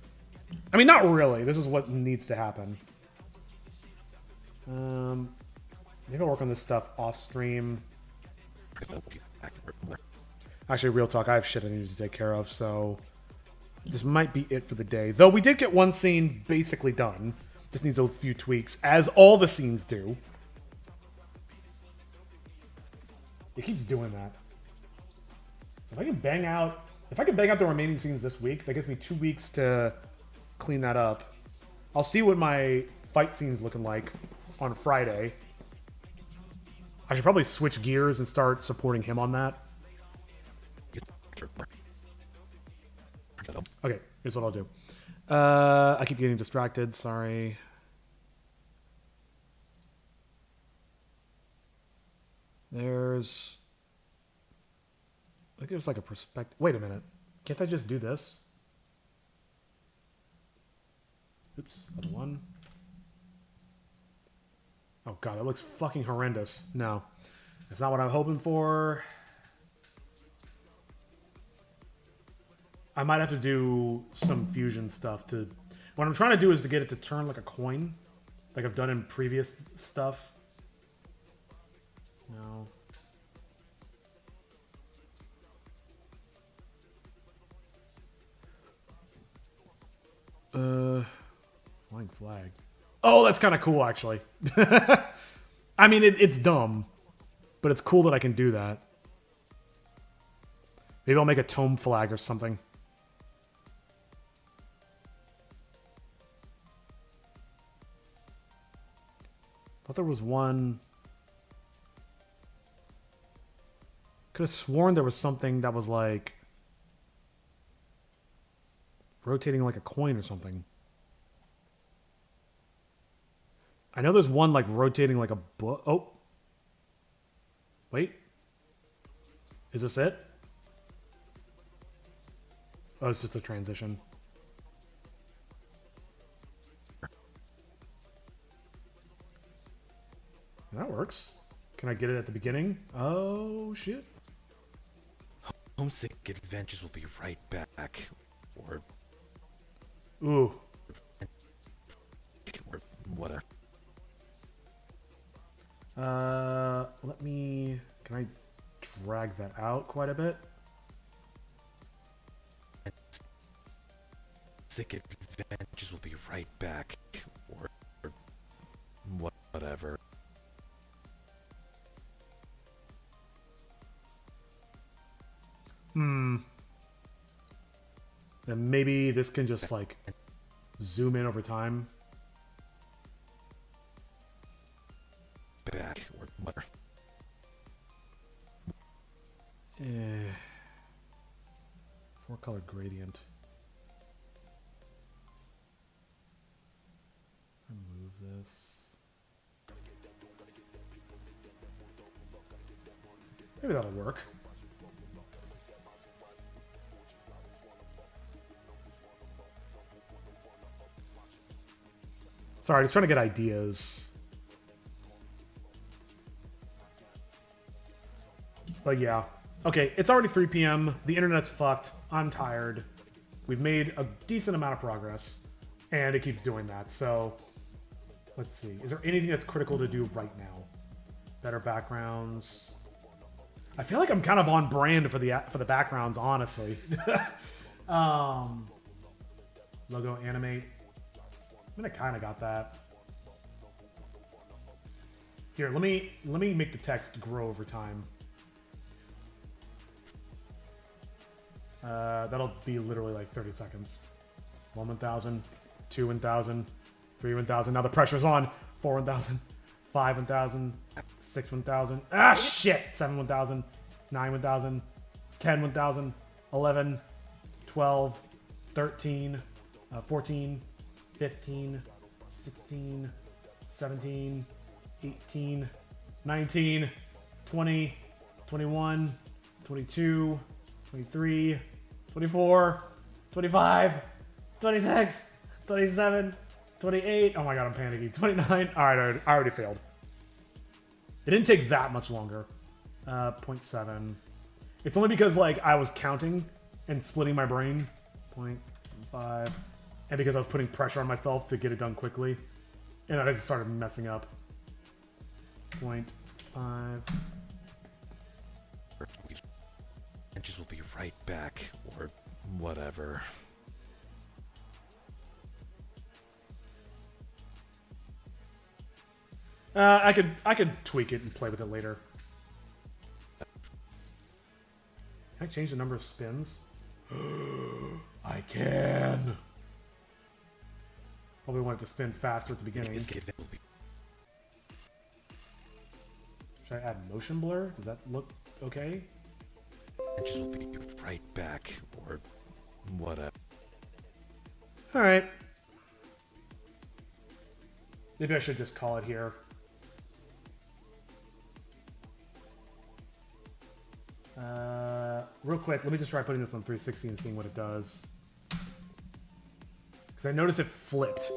I mean, not really. This is what needs to happen. Maybe I'll work on this stuff off stream. Actually, real talk, I have shit I need to take care of, so this might be it for the day. Though we did get one scene basically done. This needs a few tweaks, as all the scenes do. It keeps doing that. So if I can bang out the remaining scenes this week, that gives me 2 weeks to clean that up. I'll see what my fight scene's looking like on Friday. I should probably switch gears and start supporting him on that. Okay, here's what I'll do. I keep getting distracted, sorry. There's... I think there's like a perspective... Wait a minute. Can't I just do this? Oops, other one. Oh god, that looks fucking horrendous. No. That's not what I'm hoping for. I might have to do some fusion stuff to... What I'm trying to do is to get it to turn like a coin. Like I've done in previous stuff. No. Flying flag. Oh, that's kind of cool, actually. I mean, it's dumb. But it's cool that I can do that. Maybe I'll make a tome flag or something. Thought there was one... Could have sworn there was something that was like rotating like a coin or something. I know there's one like rotating like a book. Oh. Wait. Is this it? Oh, it's just a transition. That works. Can I get it at the beginning? Oh, shit. Homesick Adventures will be right back. Or Ooh. Or whatever. Let me... Can I drag that out quite a bit? Sick Adventures will be right back. Or whatever. Then maybe this can just like zoom in over time. Back or whatever. Four color gradient. Move this. Maybe that'll work. Sorry, just trying to get ideas. But yeah. Okay, it's already 3 p.m. The internet's fucked. I'm tired. We've made a decent amount of progress. And it keeps doing that. So, let's see. Is there anything that's critical to do right now? Better backgrounds. I feel like I'm kind of on brand for the backgrounds, honestly. Logo animate. I mean, I kind of got that. Here, let me make the text grow over time. That'll be literally like 30 seconds. 1 1000, 2 1000, 3 1000. Now the pressure's on. 4 1000, 5 1000, 6 1000. Ah, shit! 7 1000, 9 1000, 10 1000, 11, 12, 13, 14, 15, 16, 17, 18, 19, 20, 21, 22, 23, 24, 25, 26, 27, 28. Oh my god, I'm panicking. 29. Alright, I already failed. It didn't take that much longer. 0.7. It's only because like I was counting and splitting my brain. 0.5. And because I was putting pressure on myself to get it done quickly. And I just started messing up. 0.5. Adventures will be right back. Or whatever. I could tweak it and play with it later. Can I change the number of spins? I can. Probably want it to spin faster at the beginning. Should I add motion blur? Does that look okay? Adventures will be right back. Or whatever. Alright. Maybe I should just call it here. Real quick, let me just try putting this on 360 and seeing what it does. Because I noticed it flipped.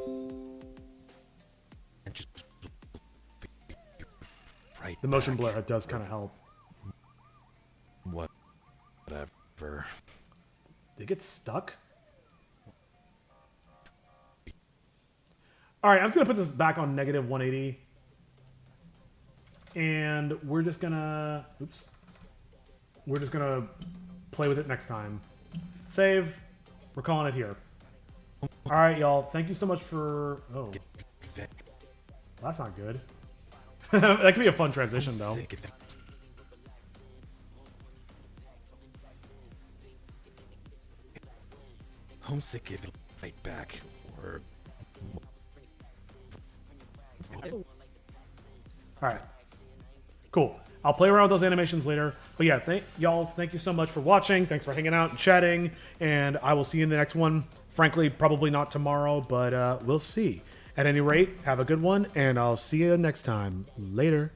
The motion blur, it does kind of help. Whatever. Did it get stuck? Alright, I'm just going to put this back on negative 180. And we're just going to... Oops. We're just going to play with it next time. Save. We're calling it here. Alright, y'all. Thank you so much for... Oh. That's not good. That could be a fun transition, though. Homesick if right back. Or... Alright. Cool. I'll play around with those animations later. But yeah, thank you so much for watching. Thanks for hanging out and chatting. And I will see you in the next one. Frankly, probably not tomorrow, but we'll see. At any rate, have a good one, and I'll see you next time. Later.